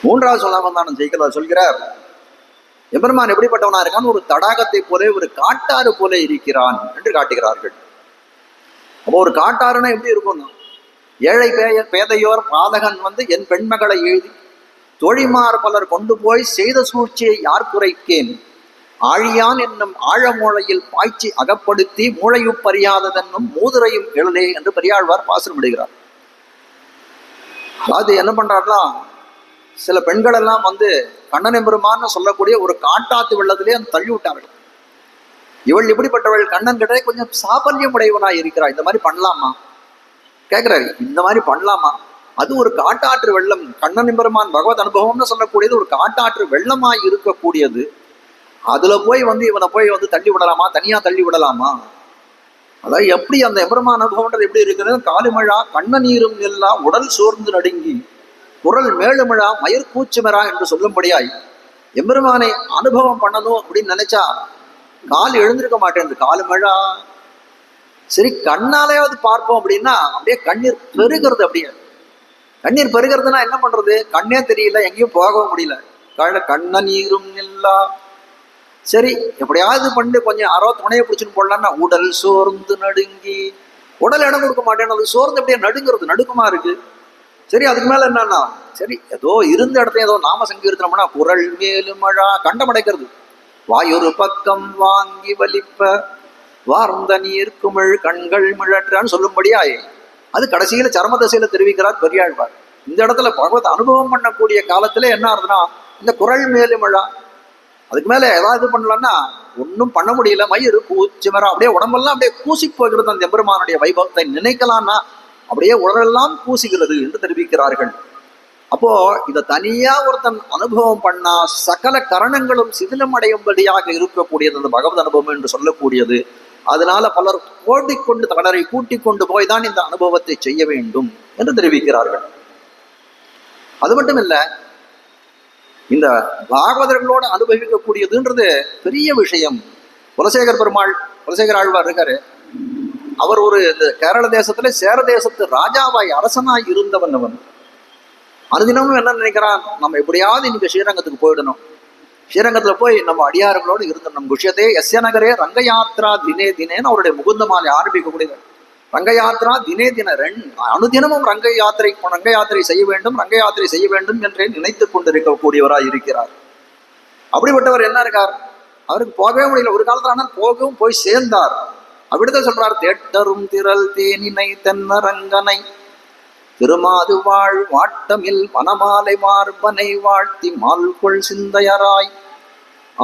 மூன்றாவது சோதாவந்தானம் ஜெயிக்கிறதா சொல்கிறார், எம்பெருமான் எப்படிப்பட்டவனா இருக்கான், ஒரு தடாகத்தை போல ஒரு காட்டாறு போல இருக்கிறான் என்று காட்டுகிறார்கள். அப்போ ஒரு காட்டாறுனா எப்படி இருக்கும், ஏழை பேதையோர் பாதகன் என் பெண்மகளை எழுதி தோழிமார் பலர் கொண்டு போய் செய்த சூழ்ச்சியை யார் குறைக்கேன், ஆழியான் என்னும் ஆழமூளையில் பாய்ச்சி அகப்படுத்தி மூளையுப்பறியாததென்னும் மூதுரையும் எழுதே என்று பெரியாழ்வார் பாசனம் விடுகிறார். அது என்ன பண்றாருன்னா, சில பெண்கள் எல்லாம் கண்ணன் எம்பெருமான்னு சொல்லக்கூடிய ஒரு காட்டாத்து வெள்ளத்திலே தள்ளி விட்டார்கள். இவள் இப்படிப்பட்டவள் கண்ணன் கிட்ட கொஞ்சம் சாபல்யம் உடையவனாய் இருக்கிறாள், இந்த மாதிரி பண்ணலாமா கேட்கிறாரு. இந்த மாதிரி பண்ணலாமா, அது ஒரு காட்டாற்று வெள்ளம், கண்ணன் எம்பெருமான் பகவத் அனுபவம்னு சொல்லக்கூடியது ஒரு காட்டாற்று வெள்ளமாய் இருக்கக்கூடியது. அதுல போய் இவனை போய் தள்ளி விடலாமா, தனியா தள்ளி விடலாமா? அதாவது எப்படி அந்த எம்பெருமான் அனுபவம்ன்றது எப்படி இருக்குது, காலுமழா கண்ண நீரும் இல்லா உடல் சோர்ந்து நடுங்கி குரல் மேலுமழா மயிர் கூச்சுமரா என்று சொல்லும்படியாய் எம்பெருமானை அனுபவம் பண்ணணும் அப்படின்னு நினைச்சா கால் எழுந்திருக்க மாட்டேன். காலுமழா சரி கண்ணாலேயாவது பார்ப்போம் அப்படின்னா அப்படியே கண்ணீர் பெருகிறது. அப்படியே கண்ணீர் பெருகிறதுனா என்ன பண்றது, கண்ணே தெரியல, எங்கேயும் போகவும் முடியல, கண்ண நீரும் இல்லா. சரி எப்படியாவது பண்ணி கொஞ்சம் யாரோ துணையை பிடிச்சின்னு போடலான்னா உடல் சோர்ந்து நடுங்கி, உடல் இடம் கொடுக்க மாட்டேன்னு அது சோர்ந்து அப்படியே நடுங்கிறது, நடுக்கமா இருக்கு. சரி அதுக்கு மேல என்னன்னா, சரி ஏதோ இருந்த இடத்துல ஏதோ நாம சங்கீர்த்தனம்னா குரல் மேலும் மழா கண்டம் அடைக்கிறது, வாயொரு பக்கம் வாங்கி வலிப்ப வார்ந்த நீர் குமிழ் கண்கள் மிழற்றான்னு சொல்லும்படியாய் அது கடைசியில சரம தசையில தெரிவிக்கிறார் பெரியாழ்வார். இந்த இடத்துல பகவத் அனுபவம் பண்ணக்கூடிய காலத்துல என்ன ஆகுதுன்னா இந்த குரல் மேலும் மழா, அதுக்கு மேல ஏதாவது பண்ணலாம்னா ஒன்றும் பண்ண முடியல, மயிறு கூச்சுமரா அப்படியே உடம்பெல்லாம் அப்படியே கூசி போகிறது. அந்த எம்பெருமானுடைய வைபவத்தை நினைக்கலாம்னா அப்படியே உடலெல்லாம் பூசிக்கிறது என்று தெரிவிக்கிறார்கள். அப்போ இதை தனியா ஒருத்தன் அனுபவம் பண்ணா சகல கரணங்களும் சிதிலம் அடையும்படியாக இருக்கக்கூடியது அந்த பகவத் அனுபவம் என்று சொல்லக்கூடியது. அதனால பலர் ஓடிக்கொண்டு பலரை கூட்டிக் கொண்டு போய் தான் இந்த அனுபவத்தை செய்ய வேண்டும் என்று தெரிவிக்கிறார்கள். அது மட்டும் இல்ல, இந்த பாகவதர்களோடு அனுபவிக்கக்கூடியதுன்றது பெரிய விஷயம். குலசேகர் பெருமாள், குலசேகர ஆழ்வார் இருக்காரு, அவர் ஒரு இந்த கேரள தேசத்துல சேர தேசத்து ராஜாவாய் அரசனாய் இருந்தவன். அவன் அனுதினமும் என்ன நினைக்கிறான், நம்ம எப்படியாவது இன்னைக்கு ஸ்ரீரங்கத்துக்கு போயிடணும், ஸ்ரீரங்கத்துல போய் நம்ம அடியார்களோடு இருந்தோம். குஷ்யத்தே எஸ்ய நகரே ரங்கயாத்ரா தினே தினேன்னு அவருடைய முகுந்த மாலை ஆரம்பிக்கக்கூடியது. ரங்கயாத்ரா தினே தின அனுதினமும் ரங்க யாத்திரை செய்ய வேண்டும், ரங்க யாத்திரை செய்ய வேண்டும் என்றே நினைத்து கொண்டிருக்கக்கூடியவராய் இருக்கிறார். அப்படிப்பட்டவர் என்ன இருக்கார், அவருக்கு போகவே முடியல ஒரு காலத்துல, ஆனால் போகவும் போய் சேர்ந்தார். அப்படித்தான் சொல்றார், தேட்டரும் திரள் தேனினை தென்னரங்கனை திருமாது வாழ் வாட்டமில் வனமாலை மார்பனை வாழ்த்தி மால்கொள் சிந்தையராய்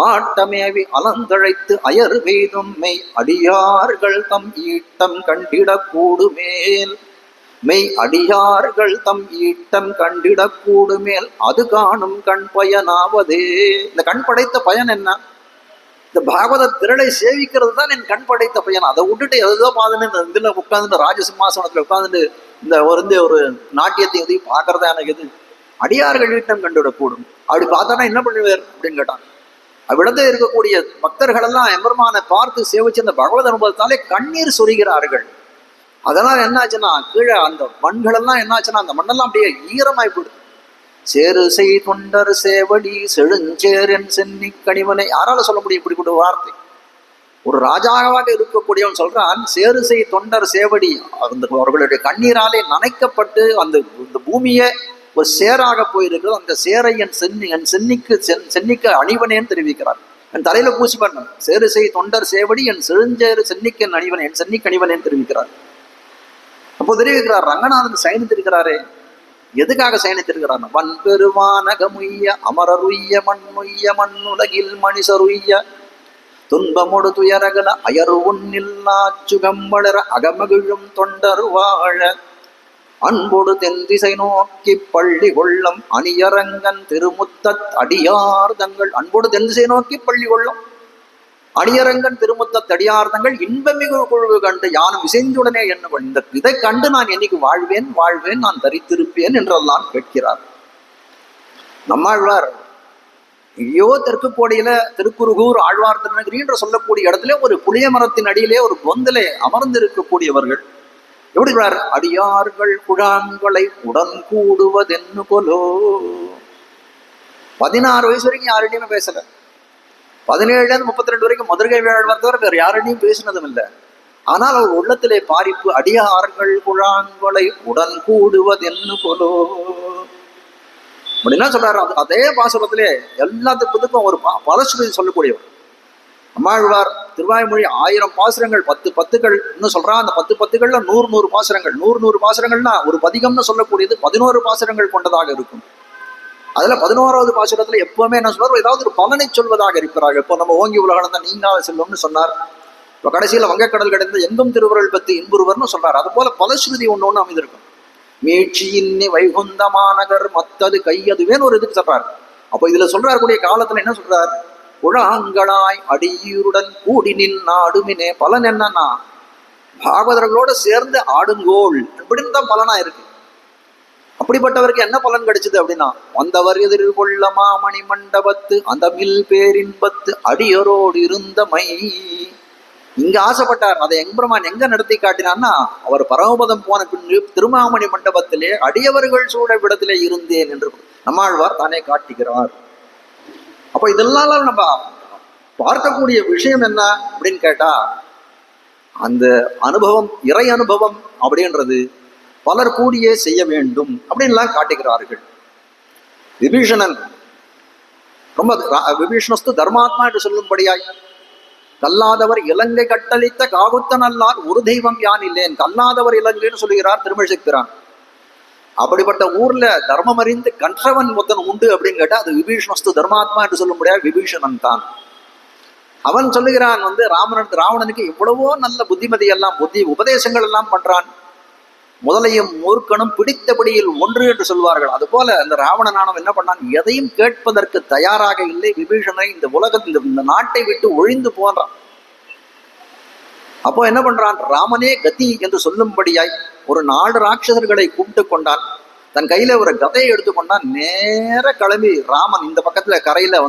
ஆட்டமேவி அலந்தழைத்து அயறு வெய்தும் மெய் அடியார்கள் தம் ஈட்டம் கண்டிடக்கூடுமேல், மெய் அடியார்கள் தம் ஈட்டம் கண்டிடக்கூடுமேல் அது காணும் கண் பயனாவதே. இந்த கண் படைத்த பயன் என்ன, இந்த பாகவத திரளை சேவிக்கிறது தான் என் கண் படைத்த பயன். அதை விட்டுட்டு எதோ பாதுன்னு இந்த இதுல உட்காந்துட்டு ராஜசிம்மாசனத்துல உட்காந்துட்டு இந்த ஒரு நாட்டியத்தை எதையும் பார்க்கறதா எனக்கு எது, அடியார்கள் ஈட்டம் கண்டுவிடக்கூடும். அப்படி பார்த்தானா என்ன பண்ணுவார் அப்படின்னு கேட்டான். அவ்விடத்தில் இருக்கக்கூடிய பக்தர்கள் எல்லாம் எம்பெருமானை பார்த்து சேவிச்சு அந்த பகவத் அனுபவத்தாலே கண்ணீர் சொரிகிறார்கள். அதனால என்னாச்சுன்னா கீழே அந்த மண்கள் எல்லாம் என்னாச்சுன்னா அந்த மண்ணெல்லாம் அப்படியே ஈரமாய் போயிடுது. சேரு செய் தொண்டர் சேவடி செழுஞ்சேரன் சென்னி கணிவனை, யாரால சொல்ல முடியும் இப்படிப்பட்ட வார்த்தை? ஒரு ராஜாவாக இருக்கக்கூடியவன் சொல்றான், சேரு செய் தொண்டர் சேவடி, அந்த அவர்களுடைய கண்ணீராலே நனைக்கப்பட்டு அந்த பூமியை ஒரு சேராக போயிருக்கிறது. அந்த சேரை என் சென்னிக்கு அணிவனேன்னு தெரிவிக்கிறார். என் தலையில பூசி பண்ண சேரு செய் தொண்டர் சேவடி என் செழுஞ்சேரு சென்னிக்கு அணிவன், என் சென்னிக்கு அணிவனேன்னு தெரிவிக்கிறார். அப்போ தெரிவிக்கிறார், ரங்கநாதன் சயனித்திருக்கிறாரே, எதுக்காக சயனித்திருக்கிறார்? வன் பெருவானகமுய்ய அமரருய்ய மண்ணுய்ய மண்ணுலகில் மணிசருய்ய துன்பமொடு துயரகல அயரு ஒன்னில்லா சுகம் வளர அகமகிழும் தொண்டர் வாழ அன்பொடு தென் திசை நோக்கி பள்ளி கொள்ளம் அணியரங்கன் திருமுத்தத் அடியார்தங்கள். அன்போடு தென் திசை நோக்கி பள்ளி கொள்ளும் அணியரங்கன் திருமுத்தத் அடியார்தங்கள் இன்பமிகு குழுவு கண்டு யானும் இசைந்துடனே என்ன இந்த இதை கண்டு நான் என்னைக்கு வாழ்வேன் நான் தரித்திருப்பேன் என்றெல்லாம் கேட்கிறார். நம்மாழ்வார் ஐயோ தெற்கு கோடியில திருக்குறுகூர் ஆழ்வார் திருநகிரி என்று சொல்லக்கூடிய இடத்துல ஒரு புளிய மரத்தின் அடியிலே ஒரு பொந்திலே அமர்ந்து இருக்கக்கூடியவர்கள் எப்படி அடியார்கள் குழாங்களை உடன் கூடுவதென்னு கொலோ. 16 வயசு வரைக்கும் யார்கிட்டையுமே பேசல. 17 32 வரைக்கும் மதுரை வேளாளர் தவிர வேறு யாரிடையும் பேசினதும் இல்லை. ஆனால் அவர் உள்ளத்திலே பாரிப்பு, அடியார்கள் குழாங்களை உடன் கூடுவதென்னு போலோ அப்படின்னா சொல்றாரு. அதே பாசுரத்திலே எல்லாத்துக்கும் ஒரு பலஸ்ருதி சொல்லக்கூடியவர் நம்மாழ்வார். திருவாய்மொழி 1000 பாசுரங்கள், 10 பத்துக்கள் இன்னும் சொல்றான். அந்த 10 பத்துக்கள்ல 100 பாசுரங்கள். 100 பாசுரங்கள்னா ஒரு பதிகம்னு சொல்லக்கூடியது 11 பாசுரங்கள் கொண்டதாக இருக்கும். அதுல 11வது பாசுரத்துல எப்பவுமே என்ன சொல்றாரு, ஏதாவது ஒரு பலனை சொல்வதாக இருக்கிறார்கள். இப்போ நம்ம ஓங்கி உலகளந்த நீங்காத செல்வம்னு சொன்னார். இப்போ கடைசியில வங்கக்கடல் கடந்து எங்கும் திருவருள் பத்தி இன்புருவர்னு சொல்றாரு. அது போல பலஸ்ருதி ஒண்ணு அமைந்திருக்கும். மீட்சியின்னி வைகுந்த மாநகர் மத்தது கையதுவேன்னு ஒரு இதுக்கு சொல்றாரு. அப்போ இதுல சொல்றாரு கூடிய காலத்துல என்ன சொல்றார், குழாங்களாய் அடியுருடன் கூடி நின் ஆடுமினே. பலன் என்னன்னா பாகவதர்களோட சேர்ந்து ஆடுங்கோள் அப்படின்னு தான் பலனா இருக்கு. அப்படிப்பட்டவருக்கு என்ன பலன் கிடைச்சது அப்படின்னா, வந்தவர் எதிர்கொள்ள மாமணி மண்டபத்து அந்த மில் பேரின்பத்து அடியரோடு இருந்த மை. இங்க ஆசைப்பட்டார். அதை எம்பெருமான் எங்க நடத்தி காட்டினான்னா, அவர் பரமபதம் போன பின்பு திருமாமணி மண்டபத்திலே அடியவர்கள் சூழ விடத்திலே இருந்தேன் என்று நம்மாழ்வார் தானே காட்டுகிறார். அப்போ இதெல்லாம் நம்ம பார்க்கக்கூடிய விஷயம் என்ன அப்படின்னு கேட்டா, அந்த அனுபவம், இறை அனுபவம் அப்படின்றது பலர் கூடியே செய்ய வேண்டும் அப்படின்லாம் காட்டுகிறார்கள். விபீஷணன் ரொம்ப விபீஷணஸ்து தர்மாத்மா என்று சொல்லும்படியாய், கல்லாதவர் இலங்கை கட்டளித்த காகுத்தன் அல்லார் ஒரு தெய்வம் யான் இல்லேன். கல்லாதவர் இலங்கைன்னு சொல்லுகிறார் திருமழிசைக்கிறான். அப்படிப்பட்ட ஊர்ல தர்மம் அறிந்து கற்றவன் மொத்தன் உண்டு அப்படின்னு கேட்டா அது விபீஷணஸ்து தர்மாத்மா என்று சொல்ல முடியாது, விபீஷணன் தான். அவன் சொல்லுகிறான் ராவணனுக்கு எவ்வளவோ நல்ல புத்திமதி எல்லாம், புத்தி உபதேசங்கள் எல்லாம் பண்றான். முதலையும் மூர்க்கனும் பிடித்தபடியில் ஒன்று என்று சொல்வார்கள். அது போல இந்த ராவணனானவன் என்ன பண்ணான், எதையும் கேட்பதற்கு தயாராக இல்லை. விபீஷணனை இந்த உலகத்தில் இந்த நாட்டை விட்டு ஒழிந்து போன்றான். அப்போ என்ன பண்றான், ராமனே கதி என்று சொல்லும்படியாய் ஒரு 4 ராட்சசர்களை கூப்பிட்டு கொண்டான். தன் கையில ஒரு கதையை எடுத்துக்கொண்டான். நேர கிளம்பி ராமன் இந்த பக்கத்துல கரையில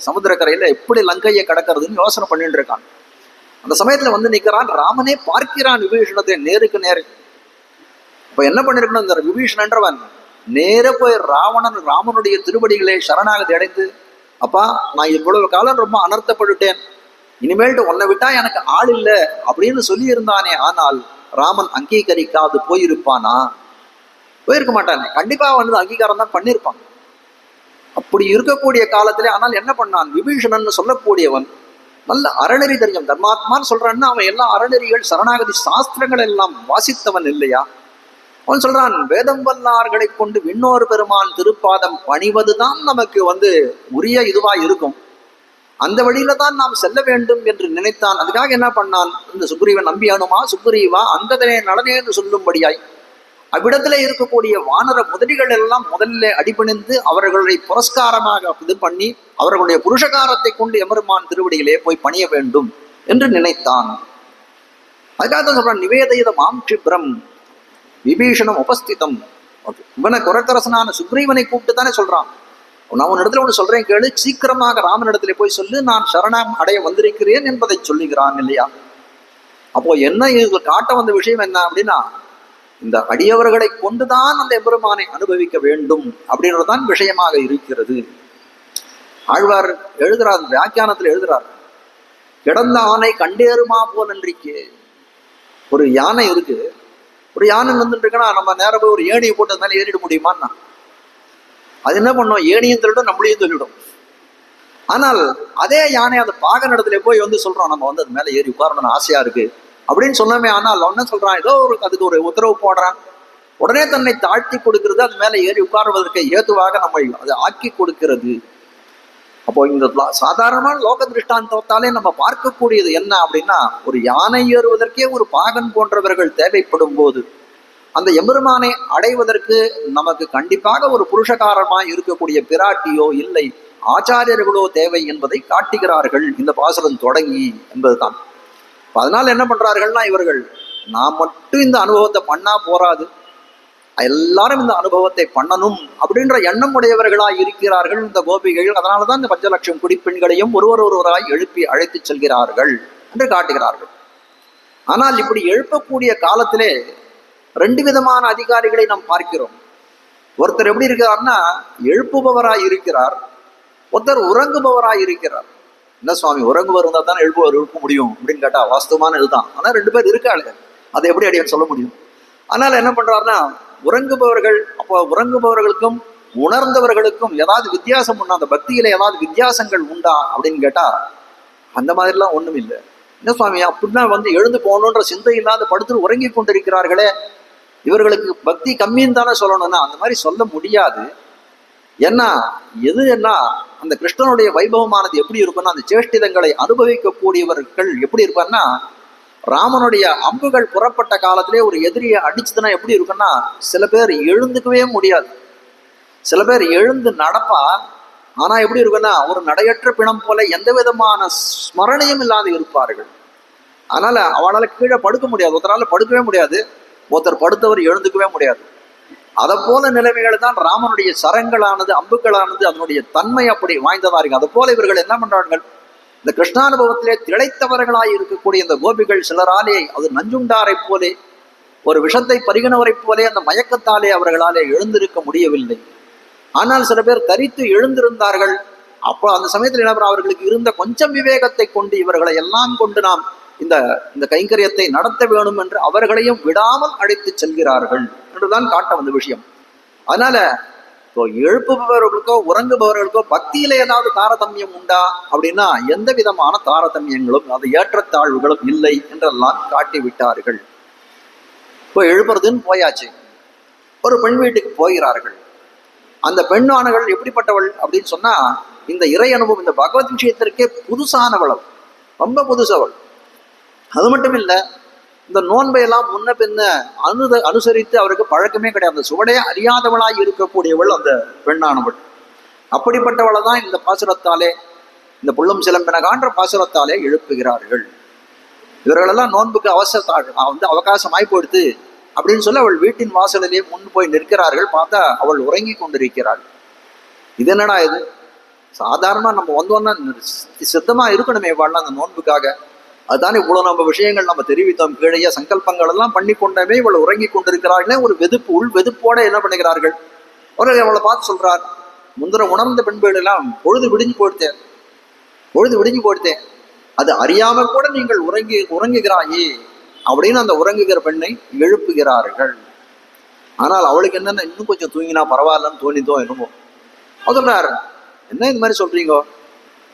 சமுத்திர கரையில எப்படி லங்கையை கடக்கிறதுன்னு யோசனை பண்ணிட்டு இருக்கான். அந்த சமயத்துல நிக்கிறான். ராமனே பார்க்கிறான் விபீஷணத்தை நேருக்கு நேரு. இப்ப என்ன பண்ணிருக்கணும், இந்த விபீஷணன்றவன் நேர போய் ராமனுடைய திருவடிகளை சரணாகதி அடைந்து, அப்பா நான் இவ்வளவு காலம் ரொம்ப அனர்த்தப்பட்டுட்டேன், இனிமேல்ட்டு உன்னை விட்டா எனக்கு ஆள் இல்லை அப்படின்னு சொல்லி இருந்தானே. ஆனால் ராமன் அங்கீகரிக்காது போயிருப்பானா? போயிருக்க மாட்டானே. கண்டிப்பா அங்கீகாரம் தான் பண்ணியிருப்பான். அப்படி இருக்கக்கூடிய காலத்திலே ஆனால் என்ன பண்ணான், விபீஷணன் சொல்லக்கூடியவன் நல்ல அறநெறி தெரியும், தர்மாத்மான்னு சொல்றான்னா அவன் எல்லா அறநெறிகள் சரணாகதி சாஸ்திரங்கள் எல்லாம் வாசித்தவன் இல்லையா? அவன் சொல்றான், வேதம் வல்லார்களை கொண்டு விண்ணோர் பெருமான் திருப்பாதம் பணிவதுதான் நமக்கு உரிய இதுவா இருக்கும், அந்த வழியில தான் நாம் செல்ல வேண்டும் என்று நினைத்தான். அதுக்காக என்ன பண்ணான், இந்த சுக்ரீவன் நம்பி அனுமா சுக்ரீவா அங்கதனே நடனே என்று சொல்லும்படியாய் அவ்விடத்துல இருக்கக்கூடிய வானர முதலிகள் எல்லாம் முதல்ல அடிபணிந்து அவர்களை புரஸ்காரமாக இது பண்ணி அவர்களுடைய புருஷகாரத்தை கொண்டு எம்பெருமான் திருவடியிலே போய் பணிய வேண்டும் என்று நினைத்தான். அதுக்காக தான் சொல்றான், நிவேதயித மாம் க்ஷிப்ரம் விபீஷணம் உபஸ்திதம். இவனை குரக்கரசனான சுக்ரீவனை கூப்பிட்டு தானே சொல்றான், நான் உன் இடத்துல ஒன்று சொல்றேன் கேளு, சீக்கிரமாக ராமனிடத்துல போய் சொல்லு, நான் சரணம் அடைய வந்திருக்கிறேன் என்பதை சொல்லுகிறான் இல்லையா? அப்போ என்ன இது காட்ட வந்த விஷயம் என்ன அப்படின்னா, இந்த அடியவர்களை கொண்டுதான் அந்த எம்பெருமானை அனுபவிக்க வேண்டும் அப்படின்றதுதான் விஷயமாக இருக்கிறது. ஆழ்வார் எழுதுறார், வியாக்கியானத்தில் எழுதுறார், கிடந்த ஆணை கண்டேறுமா போல் நன்றிக்கு. ஒரு யானை இருக்கு, ஒரு யானை இருக்குன்னா நம்ம நேரம் போய் ஒரு ஏணியை போட்டு அது மேலே ஏறிட முடியுமான்னா? அது என்ன பண்ணும், ஏணியும் சொல்லிடும் நம்மளையும் சொல்லிடும். ஆனால் அதே யானை அந்த பாகன் இடத்துல போய் சொல்றோம், நம்ம அது மேலே ஏறி உட்காரணும்னு ஆசையா இருக்கு அப்படின்னு சொன்னோமே. ஆனால் அவன் என்ன சொல்றான், ஏதோ அதுக்கு ஒரு உத்தரவு போடுறான், உடனே தன்னை தாழ்த்தி கொடுக்கிறது, அது மேலே ஏறி உட்காருவதற்கு ஏதுவாக நம்ம அதை ஆக்கி கொடுக்கிறது. அப்போ இந்த சாதாரணமான லோக திருஷ்டாந்தத்தாலே நம்ம பார்க்கக்கூடியது என்ன அப்படின்னா, ஒரு யானை ஏறுவதற்கே ஒரு பாகன் போன்றவர்கள் தேவைப்படும் போது அந்த எம்பெருமானை அடைவதற்கு நமக்கு கண்டிப்பாக ஒரு புருஷகாரமாய் இருக்கக்கூடிய பிராட்டியோ இல்லை ஆச்சாரியர்களோ தேவை என்பதை காட்டுகிறார்கள் இந்த பாசுரம் தொடங்கி என்பதுதான். அதனால என்ன பண்றார்கள்னா, இவர்கள் நாம் மட்டும் இந்த அனுபவத்தை பண்ணா போராது, எல்லாரும் இந்த அனுபவத்தை பண்ணணும் அப்படின்ற எண்ணம் உடையவர்களாய் இருக்கிறார்கள் இந்த கோபிகைகள். அதனாலதான் இந்த 5 லட்சம் குடிப்பெண்களையும் ஒருவராய் எழுப்பி அழைத்து செல்கிறார்கள் என்று காட்டுகிறார்கள். ஆனால் இப்படி எழுப்பக்கூடிய காலத்திலே 2 விதமான அதிகாரிகளை நாம் பார்க்கிறோம். ஒருத்தர் எப்படி இருக்கிறார்னா, எழுப்புபவராய் இருக்கிறார், ஒருத்தர் உறங்குபவராய் இருக்கிறார். என்ன சுவாமி, உறங்குபவர் இருந்தால் தானே எழுப்ப முடியும் அப்படின்னு கேட்டா வாஸ்தவமான இதுதான். ஆனா 2 பேர் இருக்காங்க, அதை எப்படி அடியன் சொல்ல முடியும்? அதனால என்ன பண்றாருன்னா, உறங்குபவர்கள், அப்போ உறங்குபவர்களுக்கும் உணர்ந்தவர்களுக்கும் ஏதாவது வித்தியாசம் உண்டா, அந்த பக்தியில ஏதாவது வித்தியாசங்கள் உண்டா அப்படின்னு கேட்டா அந்த மாதிரிலாம் ஒண்ணும் இல்லை. என்ன சுவாமி, அப்படின்னா எழுந்து போகணுன்ற சிந்தை இல்லாத படுத்து உறங்கி கொண்டிருக்கிறார்களே, இவர்களுக்கு பக்தி கம்மின்னு தானே சொல்லணும்னா அந்த மாதிரி சொல்ல முடியாது. ஏன்னா என்ன, அந்த கிருஷ்ணனுடைய வைபவமானது எப்படி இருக்குன்னா, அந்த சேஷ்டிதங்களை அனுபவிக்கக்கூடியவர்கள் எப்படி இருப்பார்னா, ராமனுடைய அம்புகள் புறப்பட்ட காலத்திலே ஒரு எதிரியை அடிச்சதுன்னா எப்படி இருக்குன்னா, சில பேர் எழுந்துக்கவே முடியாது, சில பேர் எழுந்து நடப்பா. ஆனா எப்படி இருக்குன்னா, ஒரு நடையற்ற பிணம் போல எந்த விதமான ஸ்மரணையும் இல்லாத இருப்பார்கள். அதனால அவளால் கீழே படுக்க முடியாது, ஒருத்தரால படுக்கவே முடியாது, ஒருத்தர் படுத்தவர் எழுந்துக்கவே முடியாது. அதை போல நிலைமைகள் தான் ராமனுடைய சரங்களானது, அம்புகளானது, அதனுடைய தன்மை அப்படி வாய்ந்ததா இருக்கு. அதை போல இவர்கள் என்ன பண்றார்கள், இந்த கிருஷ்ணானுபவத்திலே திளைத்தவர்களாய் இருக்கக்கூடிய இந்த கோபிகள் சிலராலே அது நஞ்சுண்டாரை போலே, ஒரு விஷத்தை பருகினவரை போலே அந்த மயக்கத்தாலே அவர்களாலே எழுந்திருக்க முடியவில்லை. ஆனால் சில பேர் தரித்து எழுந்திருந்தார்கள். அப்போ அந்த சமயத்தில் என்ன, அவர்களுக்கு இருந்த கொஞ்சம் விவேகத்தை கொண்டு இவர்களை எல்லாம் கொண்டு நாம் இந்த கைங்கரியத்தை நடத்த வேணும் என்று அவர்களையும் விடாமல் அழைத்து செல்கிறார்கள் என்றுதான் காட்ட வந்த விஷயம். அதனால இப்போ எழுப்புபவர்களுக்கோ உறங்குபவர்களுக்கோ பக்தியில ஏதாவது தாரதமியம் உண்டா அப்படின்னா எந்த விதமான தாரதமியங்களும், அது ஏற்றத்தாழ்வுகளும் இல்லை என்றெல்லாம் காட்டி விட்டார்கள். இப்போ எழுப்புறதுன்னு போயாச்சு, ஒரு பெண் வீட்டுக்கு போகிறார்கள். அந்த பெண்ணானவள் எப்படிப்பட்டவள் அப்படின்னு சொன்னா, இந்த இறை அனுபவம், இந்த பகவத் விஷயத்திற்கே புதுசானவள், ரொம்ப புதுசவள். அது மட்டும் இல்லை, இந்த நோன்பையெல்லாம் முன்ன பின்ன அனுசரித்து அவருக்கு பழக்கமே கிடையாது, சுவடையே அறியாதவளாய் இருக்கக்கூடியவள் அந்த பெண்ணானவள். அப்படிப்பட்டவளை தான் இந்த பாசுரத்தாலே, இந்த புள்ளும் சிலம்பினகான்ற பாசுரத்தாலே எழுப்புகிறார்கள். இவர்களெல்லாம் நோன்புக்கு அவகாசமாய் போடுத்து அப்படின்னு சொல்லி அவள் வீட்டின் வாசலிலே முன் போய் நிற்கிறார்கள். பார்த்தா அவள் உறங்கி கொண்டிருக்கிறாள். இது என்னடா இது, சாதாரணமா நம்ம வந்தோன்னா சித்தமா இருக்கணுமே வாழலாம் அந்த நோன்புக்காக, அதுதானே இவ்வளவு நம்ம விஷயங்கள் நம்ம தெரிவித்தோம், கீழைய சங்கல்பங்கள் எல்லாம் பண்ணி கொண்டவே இவள் உறங்கி கொண்டிருக்கிறார்களே, ஒரு வெதுப்பு, உள் வெதுப்போட என்ன பண்ணுகிறார்கள், அவர்கள் அவளை பார்த்து சொல்றார், முந்திர உணர்ந்த பெண்கள் எல்லாம் பொழுது விடிஞ்சு போடுத்தேன், அது அறியாம கூட நீங்கள் உறங்குகிறாயே அப்படின்னு அந்த உறங்குகிற பெண்ணை எழுப்புகிறார்கள். ஆனால் அவளுக்கு என்னென்ன, இன்னும் கொஞ்சம் தூங்கினா பரவாயில்லன்னு தோணிதோ என்னமோ. அவர் சொல்றார், என்ன இந்த மாதிரி சொல்றீங்க,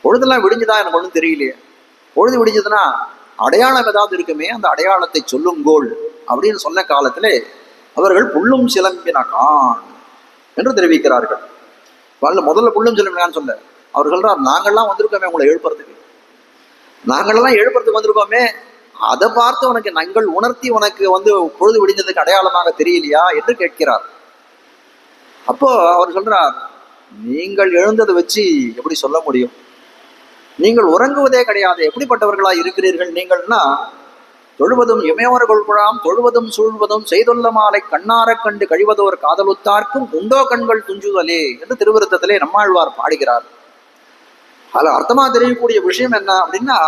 பொழுதெல்லாம் விடிஞ்சுதான் எனக்கு ஒன்றும் தெரியலையே, பொழுது விடிஞ்சதுன்னா அடையாளம் ஏதாவது இருக்குமே, அந்த அடையாளத்தை சொல்லுங்கோள் அப்படின்னு சொன்ன காலத்திலே அவர்கள் புள்ளும் சிலம்பினகான் என்று தெரிவிக்கிறார்கள். முதல்ல புள்ளும் சிலம்பினான்னு சொல்ல, அவர் சொல்றார், நாங்கள்லாம் வந்திருக்கோமே உங்களை எழுப்புறதுக்கு, நாங்கள்லாம் எழுப்புறதுக்கு வந்திருக்கோமே, அதை பார்த்து உனக்கு நாங்கள் உணர்த்தி உனக்கு பொழுது விடிஞ்சதுக்கு அடையாளமாக தெரியலையா என்று கேட்கிறார். அப்போ அவர் சொல்றார், நீங்கள் எழுந்ததை வச்சு எப்படி சொல்ல முடியும், நீங்கள் உறங்குவதே கிடையாது, எப்படிப்பட்டவர்களா இருக்கிறீர்கள் நீங்கள்னா, தொழுவதும் இமையவர்கள் குழாம் தொழுவதும் சூழ்வதும் செய்துள்ள மாலை கண்ணார கண்டு கழிவதோர் காதலுத்தார்க்கும் உண்டோ கண்கள் துஞ்சுதலே என்று திருவிருத்தத்திலே நம்மாழ்வார் பாடுகிறார். அதில் அர்த்தமா தெரியக்கூடிய விஷயம் என்ன அப்படின்னா,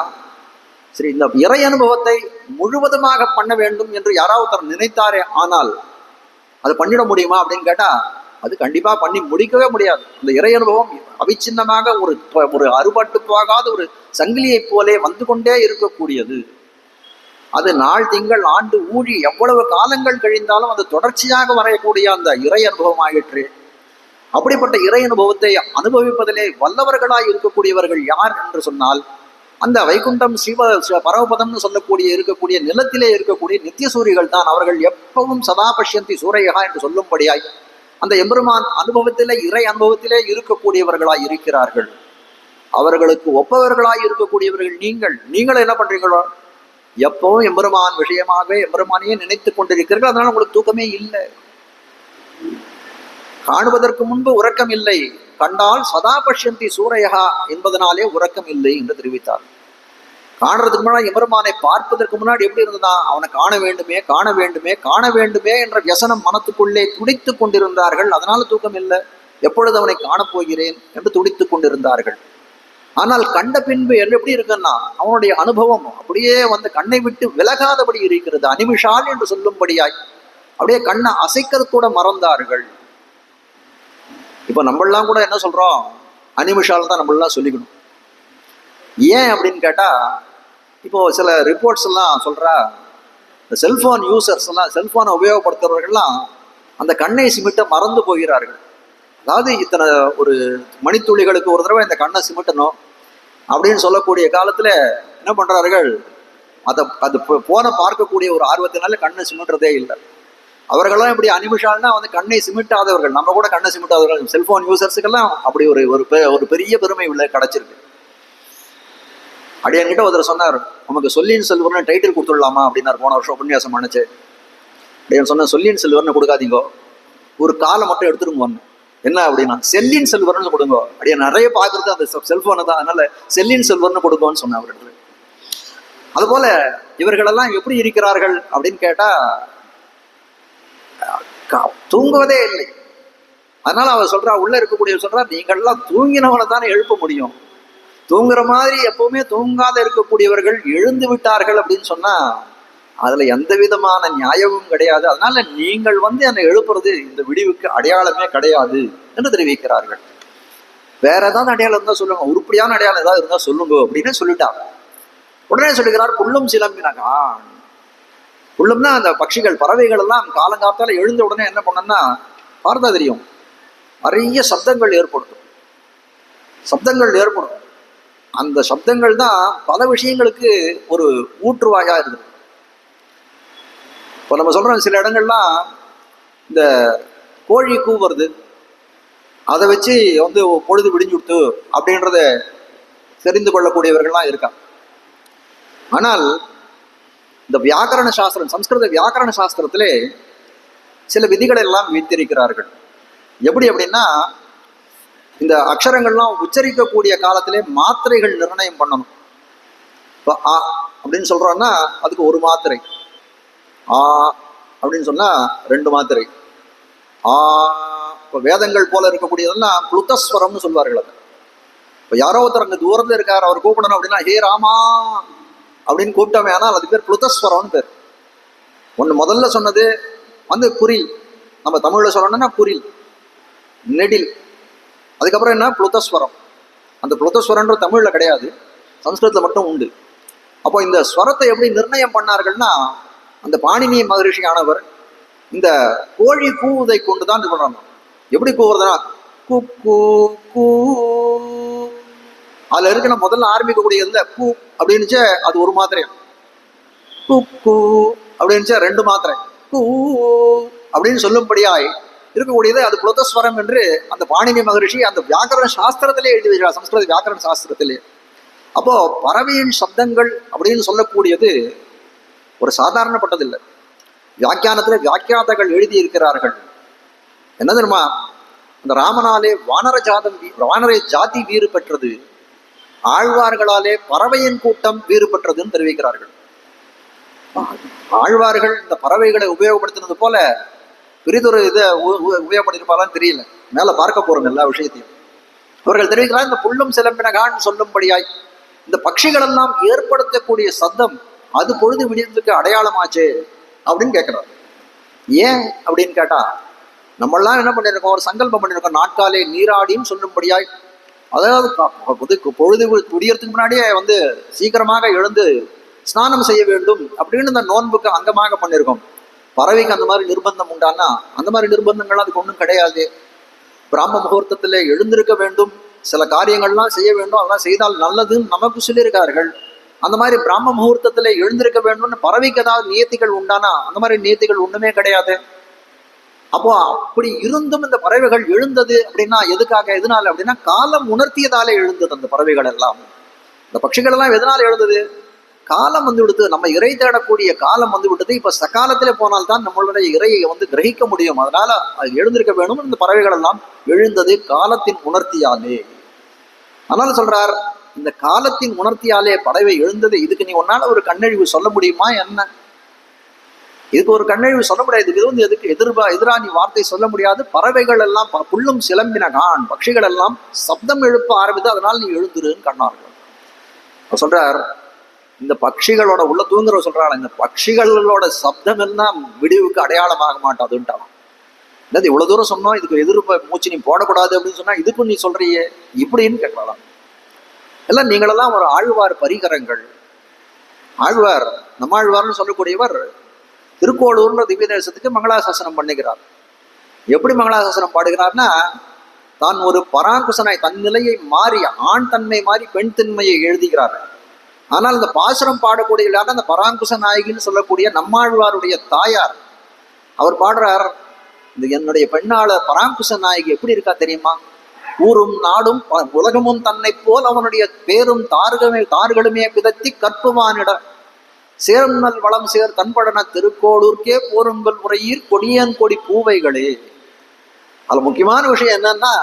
சரி, இந்த இறை அனுபவத்தை முழுவதுமாக பண்ண வேண்டும் என்று யாராவது நினைத்தாரே, ஆனால் அது பண்ணிட முடியுமா அப்படின்னு கேட்டா அது கண்டிப்பா பண்ணி முடிக்கவே முடியாது. இந்த இறை அனுபவம் அவிச்சின்னமாக ஒரு அறுபட்டு போகாத ஒரு சங்கிலியை போலே வந்து கொண்டே இருக்கக்கூடியது. அது நாள் திங்கள் ஆண்டு ஊழி எவ்வளவு காலங்கள் கழிந்தாலும் அது தொடர்ச்சியாக வரையக்கூடிய அந்த இறை அனுபவம் ஆயிற்று. அப்படிப்பட்ட இறை அனுபவத்தை அனுபவிப்பதிலே வல்லவர்களாய் இருக்கக்கூடியவர்கள் யார் என்று சொன்னால், அந்த வைகுண்டம் பரமபதம்னு இருக்கக்கூடிய நிலத்திலே இருக்கக்கூடிய நித்திய சூரிகள் தான். அவர்கள் எப்பவும் சதா பஷ்யந்தி சூரையா என்று சொல்லும்படியாய் அந்த எம்பெருமான் அனுபவத்திலே, இறை அனுபவத்திலே இருக்கக்கூடியவர்களாய் இருக்கிறார்கள். அவர்களுக்கு ஒப்பவர்களாய் இருக்கக்கூடியவர்கள் நீங்கள் என்ன பண்றீங்களோ, எப்பவும் எம்பெருமான் விஷயமாகவே எம்பெருமானையே நினைத்து கொண்டிருக்கிறீர்கள். அதனால உங்களுக்கு தூக்கமே இல்லை. காணுவதற்கு முன்பு உறக்கம் இல்லை, கண்டால் சதா பஷ்யந்தி சூரையா என்பதனாலே உறக்கம் இல்லை என்று தெரிவித்தார். காணுறதுக்கு முன்னாடி எம்பெருமானை பார்ப்பதற்கு முன்னாடி எப்படி இருந்ததா, அவனை காண வேண்டுமே என்ற வியசனம் மனத்துக்குள்ளே துடித்து கொண்டிருந்தார்கள். அதனால தூக்கம் இல்லை. எப்பொழுது அவனை காணப்போகிறேன் என்று துடித்து கொண்டிருந்தார்கள். ஆனால் கண்ட பின்பு எப்படி இருக்குன்னா, அவனுடைய அனுபவம் அப்படியே கண்ணை விட்டு விலகாதபடி இருக்கிறது. அனிமிஷால் என்று சொல்லும்படியாய் அப்படியே கண்ணை அசைக்கிறது கூட மறந்தார்கள். இப்ப நம்மளாம் கூட என்ன சொல்றோம், அனிமிஷால் தான் நம்மளாம் சொல்லிக்கணும். ஏன் அப்படின்னு கேட்டா, இப்போ சில ரிப்போர்ட்ஸ் எல்லாம் சொல்றா, இந்த செல்போன் யூசர்ஸ் எல்லாம், செல்போனை உபயோகப்படுத்துறவர்கள்லாம் அந்த கண்ணை சிமிட்ட மறந்து போகிறார்கள். அதாவது இத்தனை ஒரு மணித்துளிகளுக்கு ஒரு தடவை இந்த கண்ணை சிமிட்டணும் அப்படின்னு சொல்லக்கூடிய காலத்துல என்ன பண்றார்கள், அது போன பார்க்கக்கூடிய ஒரு ஆர்வத்தினால கண்ணை சிமிட்டுறதே இல்லை. அவர்களெல்லாம் இப்படி அனிமிஷால்னா வந்து கண்ணை சிமிட்டாதவர்கள், நம்ம கூட கண்ணை சிமிட்டாதவர்கள். செல்போன் யூசர்ஸுக்கெல்லாம் அப்படி ஒரு பெரிய பெருமை உள்ள கிடைச்சிருக்கு. அப்படியே என்கிட்ட ஒருத்தர் சொன்னார், நமக்கு சொல்லின் செல்வர்னு டைட்டில் கொடுத்துடலாமா அப்படின்னாரு. போன வருஷம் உபன்யாசம் நினைச்சு அப்படின்னு சொன்ன, சொல்லின் செல்வர்னு கொடுக்காதீங்கோ, ஒரு காலை மட்டும் எடுத்துருங்க. என்ன அப்படின்னா, செல்லின் செல்வர்னு கொடுங்க. அப்படியே நிறைய பார்க்கறது அந்த செல்போனை தான், அதனால செல்லின் செல்வர்னு கொடுங்கன்னு சொன்னேன் அவர்கள். அதுபோல இவர்களெல்லாம் எப்படி இருக்கிறார்கள் அப்படின்னு கேட்டா, தூங்குவதே இல்லை. அதனால அவர் சொல்றா, உள்ள இருக்கக்கூடிய சொல்றா, நீங்கள்லாம் தூங்கினவனை தானே எழுப்ப முடியும். தூங்குற மாதிரி எப்பவுமே தூங்காத இருக்கக்கூடியவர்கள் எழுந்து விட்டார்கள் அப்படின்னு சொன்னா அதுல எந்த விதமான நியாயமும் கிடையாது. அதனால நீங்கள் வந்து என்னை எழுப்புறது இந்த விடிவுக்கு அடையாளமே கிடையாது என்று தெரிவிக்கிறார்கள். வேற ஏதாவது அடையாளம் இருந்தா சொல்லுங்க, உருப்படியான அடையாளம் ஏதாவது இருந்தா சொல்லுங்க அப்படின்னு சொல்லிட்டாங்க. உடனே சொல்லுகிறார், புல்லும் சிலம்பினகான். புல்லும்னா அந்த பட்சிகள், பறவைகள் எல்லாம் காலங்காத்தால எழுந்த உடனே என்ன பண்ணணும்னா, பார்த்தா தெரியும், நிறைய சப்தங்கள் ஏற்படுத்தும். அந்த சப்தங்கள் தான் பல விஷயங்களுக்கு ஒரு ஊற்றுவாயா இருக்குது. இப்போ நம்ம சொல்றோம், சில இடங்கள்லாம் இந்த கோழி கூவுறது, அதை வச்சு வந்து பொழுது விடிஞ்சுடுத்து அப்படின்றத தெரிந்து கொள்ளக்கூடியவர்கள்லாம் இருக்கா. ஆனால் இந்த வியாக்கரண சாஸ்திரம், சம்ஸ்கிருத வியாக்கரண சாஸ்திரத்திலே சில விதிகளை எல்லாம் வைத்திருக்கிறார்கள். எப்படி அப்படின்னா, இந்த அக்ஷரங்கள்லாம் உச்சரிக்கக்கூடிய காலத்திலே மாத்திரைகள் நிர்ணயம் பண்ணணும். இப்போ ஆ அப்படின்னு சொல்றோம்னா அதுக்கு ஒரு மாத்திரை, ஆ அப்படின்னு சொன்னா 2 மாத்திரை, ஆ. இப்போ வேதங்கள் போல இருக்கக்கூடியதெல்லாம் புளுத்தஸ்வரம்னு சொல்வார்கள். அது இப்போ யாரோ ஒருத்தர் அங்கே தூரத்தில் இருக்கார், அவர் கூப்பிடணும் அப்படின்னா ஹே ராமா அப்படின்னு கூப்பிட்டோமே, ஆனால் அது பேர் புளுத்தஸ்வரம்னு பேர். ஒன்று முதல்ல சொன்னது வந்து குரில், நம்ம தமிழில் சொல்லணும்னா குரில், நெடில். அதுக்கப்புறம் என்ன, புளுத்தஸ்வரம். அந்த புளுத்தஸ்வரன்ற தமிழில் கிடையாது, சம்ஸ்கிருதத்தில் மட்டும் உண்டு. அப்போ இந்த ஸ்வரத்தை எப்படி நிர்ணயம் பண்ணார்கள்னா, அந்த பாணினி மகரிஷியானவர் இந்த கோழி கூவுதை கொண்டு தான் இது பண்ணுறாங்க. எப்படி கூவுறதுனா, கூ கூ கூ, அதில் இருக்கிற முதல்ல ஆரம்பிக்கக்கூடிய இல்லை கூ அப்படின்னுச்சு, அது ஒரு மாத்திரை. கூ கூ அப்படின்னுச்சு 2 மாத்திரை. கூ அப்படின்னு சொல்லும்படியாய் இருக்கக்கூடியது அது புளுத்தஸ்வரம் என்று அந்த பாணினி மகரிஷி அந்த வியாக்கரண சாஸ்திரத்திலே எழுதி வைக்கிறார், சம்ஸ்கிருத வியாக்கரண சாஸ்திரத்திலே. அப்போ பறவையின் சப்தங்கள் அப்படின்னு சொல்லக்கூடியது ஒரு சாதாரணப்பட்டதில்லை. வியாக்கியானத்தில் வியாக்கியாதங்கள் எழுதி இருக்கிறார்கள். என்ன தெரியுமா, அந்த ராமனாலே வானர ஜாதி வீறு பெற்றது, ஆழ்வார்களாலே பறவையின் கூட்டம் வீறு பெற்றதுன்னு தெரிவிக்கிறார்கள். ஆழ்வார்கள் இந்த பறவைகளை உபயோகப்படுத்தினது போல பிரிதொரு இதை உபயோகப்படுத்திருப்பாலான்னு தெரியல, மேல பார்க்க போறோம் எல்லா விஷயத்தையும். அவர்கள் தெரிவிக்கிறார், இந்த புல்லும் சிலம்பினகான் சொல்லும்படியாய் இந்த பட்சிகள் எல்லாம் ஏற்படுத்தக்கூடிய சத்தம் அது பொழுது விடியறதுக்கு அடையாளமாச்சு அப்படின்னு கேட்கிறார். ஏன் அப்படின்னு கேட்டா, நம்மளாம் என்ன பண்ணிருக்கோம், ஒரு சங்கல்பம் பண்ணிருக்கோம், நாட்காலே நீராடின்னு சொல்லும்படியாய். அதாவது பொழுது விடியறதுக்கு முன்னாடியே வந்து சீக்கிரமாக எழுந்து ஸ்நானம் செய்ய வேண்டும் அப்படின்னு இந்த நோன்புக்கு அங்கமாக பண்ணிருக்கோம். பறவைக்கு அந்த மாதிரி நிர்பந்தம் உண்டானா, அந்த மாதிரி நிர்பந்தங்கள் அதுக்கு ஒன்றும் கிடையாது. பிராம முகூர்த்தத்தில் எழுந்திருக்க வேண்டும், சில காரியங்கள்லாம் செய்ய வேண்டும், அதெல்லாம் செய்தால் நல்லதுன்னு நமக்கு சொல்லியிருக்கார்கள். அந்த மாதிரி பிராம முகூர்த்தத்தில் எழுந்திருக்க வேண்டும்னு பறவைக்கு ஏதாவது நியத்திகள் உண்டானா, அந்த மாதிரி நியத்திகள் ஒண்ணுமே கிடையாது. அப்போ அப்படி இருந்தும் இந்த பறவைகள் எழுந்தது அப்படின்னா எதுக்காக, எதனால அப்படின்னா காலம் உணர்த்தியதாலே எழுந்தது. அந்த பறவைகள் எல்லாம், இந்த பட்சிகள் எல்லாம் எதனால எழுந்தது, காலம் வந்து விடுத்து, நம்ம இறை தேடக்கூடிய காலம் வந்து விட்டது. இப்ப சகாலத்திலே போனால்தான் நம்மளுடைய இறையை வந்து கிரகிக்க முடியும். அதனால அது எழுந்திருக்க வேணும். இந்த பறவைகள் எல்லாம் எழுந்தது காலத்தின் உணர்த்தியாலே. அதனால சொல்றார், இந்த காலத்தின் உணர்த்தியாலே பறவை எழுந்தது. இதுக்கு நீ ஒன்னால ஒரு கண்ணழிவு சொல்ல முடியுமா என்ன? இதுக்கு ஒரு கண்ணழிவு சொல்ல முடியாது. இது வந்து எதுக்கு எதிரா நீ வார்த்தை சொல்ல முடியாது. பறவைகள் எல்லாம் புல்லும் சிலம்பினகான், பட்சிகள் எல்லாம் சப்தம் எழுப்ப ஆரம்பித்து, அதனால் நீ எழுந்துருன்னு கண்ணார்கள். சொல்றார், இந்த பட்சிகளோட உள்ள தூங்குற சொல்றாங்க, இந்த பட்சிகளோட சப்தம் எல்லாம் விடிவுக்கு அடையாளமாக மாட்டாதுன்ட்டான். அதாவது இவ்வளவு தூரம் சொன்னோம், இதுக்கு எதிர்ப்பு மூச்சு நீ போடக்கூடாது அப்படின்னு சொன்னா இதுக்கும் நீ சொல்றியே இப்படின்னு கேட்கலாம். எல்லாம் நீங்களெல்லாம் ஒரு ஆழ்வார் பரிகரங்கள். ஆழ்வார் நம்மாழ்வார்னு சொல்லக்கூடியவர் திருக்கோளூர்ன்ற திவ்ய தேசத்துக்கு மங்களாசாசனம் பண்ணுகிறார். எப்படி மங்களாசாசனம் பாடுகிறார்னா, தான் ஒரு பராங்குசனாய் தன் நிலையை மாறி ஆண் தன்மை மாறி பெண் தன்மையை எழுதுகிறார். ஆனால் இந்த பாசுரம் பாடக்கூடிய அந்த பராங்குச நாயகின்னு சொல்லக்கூடிய நம்மாழ்வாருடைய தாயார் அவர் பாடுறார், இந்த என்னுடைய பெண்ணாள பராங்குச நாயகி எப்படி இருக்கா தெரியுமா? ஊரும் நாடும் உலகமும் தன்னை போல் அவனுடைய பேரும் தார்களுமே பிதத்தி கற்புவானிட சேரும் நல் வளம் சேர் தன்படன திருக்கோளூர்க்கே போருங்கள் முறையீர் கொடியன் கொடி பூவைகளே. அதுல முக்கியமான விஷயம் என்னன்னா,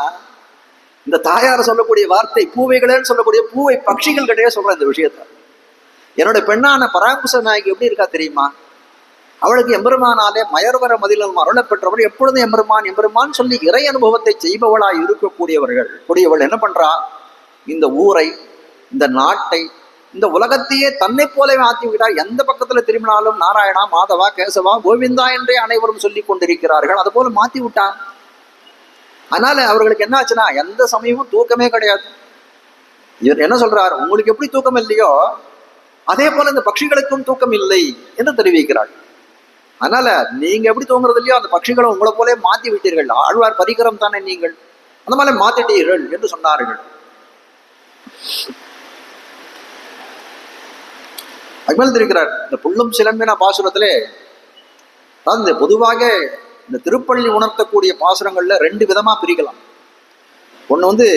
இந்த தாயார் சொல்லக்கூடிய வார்த்தை பூவைகளேன்னு சொல்லக்கூடிய பூவை பட்சிகள் கிட்டே சொல்ற இந்த விஷயத்த. என்னுடைய பெண்ணான பராங்குச நாயகி எப்படி இருக்கா தெரியுமா? அவளுக்கு எம்பெருமானாலே மயர்வர மதிலும் அருள பெற்றவர் எப்பொழுதும் எம்பெருமான் எம்பெருமான் சொல்லி இறை அனுபவத்தை செய்பவளாய் கூடியவள் என்ன பண்றா, இந்த ஊரை, இந்த நாட்டை, இந்த உலகத்தையே தன்னை போலவே ஆத்தி விட்டார். எந்த பக்கத்துல திரும்பினாலும் நாராயணா, மாதவா, கேசவா, கோவிந்தா என்றே அனைவரும் சொல்லி கொண்டிருக்கிறார்கள். அது போல மாத்தி விட்டான். அதனால அவர்களுக்கு என்ன ஆச்சுன்னா, எந்த சமயமும் தூக்கமே கிடையாது. இவர் என்ன சொல்றார், உங்களுக்கு எப்படி தூக்கம் இல்லையோ அதே போல இந்த பட்சிகளுக்கும் தூக்கம் இல்லை என்று தெரிவிக்கிறார். அதனால நீங்க எப்படி தூங்குறது இல்லையோ அந்த பட்சிகளும் உங்களை போலே மாத்தி விட்டீர்கள். ஆழ்வார் பரிகரம் தானே நீங்கள், அந்த மாதிரி மாத்திட்டீர்கள் என்று சொன்னார்கள். அக்மல் தெரிவிக்கிறார், இந்த புல்லும் சிலம்பின பாசுரத்திலே அதாவது பொதுவாக இந்த திருப்பள்ளி உணர்த்தக்கூடிய பாசுரங்கள்ல 2 விதமா பிரிக்கலாம். ஒண்ணு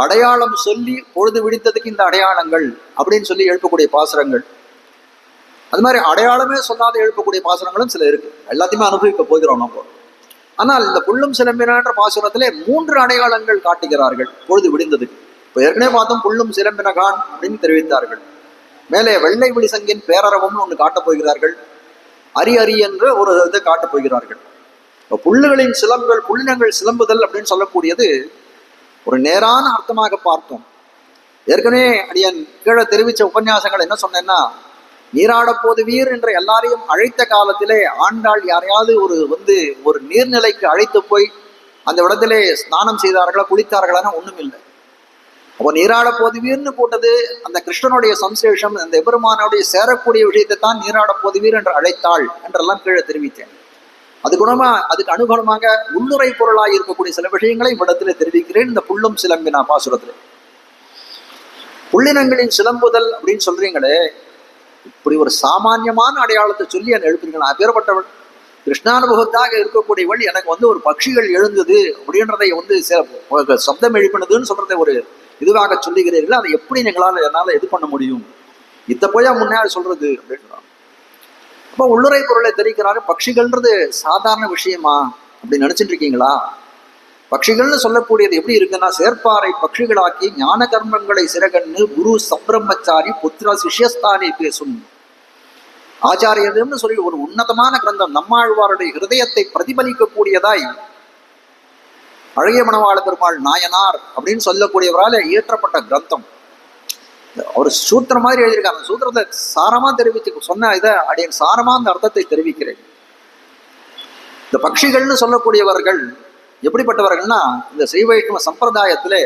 அடையாளம் சொல்லி பொழுது விடித்ததுக்கு இந்த அடையாளங்கள் அப்படின்னு சொல்லி எழுப்பக்கூடிய பாசுரங்கள். அது மாதிரி அடையாளமே சொல்லாத எழுப்பக்கூடிய பாசுரங்களும் சில இருக்கு. எல்லாத்தையுமே அனுபவிக்க போகிறோம் நம்ம. ஆனால் இந்த புல்லும் சிலம்பினான்ற பாசுரத்திலே 3 அடையாளங்கள் காட்டுகிறார்கள் பொழுது விடிந்ததுக்கு. இப்போ ஏற்கனவே பார்த்தோம், புல்லும் சிலம்பினகான் அப்படின்னு தெரிவித்தார்கள். மேலே வெள்ளை விழிசங்கின் பேரரவம்னு ஒன்று காட்டப் போகிறார்கள். அரி என்று ஒரு இதை காட்டப் போகிறார்கள். இப்போ புல்லுகளின் சிலம்புகள், புல்லினங்கள் சிலம்புதல் அப்படின்னு சொல்லக்கூடியது ஒரு நேரான அர்த்தமாக பார்த்தோம். ஏற்கனவே அடியன் கீழே தெரிவித்த உபன்யாசங்கள் என்ன சொன்னேன்னா, நீராட போதுவீர் என்ற எல்லாரையும் அழைத்த காலத்திலே ஆண்டாள் யாரையாவது ஒரு நீர்நிலைக்கு அழைத்து போய் அந்த இடத்திலே ஸ்நானம் செய்தார்களா, குளித்தார்களான ஒண்ணும் இல்லை. அப்போ நீராட போதுவீர்னு கூட்டது அந்த கிருஷ்ணனுடைய சம்சேஷம், அந்த எபெருமானுடைய சேரக்கூடிய விஷயத்தை தான் நீராட போதுவீர் என்று அழைத்தாள் என்றெல்லாம் கீழே தெரிவித்தேன். அதுக்கு அனுகுணமாக உள்ளுரை பொருளாக இருக்கக்கூடிய சில விஷயங்களை இடத்துல தெரிவிக்கிறேன். இந்த புல்லும் சிலம்பினா பாசுரத்துல புள்ளினங்களின் சிலம்புதல் அப்படின்னு சொல்றீங்களே, இப்படி ஒரு சாமானியமான அடையாளத்தை சொல்லி என்னை எழுப்புறீங்களா? பேர்பட்டவள் கிருஷ்ணானுபவத்தாக இருக்கக்கூடியவள் எனக்கு ஒரு பட்சிகள் எழுந்தது அப்படின்றதை சப்தம் எழுப்பினதுன்னு சொல்றதை ஒரு இதுவாக சொல்லுகிறீர்கள். அதை எப்படி என்னால் இது பண்ண முடியும்? இத்த போய் முன்னாடி சொல்றது அப்படின்றான். அப்போ உள்ளுரை பொருளை தெரிவிக்கிறாரு. பட்சிகள்ன்றது சாதாரண விஷயமா அப்படின்னு நினைச்சிட்டு இருக்கீங்களா? பட்சிகள்னு சொல்லக்கூடியது எப்படி இருக்குன்னா, சேர்ப்பாறை பட்சிகளாக்கி ஞான கர்மங்களை சிறகன்னு குரு சம்பிரம்மச்சாரி புத்திர சிஷ்யஸ்தானி பேசும் ஆச்சாரியன்னு சொல்லி ஒரு உன்னதமான கிரந்தம் நம்மாழ்வாருடைய ஹிருதயத்தை பிரதிபலிக்கக்கூடியதாய் அழகிய மணவாள பெருமாள் நாயனார் அப்படின்னு சொல்லக்கூடியவரால் இயற்றப்பட்ட கிரந்தம். அவர் சூத்திரம் மாதிரி எழுதியிருக்காங்க. சூத்திரத்தை சாரமா தெரிவித்து சொன்ன இதை அடியன் சாரமா அந்த அர்த்தத்தை தெரிவிக்கிறேன். இந்த பட்சிகள்னு சொல்லக்கூடியவர்கள் எப்படிப்பட்டவர்கள்னா, இந்த ஸ்ரீ வைஷ்ணவ சம்பிரதாயத்திலே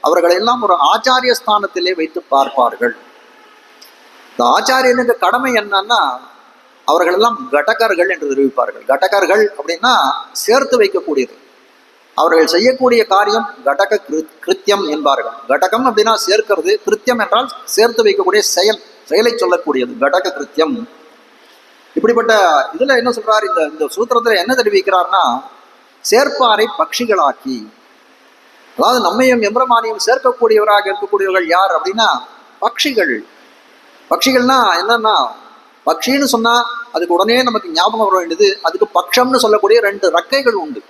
அவர்களை எல்லாம் ஒரு ஆச்சாரிய ஸ்தானத்திலே வைத்து பார்ப்பார்கள். இந்த ஆச்சாரியனுக்கு கடமை என்னன்னா, அவர்கள் எல்லாம் கடகர்கள் என்று தெரிவிப்பார்கள். கடகர்கள் அப்படின்னா சேர்த்து வைக்கக்கூடியது. அவர்கள் செய்யக்கூடிய காரியம் கடக கிருத்தியம் என்பார்கள். கடகம் அப்படின்னா சேர்க்கிறது, கிருத்தியம் என்றால் சேர்த்து வைக்கக்கூடிய செயலை சொல்லக்கூடியது கடக கிருத்தியம். இப்படிப்பட்ட இதுல என்ன சொல்றாரு, இந்த சூத்திரத்துல என்ன தெரிவிக்கிறார்னா, சேர்ப்பாரை பட்சிகளாக்கி, அதாவது நம்மையும் எம்பெருமானையும் சேர்க்கக்கூடியவராக இருக்கக்கூடியவர்கள் யார் அப்படின்னா பட்சிகள். பட்சிகள்னா என்னன்னா, பட்சின்னு சொன்னா அதுக்கு உடனே நமக்கு ஞாபகம் வர வேண்டியது, அதுக்கு பட்சம்னு சொல்லக்கூடிய 2 ரெக்கைகள் உண்டு.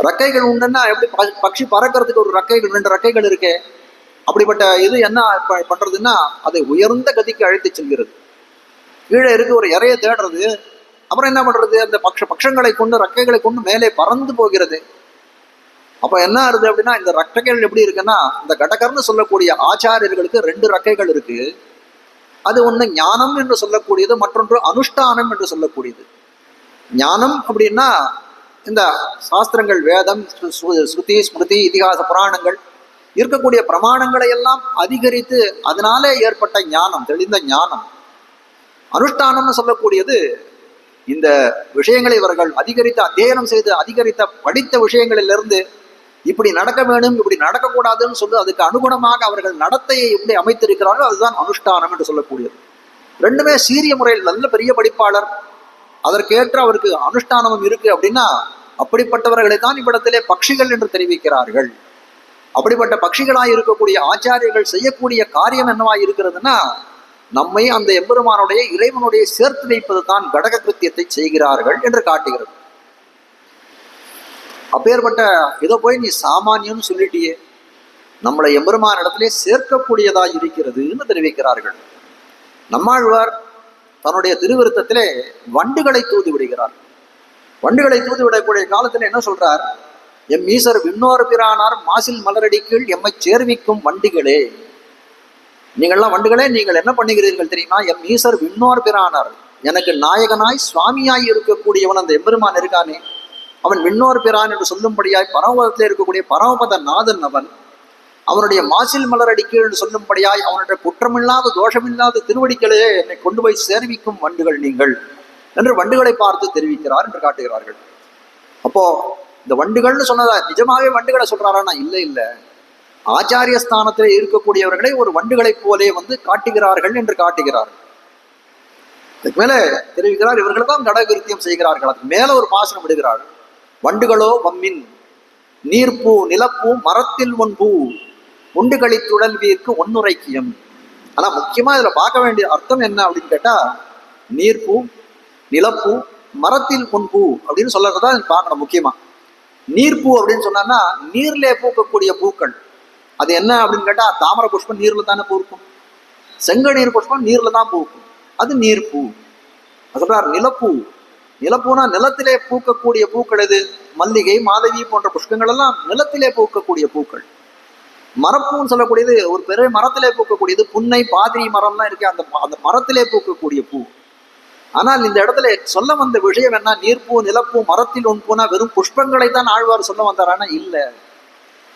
ரெக்கைகள் உண்டுன்னா எப்படி பட்சி பறக்கிறதுக்கு ஒரு ரெக்கைகள் 2 ரெக்கைகள் இருக்கே, அப்படிப்பட்ட இது என்ன பண்றதுன்னா அதை உயர்ந்த கதிக்கு அழைத்து செல்கிறது. கீழே இருக்கு ஒரு இறைய தேடுறது, அப்புறம் என்ன பண்றது, அந்த பட்சங்களை கொண்டு ரெக்கைகளை கொண்டு மேலே பறந்து போகிறது. அப்ப என்ன ஆகுது அப்படின்னா, இந்த ரெக்கைகள் எப்படி இருக்குன்னா, இந்த கடகர்னு சொல்லக்கூடிய ஆச்சாரியர்களுக்கு 2 ரெக்கைகள் இருக்கு. அது ஒண்ணு ஞானம் என்று சொல்லக்கூடியது, மற்றொன்று அனுஷ்டானம் என்று சொல்லக்கூடியது. ஞானம் அப்படின்னா இந்த சாஸ்திரங்கள், வேதம், ஸ்ருதி, ஸ்மிருதி, இதிகாச புராணங்கள் இருக்கக்கூடிய பிரமாணங்களை எல்லாம் அதிகரித்து அதனாலே ஏற்பட்ட ஞானம், தெளிந்த ஞானம். அனுஷ்டானம்னு சொல்லக்கூடியது இந்த விஷயங்களை இவர்கள் அதிகரித்து அத்தியனம் செய்து அதிகரித்த படித்த விஷயங்களிலிருந்து இப்படி நடக்க வேணும், இப்படி நடக்கக்கூடாதுன்னு சொல்லி அதுக்கு அனுகுணமாக அவர்கள் நடத்தையை எப்படி அமைத்திருக்கிறார்கள், அதுதான் அனுஷ்டானம் என்று சொல்லக்கூடியது. ரெண்டுமே சீரிய முறையில் நல்ல பெரிய படிப்பாளர், அதற்கேற்ற அவருக்கு அனுஷ்டானமும் இருக்கு அப்படின்னா அப்படிப்பட்டவர்களை தான் இவ்விடத்திலே பட்சிகள் என்று தெரிவிக்கிறார்கள். அப்படிப்பட்ட பட்சிகளாய் இருக்கக்கூடிய ஆச்சாரியர்கள் செய்யக்கூடிய காரியம் என்னவாய் இருக்கிறதுன்னா, நம்மை அந்த எம்பெருமானுடைய இறைவனுடைய சேர்த்து வைப்பது தான் கடக கிருத்தியத்தை செய்கிறார்கள் என்று காட்டுகிறது. அப்பேற்பட்ட இதை போய் நீ சாமானியம்னு சொல்லிட்டியே, நம்மளை எம்பெருமான இடத்திலே சேர்க்கக்கூடியதாய் இருக்கிறதுன்னு தெரிவிக்கிறார்கள். நம்மாழ்வார் தன்னுடைய திருவிருத்தத்திலே வண்டுகளை தூது விடுகிறார். வண்டுகளை தூது விடக்கூடிய காலத்தில் என்ன சொல்றார், எம் ஈசர் விண்ணோர் பிரானார் மாசில் மலரடிக்குள் எம்மை சேர்விக்கும் வண்டிகளே. நீங்கள்லாம் வண்டுகளே, நீங்கள் என்ன பண்ணுகிறீர்கள் தெரியுமா? எம் ஈசர் விண்ணோர் பிரானார், எனக்கு நாயகனாய் சுவாமியாய் இருக்கக்கூடியவன் அந்த எம்பெருமான் இருக்கானே, அவன் விண்ணோர் பிரான் என்று சொல்லும்படியாய் பரமபதத்தில் இருக்கக்கூடிய பரமபத நாதன் அவன். அவனுடைய மாசில் மலரடிக்கீழ் என்று சொல்லும்படியாய் அவனுடைய குற்றமில்லாத தோஷமில்லாத திருவடிகளே என்னை கொண்டு போய் சேர்விக்கும் வண்டுகள் நீங்கள் என்று வண்டுகளை பார்த்து தெரிவிக்கிறார் என்று காட்டுகிறார்கள். அப்போ இந்த வண்டுகள்னு சொன்னதா நிஜமாவே வண்டுகளை சொல்றாரானா? இல்லை இல்லை, ஆச்சாரிய ஸ்தானத்திலே இருக்கக்கூடியவர்களை ஒரு வண்டுகளை போலே வந்து காட்டுகிறார்கள் என்று காட்டுகிறார். அதுக்கு மேல தெரிவிக்கிறார், இவர்கள் தான் கடகிருத்தியம் செய்கிறார்கள். அதுக்கு மேல ஒரு பாசனம் விடுகிறார், வண்டுகளோ வம்மின் நீர்ப்பூ நிலப்பூ மரத்தில் ஒன்பூ உண்டுகளி துழல்வீர்க்கு ஒன்னுரைக்கியம். ஆனா முக்கியமா இதுல பார்க்க வேண்டிய அர்த்தம் என்ன அப்படின்னு கேட்டா, நீர்ப்பூ நிலப்பூ மரத்தில் ஒன்பூ அப்படின்னு சொல்றதா பார்க்கணும். முக்கியமா நீர்ப்பூ அப்படின்னு சொன்னா நீர்லே பூக்கக்கூடிய பூக்கள். அது என்ன அப்படின்னு கேட்டா, தாமரை புஷ்பம் நீர்ல தானே பூக்கும், செங்கநீர் புஷ்பம் நீர்ல தான் பூக்கும், அது நீர்ப்பூ. சொல்றார் நிலப்பூ, நிலப்பூனா நிலத்திலே பூக்கக்கூடிய பூக்கள் எது? மல்லிகை, மாதவி போன்ற புஷ்பங்கள் எல்லாம் நிலத்திலே பூக்கக்கூடிய பூக்கள். மரப்பூன்னு சொல்லக்கூடியது ஒரு பெரிய மரத்திலே பூக்கக்கூடியது, புன்னை பாதிரி மரம்லாம் இருக்கு, அந்த மரத்திலே பூக்கக்கூடிய பூ. ஆனால் இந்த இடத்துல சொல்ல வந்த விஷயம் என்ன, நீர்ப்பூ நிலப்பூ மரத்தில் ஒன்பூனா வெறும் புஷ்பங்களை தான் ஆழ்வார் சொல்ல வந்தாரானா? இல்லை.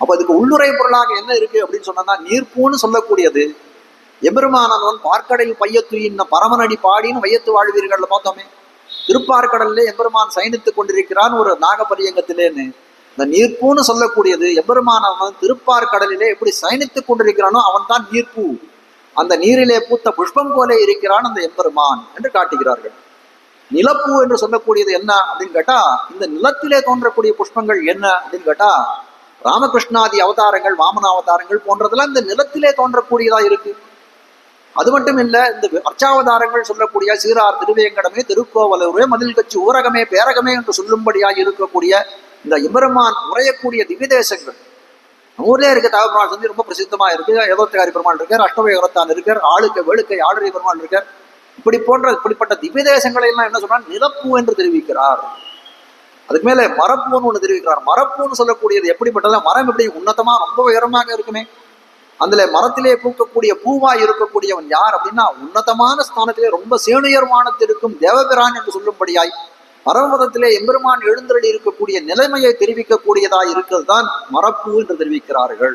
அப்ப அதுக்கு உள்ளுரை பொருளாக என்ன இருக்கு அப்படின்னு சொன்னா, நீர்ப்பூன்னு சொல்லக்கூடியது எபெருமானவன் பார்க்கடலில் பையத்துயின் பரமனடி பாடின்னு வையத்து வாழ்வீர்கள் பார்த்தோமே, திருப்பார்கடல்லே எம்பெருமான் சயனித்துக் கொண்டிருக்கிறான் ஒரு நாகபரியங்கத்திலேன்னு. இந்த நீர்ப்பூன்னு சொல்லக்கூடியது எம்பெருமானவன் திருப்பார்கடலிலே எப்படி சயனித்துக் கொண்டிருக்கிறானோ அவன் தான் நீர்ப்பூ, அந்த நீரிலே பூத்த புஷ்பம் போலே இருக்கிறான் அந்த எம்பெருமான் என்று காட்டுகிறார்கள். நிலப்பூ என்று சொல்லக்கூடியது என்ன அப்படின்னு கேட்டா, இந்த நிலத்திலே தோன்றக்கூடிய புஷ்பங்கள் என்ன அப்படின்னு கேட்டா, ராமகிருஷ்ணாதி அவதாரங்கள், வாமன அவதாரங்கள் போன்றதெல்லாம் இந்த நிலத்திலே தோன்றக்கூடியதா இருக்கு. அது மட்டும் இல்ல, இந்த அர்ச்சாவதாரங்கள் சொல்லக்கூடிய சீரார் திருவேங்கடமே திருக்கோவலூரே மதில் கட்சி ஊரகமே பேரகமே என்று சொல்லும்படியாக இருக்கக்கூடிய இந்த எம்பெருமான் உரையக்கூடிய திவ்ய தேசங்கள் ஊர்லயே இருக்க தகவல் வந்து ரொம்ப பிரசித்தமா இருக்கு. யதோத்தகாரி பெருமாள் இருக்கார், அஷ்டமயகரத்தான் இருக்கார், ஆளுக்க வேளுக்கை ஆளுரை பெருமாள் இருக்கார். இப்படிப்பட்ட திவ்ய தேசங்களை எல்லாம் என்ன சொல்றாங்க, நிலப்பூ என்று தெரிவிக்கிறார். அதுக்கு மேல மரப்பூன்னு ஒண்ணு தெரிவிக்கிறார். மரப்பூன்னு சொல்லக்கூடியது எப்படிப்பட்டது? மரம் எப்படி உன்னதமா ரொம்ப உயரமாக இருக்குமே, அதுல மரத்திலே பூக்கக்கூடிய பூவா இருக்கக்கூடியவன் யார் அப்படின்னா, உன்னதமான ஸ்தானத்திலே ரொம்ப சேனுயர்மானத்தில் இருக்கும் தேவபிரான் என்று சொல்லும்படியாய் பரமபதத்திலே எம்பெருமான் எழுந்தருளி இருக்கக்கூடிய நிலைமையை தெரிவிக்கக்கூடியதாய் இருக்கிறது தான் மரப்பூ என்று தெரிவிக்கிறார்கள்.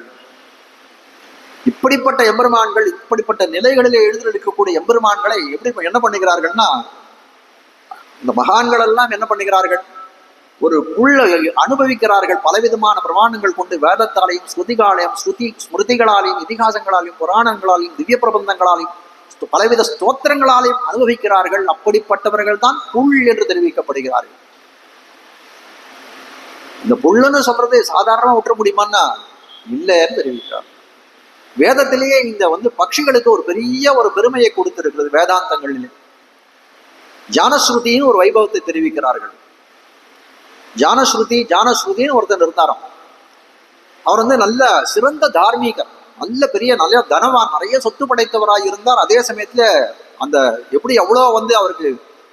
இப்படிப்பட்ட எம்பெருமான்கள், இப்படிப்பட்ட நிலைகளிலே எழுந்தருளிக்கக்கூடிய எம்பெருமான்களை எப்படி என்ன பண்ணுகிறார்கள்னா, இந்த மகான்கள் எல்லாம் என்ன பண்ணுகிறார்கள், ஒரு புள்ள அனுபவிக்கிறார்கள். பலவிதமான பிரமாணங்கள் கொண்டு வேதத்தாலையும் ஸ்ருதிகாலையும் ஸ்மிருதிகளாலையும் இதிகாசங்களாலையும் புராணங்களாலையும் திவ்ய பிரபந்தங்களாலையும் பலவித ஸ்தோத்திரங்களாலையும் அனுபவிக்கிறார்கள். அப்படிப்பட்டவர்கள் தான் புல் என்று தெரிவிக்கப்படுகிறார்கள். இந்த புல்லுன்னு சொல்றது சாதாரணமா விட்டுற முடியுமான்னா இல்லைன்னு தெரிவிக்கிறார். வேதத்திலேயே இந்த பட்சிகளுக்கு ஒரு பெரிய ஒரு பெருமையை கொடுத்திருக்கிறது. வேதாந்தங்களிலே ஜானஸ்ருதின்னு ஒரு வைபவத்தை தெரிவிக்கிறார்கள். ஜானஸ்ருதின்னு ஒருத்தன் இருந்தாராம். அவர் நல்ல சிறந்த தார்மீகர், நல்ல தனவான், நிறைய சொத்து படைத்தவராய் இருந்தார். அதே சமயத்துல அந்த எப்படி எவ்வளோ அவருக்கு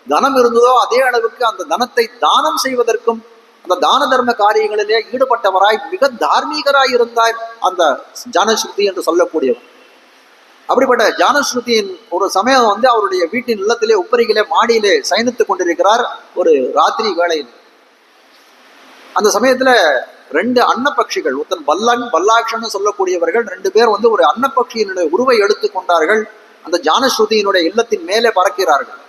தனம் இருந்ததோ அதே அளவுக்கு அந்த தனத்தை தானம் செய்வதற்கும் அந்த தான தர்ம காரியங்களிலே ஈடுபட்டவராய் மிக தார்மீகராய் இருந்தார் அந்த ஜானஸ்ருதி என்று சொல்லக்கூடியவர். அப்படிப்பட்ட ஜானஸ்ருதியின் ஒரு சமயம் அவருடைய வீட்டின் இல்லத்திலே உப்பரிகளே மாடியிலே சயனித்துக் கொண்டிருக்கிறார் ஒரு ராத்திரி வேளையில். அந்த சமயத்துல ரெண்டு அன்னப்பட்சிகள், ஒருத்தன் பல்லன் பல்லாட்சன்னு சொல்லக்கூடியவர்கள், ரெண்டு பேர் ஒரு அன்னப்பட்சியினுடைய உருவை எடுத்து கொண்டார்கள். அந்த ஜானஸ்ருதியினுடைய இல்லத்தின் மேலே பறக்கிறார்கள்.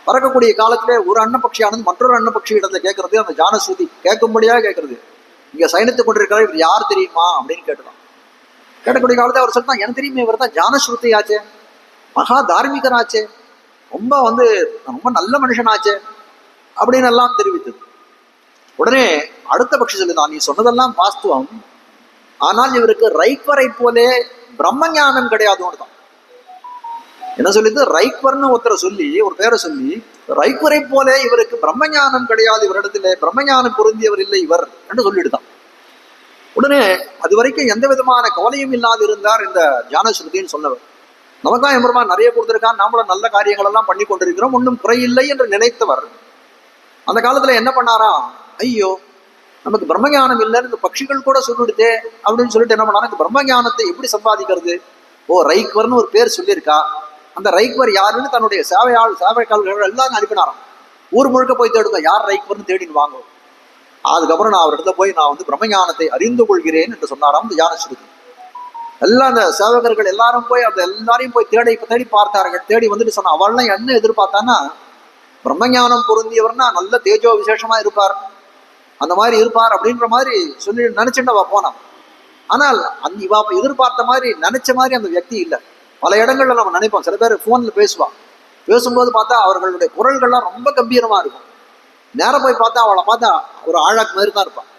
பறக்கக்கூடிய காலத்திலே ஒரு அன்னப்பட்சியானது மற்றொரு அன்னப்பட்சி இடத்துல கேட்கறது, அந்த ஜானஸ்ருதி கேட்கும்படியாக கேட்கறது, இங்க சயனித்துக் கொண்டிருக்கிறார், இவர் யார் தெரியுமா அப்படின்னு கேட்டுதான். கேட்கக்கூடிய காலத்தை அவர் சொல்லிட்டான், எனக்கு தெரியுமே, இவர் தான் ஜானஸ்ருதி ஆச்சே, மகா தார்மிகனாச்சே, ரொம்ப ரொம்ப நல்ல மனுஷனாச்சே அப்படின்னு எல்லாம் தெரிவித்தது. உடனே அடுத்த பட்சி சொல்லிதான், நீ சொன்னதெல்லாம் வாஸ்துவம், ஆனால் இவருக்கு ரைக்வரை போலே பிரம்ம ஞானம் கிடையாதுன்னு தான். என்ன சொல்லிது? ரைக்வர்னு ஒருத்தரை சொல்லி, ஒரு பேரை சொல்லி, ரைக்வரை போலே இவருக்கு பிரம்ம ஞானம் கிடையாது, இவரிடத்துல பிரம்ம ஞானம் பொருந்தியவர் இல்லை இவர் என்று சொல்லிடுதான். உடனே அது வரைக்கும் எந்த விதமான கவலையும் இல்லாது இருந்தார் இந்த ஜானஸ்ருதின்னு சொன்னவர். நமக்குதான் எம்பெருமான் நிறைய கொடுத்திருக்கான், நாமளும் நல்ல காரியங்கள் எல்லாம் பண்ணி கொண்டிருக்கிறோம், ஒன்றும் குறையில்லை என்று நினைத்தவர் அந்த காலத்துல என்ன பண்ணாரா, ஐயோ நமக்கு பிரம்மஞானம் இல்லைன்னு இந்த பட்சிகள் கூட சொல்லிடுதே அப்படின்னு சொல்லிட்டு என்ன பண்ணாரு, பிரம்ம ஞானத்தை எப்படி சம்பாதிக்கிறது? ஓ, ரைக்வர்னு ஒரு பேர் சொல்லியிருக்கா, அந்த ரைக்வர் யாருன்னு தன்னுடைய சேவைக்கால்கள் எல்லாம் அனுப்பினாராம். ஊர் முழுக்க போய் தேடுங்க, யார் ரைக்வர்னு தேடின்னு வாங்குவோம். அதுக்கப்புறம் நான் அவர்கிட்ட போய் நான் பிரம்மஞானத்தை அறிந்து கொள்கிறேன் என்று சொன்னாராம் இந்த ஜானஸ்ருதி. எல்லாம் அந்த சேவகர்கள் எல்லாரும் போய் அந்த எல்லாரையும் போய் தேடி பார்த்தார்கள். தேடி வந்துட்டு சொன்னா, அவள்லாம் என்ன எதிர்பார்த்தான்னா, பிரம்மஞானம் பொருந்தியவர்னா நல்ல தேஜோ விசேஷமா இருப்பார், அந்த மாதிரி இருப்பார் அப்படின்ற மாதிரி சொல்லி நினைச்சுட்டு அவ போனான். ஆனால் அந்த இவா எதிர்பார்த்த மாதிரி நினைச்ச மாதிரி அந்த வியக்தி இல்லை. பல இடங்கள்ல நம்ம நினைப்போம், சில பேர் போன்ல பேசும்போது பார்த்தா அவர்களுடைய குரல்கள்லாம் ரொம்ப கம்பீரமா இருக்கும். நேரம் போய் பார்த்தா அவளை பார்த்தா ஒரு ஆழாக்கு மாதிரி தான் இருப்பான்.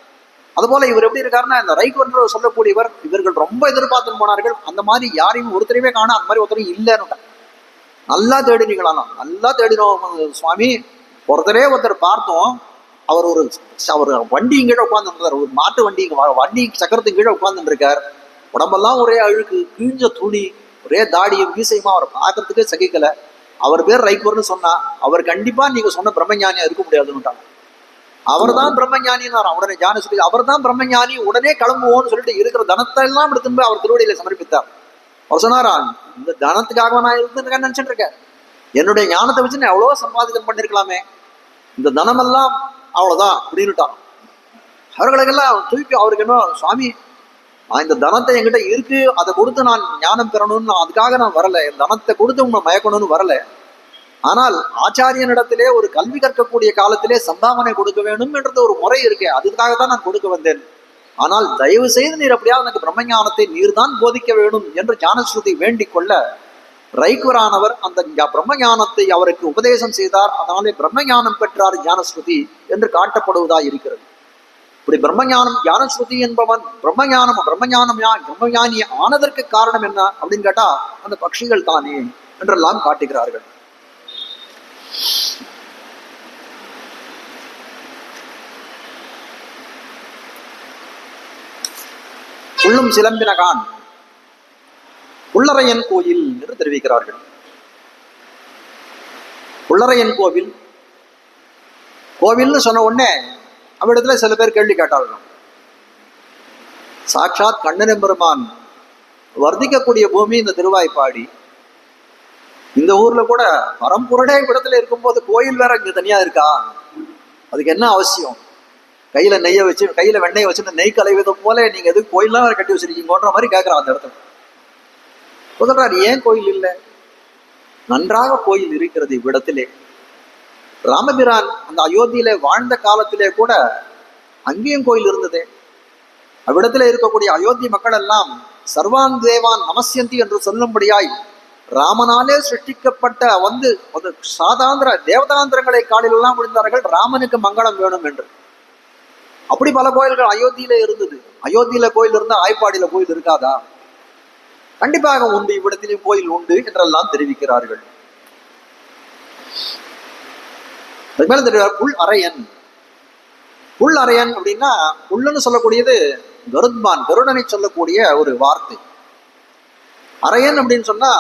அதுபோல இவர் எப்படி இருக்காருன்னா, இந்த ரைக்வர்ன்ற சொல்லக்கூடியவர், இவர்கள் ரொம்ப எதிர்பார்த்துன்னு போனார்கள். அந்த மாதிரி யாரையும் ஒருத்தரையுமே காண, அந்த மாதிரி ஒருத்தரையும் இல்லைன்னு நல்லா தேடினீங்களாம். நல்லா தேடினோம் சுவாமி. ஒருத்தர் பார்த்தோம், அவர் அவர் வண்டி கீழே உட்கார்ந்துருந்தார், ஒரு மாட்டு வண்டி சக்கரத்துக்கு கீழே உட்கார்ந்துட்டு இருக்கார். உடம்பெல்லாம் ஒரே அழுக்கு, கிழிஞ்ச துணி, ஒரே தாடியும் மீசையுமா, அவரை பார்க்கறதுக்கே சகிக்கல. அவர் பேர் ரைக்வர்னு சொன்னா, அவர் கண்டிப்பா நீங்க சொன்ன பிரம்மஞானியா இருக்க முடியாதுன்னுட்டாங்க. அவர் தான் பிரம்மஞானின்னு உடனே ஜானஸ்ருதி, அவர் தான் பிரம்மஞானி, உடனே கிளம்புவோம்னு சொல்லிட்டு இருக்கிற தனத்தை எல்லாம் எடுத்துன்னு போய் அவர் திருவடியில சமர்ப்பித்தார். அவர் சொன்னாரா, இந்த தனத்துக்காக நான் இருந்துருக்கேன்னு நினைச்சிட்டு இருக்கேன், என்னுடைய ஞானத்தை வச்சு நான் எவ்வளவோ சம்பாதிக்கம் பண்ணிருக்கலாமே, இந்த தனமெல்லாம் அவ்வளவுதான் அப்படின்னுட்டான். அவர்களுக்கெல்லாம் தூக்கி அவருக்கு என்ன, சுவாமி இந்த தனத்தை என்கிட்ட இருக்கு, அதை கொடுத்து நான் ஞானம் பெறணும்னு அதுக்காக நான் வரல, என் தனத்தை கொடுத்து உங்களை மயக்கணும்னு வரல, ஆனால் ஆச்சாரியனிடத்திலே ஒரு கல்வி கற்கக்கூடிய காலத்திலே சந்தாமனை கொடுக்க வேண்டும் என்றது ஒரு முறை இருக்கே, அதுக்காகத்தான் நான் கொடுக்க வந்தேன். ஆனால் தயவு செய்து நீர் அப்படியாவது எனக்கு பிரம்மஞானத்தை நீர் தான் போதிக்க வேண்டும் என்று ஜானஸ்ருதி வேண்டிக் கொள்ள, ரைக்வரானவர் அந்த பிரம்மஞானத்தை அவருக்கு உபதேசம் செய்தார். அதனாலே பிரம்மஞானம் பெற்றார் ஜானஸ்ருதி என்று காட்டப்படுவதாக இருக்கிறது. இப்படி பிரம்மஞானம் ஜானஸ்ருதி என்பவன் பிரம்மஞானி ஆனதற்கு காரணம் என்ன அப்படின்னு கேட்டா, அந்த பட்சிகள் தானே என்றெல்லாம் காட்டுகிறார்கள். உள்ளும் சிலம்பினகான் உள்ளரையன் கோயில் என்று தெரிவிக்கிறார்கள். உள்ளரையன் கோவில்னு சொன்ன உடனே அவ்விடத்துல சில பேர் கேள்வி கேட்டார்கள். சாட்சாத் கண்ணன் பெருமான் வர்த்திக்கக்கூடிய பூமி இந்த திருவாய்ப்பாடி, இந்த ஊர்ல கூட பரம்பொருடே இடத்துல இருக்கும்போது கோயில் வேற இங்க தனியா இருக்கா, அதுக்கு என்ன அவசியம்? கையில வெண்ணெயை வச்சுட்டு நெய் கலைவதை போல நீங்க எதுக்கு கோயில்லாம் வேற கட்டி வச்சிருக்கீங்கன்ற மாதிரி கேட்கிறான் அந்த இடத்துல. சொல்றாரு, ஏன் கோயில் இல்லை? நன்றாக கோயில் இருக்கிறது இவ்விடத்திலே. ராமபிரான் அந்த அயோத்தியிலே வாழ்ந்த காலத்திலே கூட அங்கேயும் கோயில் இருந்ததே. அவ்விடத்திலே இருக்கக்கூடிய அயோத்தி மக்கள் எல்லாம் சர்வான் தேவான் நமஸ்யந்தி என்று சொல்லும்படியாய் ராமனாலே சிருஷ்டிக்கப்பட்ட சாதாந்திர தேவதாந்திரங்களை காலிலெல்லாம் விழுந்தார்கள், ராமனுக்கு மங்களம் வேணும் என்று. அப்படி பல கோயில்கள் அயோத்தியில இருந்தது. அயோத்தியில கோயில் இருந்தா ஆய்ப்பாடியில கோயில் இருக்காதா? கண்டிப்பாக உண்டு, இவ்விடத்திலும் கோயில் உண்டு என்றெல்லாம் தெரிவிக்கிறார்கள். அதுக்கு மேல தெரியும் புல் அரையன் அப்படின்னா, புல்லுன்னு சொல்லக்கூடியது கருடனை சொல்லக்கூடிய ஒரு வார்த்தை. அரையன் அப்படின்னு சொன்னா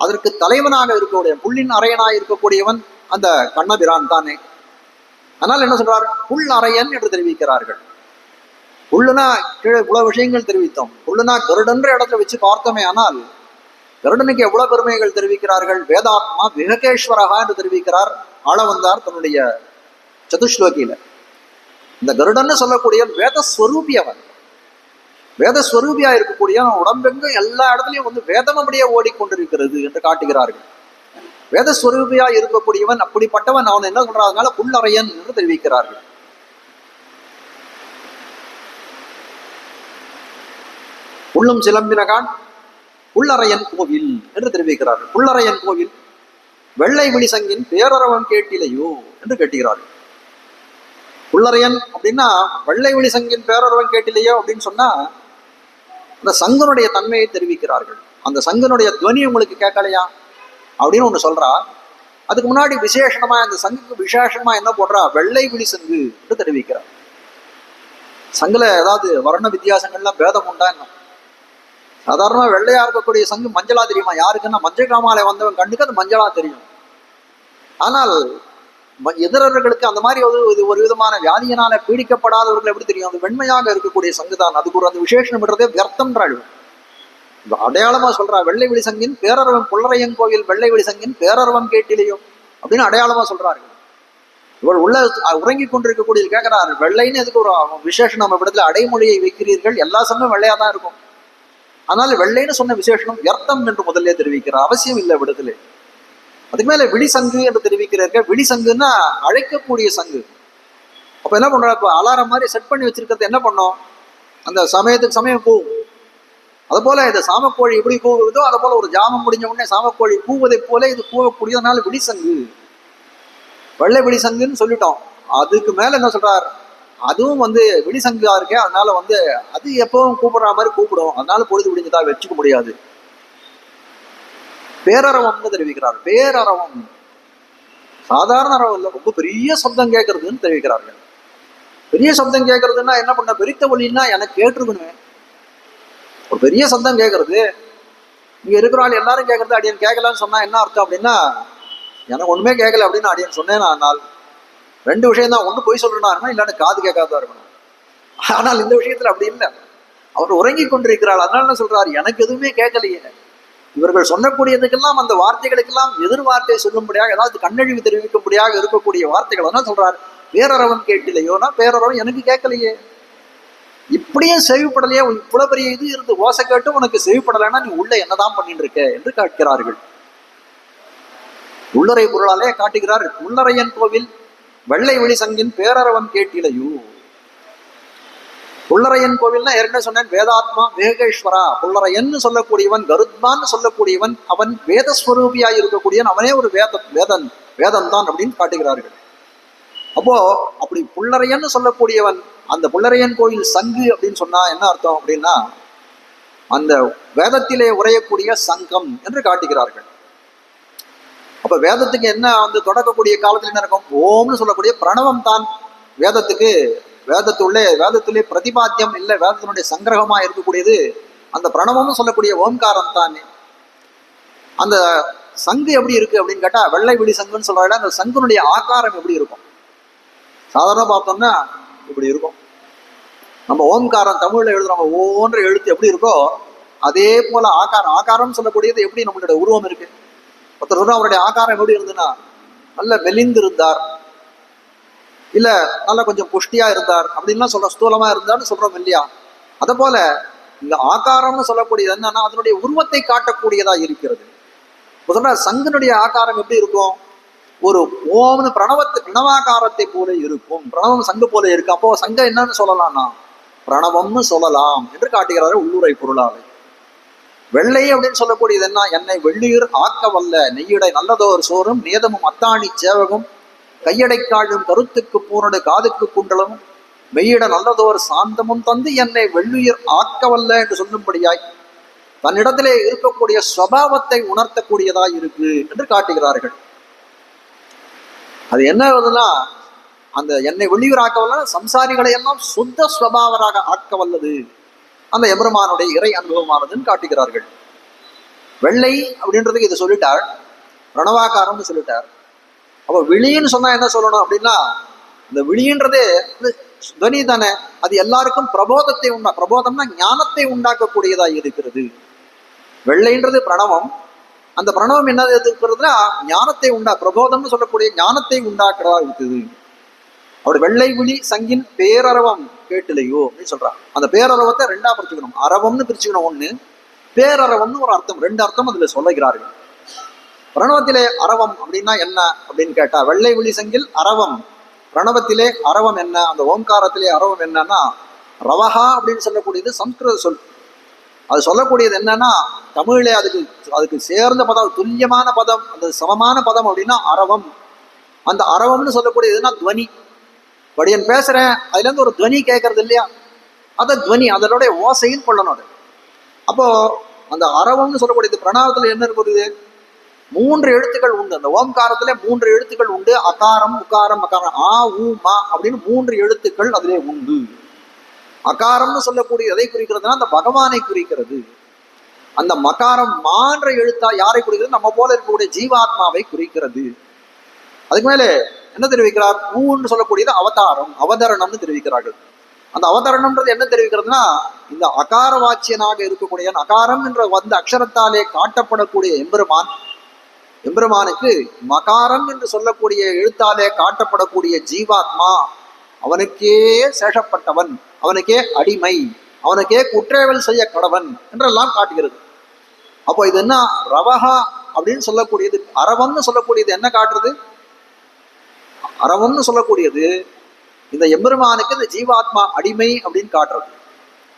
அதற்கு தலைவனாக இருக்கக்கூடிய, புல்லின் அரையனாக இருக்கக்கூடியவன் அந்த கண்ணபிரான் தானே. அதனால என்ன சொல்றாரு, புல் அரையன் என்று தெரிவிக்கிறார்கள். புல்லுனா கீழே இவ்வளவு விஷயங்கள் தெரிவித்தோம். புல்லுனா கருடன்ற இடத்துல வச்சு பார்த்தோமே, ஆனால் கருடனுக்கு எவ்வளவு பெருமைகள் தெரிவிக்கிறார்கள். வேதாத்மா விவேகேஸ்வரகா என்று தெரிவிக்கிறார் ஆளவந்தார் தன்னுடைய சதுஸ்லோகியில. இந்த கருடன்னு சொல்லக்கூடிய வேதஸ்வரூபி அவன். வேதஸ்வரூபியா இருக்கக்கூடிய உடம்பெங்கும் எல்லா இடத்துலையும் வந்து வேதம் அப்படியே ஓடிக்கொண்டிருக்கிறது என்று காட்டுகிறார்கள். வேதஸ்வரூபியா இருக்கக்கூடியவன், அப்படிப்பட்டவன் அவன் என்ன சொல்றாங்க, புல்லறையன் என்று தெரிவிக்கிறார்கள். புல்லும் சிலம்பினகான் புல்லறையன் கோவில் என்று தெரிவிக்கிறார்கள். புல்லறையன் கோவில் வெள்ளை விழிசங்கின் பேரரவம் கேட்டிலையோ என்று கேட்டுகிறார்கள். புல்லறையன் அப்படின்னா வெள்ளை விழிசங்கின் பேரரவம் கேட்டிலையோ அப்படின்னு சொன்னா அந்த சங்கனுடைய தன்மையை தெரிவிக்கிறார்கள். அந்த சங்கனுடைய துவனி உங்களுக்கு கேட்கலையா அப்படின்னு ஒண்ணு சொல்றா. அதுக்கு முன்னாடி விசேஷமா அந்த சங்குக்கு விசேஷமா என்ன போடுறா, வெள்ளை விழி சங்கு என்று தெரிவிக்கிறார். சங்குல ஏதாவது வர்ண வித்தியாசங்கள்லாம் பேதம் உண்டா என்ன? சாதாரண வெள்ளையா இருக்கக்கூடிய சங்கு மஞ்சளா தெரியுமா யாருக்குன்னா, மஞ்சள் காமாலை வந்தவன் கண்ணுக்கு அது மஞ்சளா தெரியும். ஆனால் எதிரர்களுக்கு அந்த மாதிரி ஒரு விதமான வியாதியினால பீடிக்கப்படாதவர்கள் எப்படி தெரியும்? அது வெண்மையாக இருக்கக்கூடிய சங்குதான். அதுக்கு ஒரு அந்த விசேஷம் விடுறதே வியர்த்தம்ன்றாள். அடையாளமா சொல்றா, வெள்ளை விழி சங்கின் பேரரவம் புல்லறையன் கோவில் வெள்ளை விழி சங்கின் பேரரவம் கேட்டிலையோ அப்படின்னு அடையாளமா சொல்றார்கள். இவள் உள்ள உறங்கி கொண்டிருக்கக்கூடிய கேட்கிறார், வெள்ளைன்னு எதுக்கு ஒரு விசேஷம் நம்ம இடத்துல அடைமொழியை வைக்கிறீர்கள்? எல்லா சங்கும் வெள்ளையா தான் இருக்கும். ஆனால் வெள்ளைன்னு சொன்ன விசேஷம் வியர்த்தம் என்று முதல்ல தெரிவிக்கிறார். அவசியம் இல்லை விடத்திலே. அதுக்கு மேல விழிசங்கு என்று தெரிவிக்கிறார்கள். விழிசங்குன்னா அழைக்கக்கூடிய சங்கு. அப்ப என்ன பண்ற, இப்போ அலாரம் மாதிரி செட் பண்ணி வச்சிருக்கிறது என்ன பண்ணோம், அந்த சமயத்துக்கு சமயம் கூவும். அது போல இந்த சாமக்கோழி எப்படி கூவுதோ அது போல ஒரு ஜாமம் முடிஞ்ச உடனே சாமக்கோழி கூவதை போல இது கூவக்கூடியதுனால விழிசங்கு, வெள்ளை விழிசங்குன்னு சொல்லிட்டோம். அதுக்கு மேல என்ன சொல்றார், அதுவும் வந்து விழிசங்கா இருக்கே, அதனால வந்து அது எப்பவும் கூப்பிடுற மாதிரி கூப்பிடும், அதனால பொழுது விடிஞ்சதா வச்சுக்க முடியாது. பேரரவம்னு தெரிவிக்கிறார். பேரரவம் சாதாரண அரவம் இல்லை, ரொம்ப பெரிய சப்தம் கேட்கறதுன்னு தெரிவிக்கிறார்கள். பெரிய சப்தம் கேட்கறதுன்னா என்ன பண்ண, பெரித்த ஒலின்னா எனக்கு கேட்டிருக்கணுமே. ஒரு பெரிய சப்தம் கேட்கறது, இங்க இருக்கிறாள் எல்லாரும் கேட்கறது அடியன் கேட்கலன்னு சொன்னா என்ன அர்த்தம் அப்படின்னா, எனக்கு ஒண்ணுமே கேட்கல அப்படின்னு அடியன் சொன்னேன். ஆனால் ரெண்டு விஷயம் தான், ஒண்ணு பொய் சொல்றேன்னா இருக்கணும், இல்லாட்டி காது கேட்காதா இருக்கணும். ஆனால் இந்த விஷயத்துல அப்படி இல்லை. அவர் உறங்கி கொண்டிருக்கிறாள், அதனால என்ன சொல்றாரு, எனக்கு எதுவுமே கேட்கலையே. இவர்கள் சொல்லக்கூடியதுக்கெல்லாம் அந்த வார்த்தைகளுக்கெல்லாம் எதிர் வார்த்தை சொல்லும்படியாக, ஏதாவது கண்ணழிவு தெரிவிக்கும்படியாக இருக்கக்கூடிய வார்த்தைகள் என்ன சொல்றாரு, பேரரவன் கேட்டிலையோனா பேரரவன் எனக்கு கேட்கலையே, இப்படியும் செவிப்படலையே, இவ்வளவு பெரிய இது இருந்து ஓசை கேட்டு உனக்கு செவிப்படலைன்னா நீ உள்ள என்னதான் பண்ணிட்டு இருக்க என்று கேட்கிறார்கள். உள்ளறை பொருளாலே காட்டுகிறார். உள்ளறையன் கோவில் வெள்ளை விழி சங்கின் பேரரவன் கேட்டிலையோ. புல்லறையன் கோவில்னா ஏற்கனவே சொன்னேன், வேதாத்மா வேகேஸ்வரா. புல்லறையன்னு சொல்லக்கூடியவன், கருத்மான்னு சொல்லக்கூடியவன், அவன் வேதஸ்வரூபியாய் இருக்கக்கூடியவன், அவனே ஒரு வேதம் தான் அப்படின்னு காட்டுகிறார்கள். அப்போ அப்படி புல்லறையன்னு சொல்லக்கூடியவன், அந்த புல்லறையன் கோயில் சங்கு அப்படின்னு சொன்னா என்ன அர்த்தம் அப்படின்னா, அந்த வேதத்திலே உரையக்கூடிய சங்கம் என்று காட்டுகிறார்கள். அப்ப வேதத்துக்கு என்ன வந்து தொடக்கக்கூடிய காலத்தில் என்ன இருக்கும், ஓம்னு சொல்லக்கூடிய பிரணவம் தான் வேதத்துக்கு, வேதத்திலே பிரதிபாத்தியம் இல்லை, வேதத்தினுடைய சங்கிரகமா இருக்கக்கூடியது அந்த பிரணவம்னு சொல்லக்கூடிய ஓம்காரம் தானே. அந்த சங்கு எப்படி இருக்கு அப்படின்னு கேட்டா, வெள்ளை விழி சங்குன்னு சொல்றாங்க. அந்த சங்குனுடைய ஆகாரம் எப்படி இருக்கும், சாதாரண பார்த்தோம்னா இப்படி இருக்கும். நம்ம ஓம்காரம் தமிழ்ல எழுதுறோம், ஓன்ற எழுத்து எப்படி இருக்கோ அதே போல ஆகாரம் சொல்லக்கூடியது எப்படி நம்மளுடைய உருவம் இருக்கு. ஒருத்தர் அவருடைய ஆகாரம் எப்படி இருந்ததுன்னா, நல்ல மெலிந்து இருந்தார், இல்ல நல்லா கொஞ்சம் புஷ்டியா இருந்தார் அப்படின்லாம் சொல்றோம், ஸ்தூலமா இருந்தார்னு சொல்றோம் இல்லையா. அத போல இந்த ஆகாரம்னு சொல்லக்கூடியது என்னன்னா அதனுடைய உருவத்தை காட்டக்கூடியதா இருக்கிறது. சொல்ற சங்கனுடைய ஆகாரம் எப்படி இருக்கும், ஒரு ஓம்னு பிரணவாகாரத்தை போல இருக்கும். பிரணவம் சங்கு போல இருக்கு. அப்போ சங்க என்னன்னு சொல்லலாம்னா பிரணவம்னு சொல்லலாம் என்று காட்டுகிறாரு உள்ளுரை பொருளாளை. வெள்ளை அப்படின்னு சொல்லக்கூடியது என்ன, என்னை வெள்ளியூர் ஆக்க வல்ல நெய்யடை நல்லதோர் சோறும் நேதமும் அத்தாணி சேவகும் கையடைக்காழும் கருத்துக்கு பூரடு காதுக்கு குண்டலும் மெய்யிட நல்லதோர் சாந்தமும் தந்து என்னை வெள்ளுயிர் ஆக்கவல்ல என்று சொல்லும்படியாய் தன்னிடத்திலே இருக்கக்கூடிய ஸ்வபாவத்தை உணர்த்தக்கூடியதாய் இருக்கு என்று காட்டுகிறார்கள். அது என்ன, அந்த என்னை வெளியூர் ஆக்கவல்ல சம்சாரிகளை எல்லாம் சுத்த ஸ்வபாவராக ஆக்கவல்லது அந்த எம்பெருமானுடைய இறை அனுபவமானதுன்னு காட்டுகிறார்கள். வெள்ளை அப்படின்றதுக்கு இது சொல்லிட்டார், பிரணவாகாரம்னு சொல்லிட்டார். அப்போ விழின்னு சொன்னா என்ன சொல்லணும் அப்படின்னா, இந்த விழின்றதே துவனி தானே, அது எல்லாருக்கும் பிரபோதத்தை பிரபோதம்னா ஞானத்தை உண்டாக்கக்கூடியதா இருக்கிறது. வெள்ளைன்றது பிரணவம், அந்த பிரணவம் என்னது இருக்கிறதுனா ஞானத்தை பிரபோதம்னு சொல்லக்கூடிய ஞானத்தை உண்டாக்குறதா இருக்குது. அவர் வெள்ளை விழி சங்கின் பேரரவம் கேட்டிலையோ அப்படின்னு சொல்றான். அந்த பேரரவத்தை ரெண்டா பிரிச்சுக்கணும். அரவம்னு பிரிச்சுக்கணும் ஒண்ணு, பேரரவம்னு ஒரு அர்த்தம், ரெண்டு அர்த்தம் அதுல சொல்லுகிறார்கள். பிரணவத்திலே அரவம் அப்படின்னா என்ன அப்படின்னு கேட்டா, வெள்ளை விழி சங்கில் அரவம், பிரணவத்திலே அரவம் என்ன, அந்த ஓம்காரத்திலே அரவம் என்னன்னா ரவஹா அப்படின்னு சொல்லக்கூடியது சம்ஸ்கிருத சொல். அது சொல்லக்கூடியது என்னன்னா தமிழிலே அதுக்கு சேர்ந்த பதம், துல்லியமான பதம், அந்த சமமான பதம் அப்படின்னா அரவம். அந்த அரவம்னு சொல்லக்கூடியதுன்னா துவனி. படியன் பேசுறேன், அதுல இருந்து ஒரு துவனி கேட்கறது இல்லையா, அதை துவனி, அதனுடைய ஓசைன்னு கொள்ளணும் அது. அப்போ அந்த அரவம்னு சொல்லக்கூடியது பிரணவத்துல என்ன இருக்குது, 3 எழுத்துக்கள் உண்டு. அந்த ஓம்காரத்துல 3 எழுத்துக்கள் உண்டு. அகாரம், உகாரம், அகாரம், ஆ ஊ மா அப்படின்னு 3 எழுத்துக்கள் அதிலே உண்டு. அகாரம்னு சொல்லக்கூடிய எதை குறிக்கிறதுனா அந்த பகவானை குறிக்கிறது. அந்த மகாரம் மான்ற எழுத்தா யாரை குறிக்கிறது, நம்ம போல இருக்கக்கூடிய ஜீவாத்மாவை குறிக்கிறது. அதுக்கு மேலே என்ன தெரிவிக்கிறார், ஊன்னு சொல்லக்கூடியது அவதாரம், அவதரணம்னு தெரிவிக்கிறார்கள். அந்த அவதரணம்ன்றது என்ன தெரிவிக்கிறதுனா இந்த அகார வாச்சியனாக இருக்கக்கூடிய அகாரம் என்ற வந்த அக்ஷரத்தாலே காட்டப்படக்கூடிய எம்பெருமானுக்கு மகாரம் என்று சொல்லக்கூடிய எழுத்தாலே காட்டப்படக்கூடிய ஜீவாத்மா அவனுக்கே சேஷப்பட்டவன், அவனுக்கே அடிமை, அவனுக்கே குற்றேவல் செய்ய கடவன் என்றெல்லாம் காட்டுகிறது. அப்போ இது என்ன, ரவஹா அப்படின்னு சொல்லக்கூடியது, அரவம்னு சொல்லக்கூடியது என்ன காட்டுறது, அரவம்னு சொல்லக்கூடியது இந்த எம்பெருமானுக்கு இந்த ஜீவாத்மா அடிமை அப்படின்னு காட்டுறது.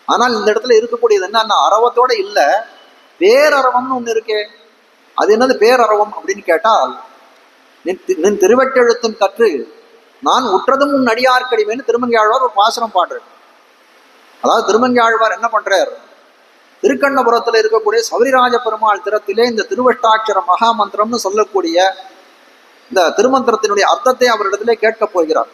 ஆனால் இந்த இடத்துல இருக்கக்கூடியது என்னன்னா அரவத்தோட இல்ல, பேரரவம்னு ஒண்ணு இருக்கே. அது என்னது பேரரவம் அப்படின்னு கேட்டால், நின் திருவெட்டெழுத்தும் கற்று நான் உற்றதும் உன் அடியார்க்கடிமைன்னு திருமங்கையாழ்வார் ஒரு பாசனம் பாடுறார். அதாவது திருமங்கையாழ்வார் என்ன பண்றார், திருக்கண்ணபுரத்துல இருக்கக்கூடிய சபரிராஜ பெருமாள் திறத்திலே இந்த திருவஷ்டாட்சர மகாமந்திரம்னு சொல்லக்கூடிய இந்த திருமந்திரத்தினுடைய அர்த்தத்தை அவரிடத்திலே கேட்க போகிறார்.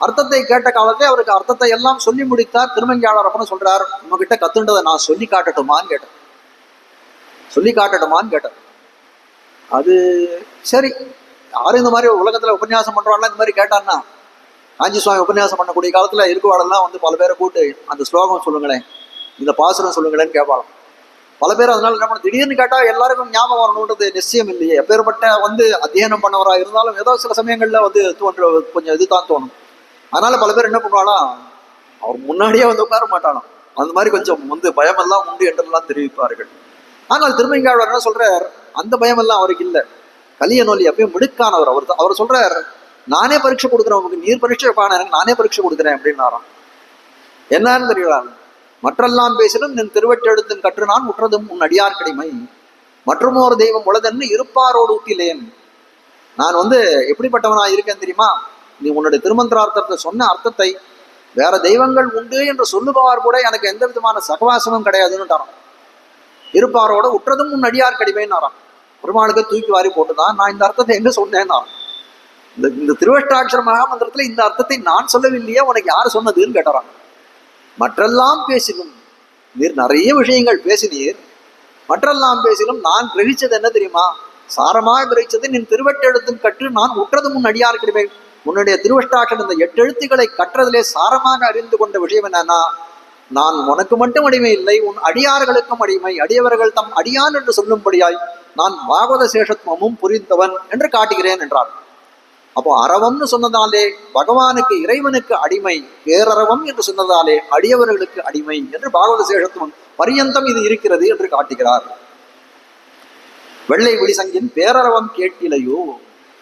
அர்த்தத்தை கேட்ட காலத்தை அவருக்கு அர்த்தத்தை எல்லாம் சொல்லி முடித்தார். திருமங்கையாளர் அப்பன்னு சொல்றார், உங்ககிட்ட கத்துண்டதை நான் சொல்லி காட்டட்டுமான்னு கேட்டார். அது சரி, யாரும் இந்த மாதிரி உலகத்துல உபன்யாசம் பண்றாங்களா இந்த மாதிரி கேட்டான்னா, காஞ்சி சுவாமி உபன்யாசம் பண்ணக்கூடிய காலத்துல இருக்குவாடெல்லாம் வந்து பல பேரை கூட்டு அந்த ஸ்லோகம் சொல்லுங்களேன், இந்த பாசுரம் சொல்லுங்களேன்னு கேட்பாங்க. பல பேர் அதனால என்ன பண்ண, திடீர்னு கேட்டா எல்லாருக்கும் ஞாபகம் வரணுன்றது நிச்சயம் இல்லையே. எப்பேற்பட்ட வந்து அத்தியனம் பண்ணவராக இருந்தாலும் ஏதோ சில சமயங்கள்ல வந்து கொஞ்சம் இதுதான் தோணும். அதனால பல பேர் என்ன பண்ணுவானா, அவர் முன்னாடியே வந்து உட்கார மாட்டானாம். அந்த மாதிரி கொஞ்சம் வந்து பயமெல்லாம் உண்டு என்றெல்லாம் தெரிவிப்பார்கள். ஆனால் திருமங்கையாளர் என்ன சொல்றார், அந்த பயமெல்லாம் அவருக்கு இல்லை. கலிய நோலி அப்பயும் மிடுக்கானவர். அவர் சொல்றார், நானே பரீட்சை கொடுக்குறேன், உங்களுக்கு நீர் பரீட்சை வைப்பான, எனக்கு நானே பரீட்சை கொடுக்குறேன் அப்படின்னாராம். என்னன்னு தெரியலாம், மற்றெல்லாம் பேசிலும் நின் திருவெட்டெழுத்தும் கற்று நான் உற்றதும் உன் அடியார்க்கடிமை, மற்றும் ஒரு தெய்வம் உளதன்னு இருப்பாரோடு ஊத்திலேன். நான் வந்து எப்படிப்பட்டவனா இருக்கேன் தெரியுமா, நீ உன்னுடைய திருமந்திரார்த்தத்தை சொன்ன அர்த்தத்தை வேற தெய்வங்கள் உண்டு என்று சொல்லுபவர் கூட எனக்கு எந்த விதமான சகவாசமும் கிடையாதுன்னு இருப்பாரோட உற்றதும் உன் அடியார்க்கடிமைன்னாராம். பெருமாளுக்கு தூக்கி வாரி போட்டுதான் நான் இந்த அர்த்தத்தை எங்க சொன்னேன்னா, இந்த திருவஷ்டாட்சர மகாமந்திரத்துல இந்த அர்த்தத்தை நான் சொல்லவில்லையே, உனக்கு யார் சொன்னதுன்னு கேட்டாராங்க. மற்றெல்லாம் பேசிலும் நீர் நிறைய விஷயங்கள் பேசினீர், மற்றெல்லாம் பேசிலும் நான் கிரகிச்சது என்ன தெரியுமா, சாரமாக கிரகிச்சது நின் திருவெட்டெழுத்தும் கற்று நான் உற்றதும் உன் அடியார்க்கடிமை. உன்னுடைய திருவஷ்டாட்சரம் இந்த 8 எழுத்துக்களை கற்றதிலே சாரமாக அறிந்து கொண்ட விஷயம் என்னன்னா, நான் உனக்கு மட்டும் அடிமை இல்லை, உன் அடியார்களுக்கும் அடிமை, அடியவர்கள் தம் அடியான் என்று சொல்லும்படியாய் நான் பாகவத சேஷத்துவமும் புரிந்தவன் என்று காட்டுகிறேன் என்றார். அப்போ அரவம்னு சொன்னதாலே பகவானுக்கு இறைவனுக்கு அடிமை, பேரரவம் என்று சொன்னதாலே அடியவர்களுக்கு அடிமை என்று பாகவத சேஷத்துவம் பரியந்தம் இது இருக்கிறது என்று காட்டுகிறார். வெள்ளை விழிசங்கின் பேரரவம் கேட்டிலையோ,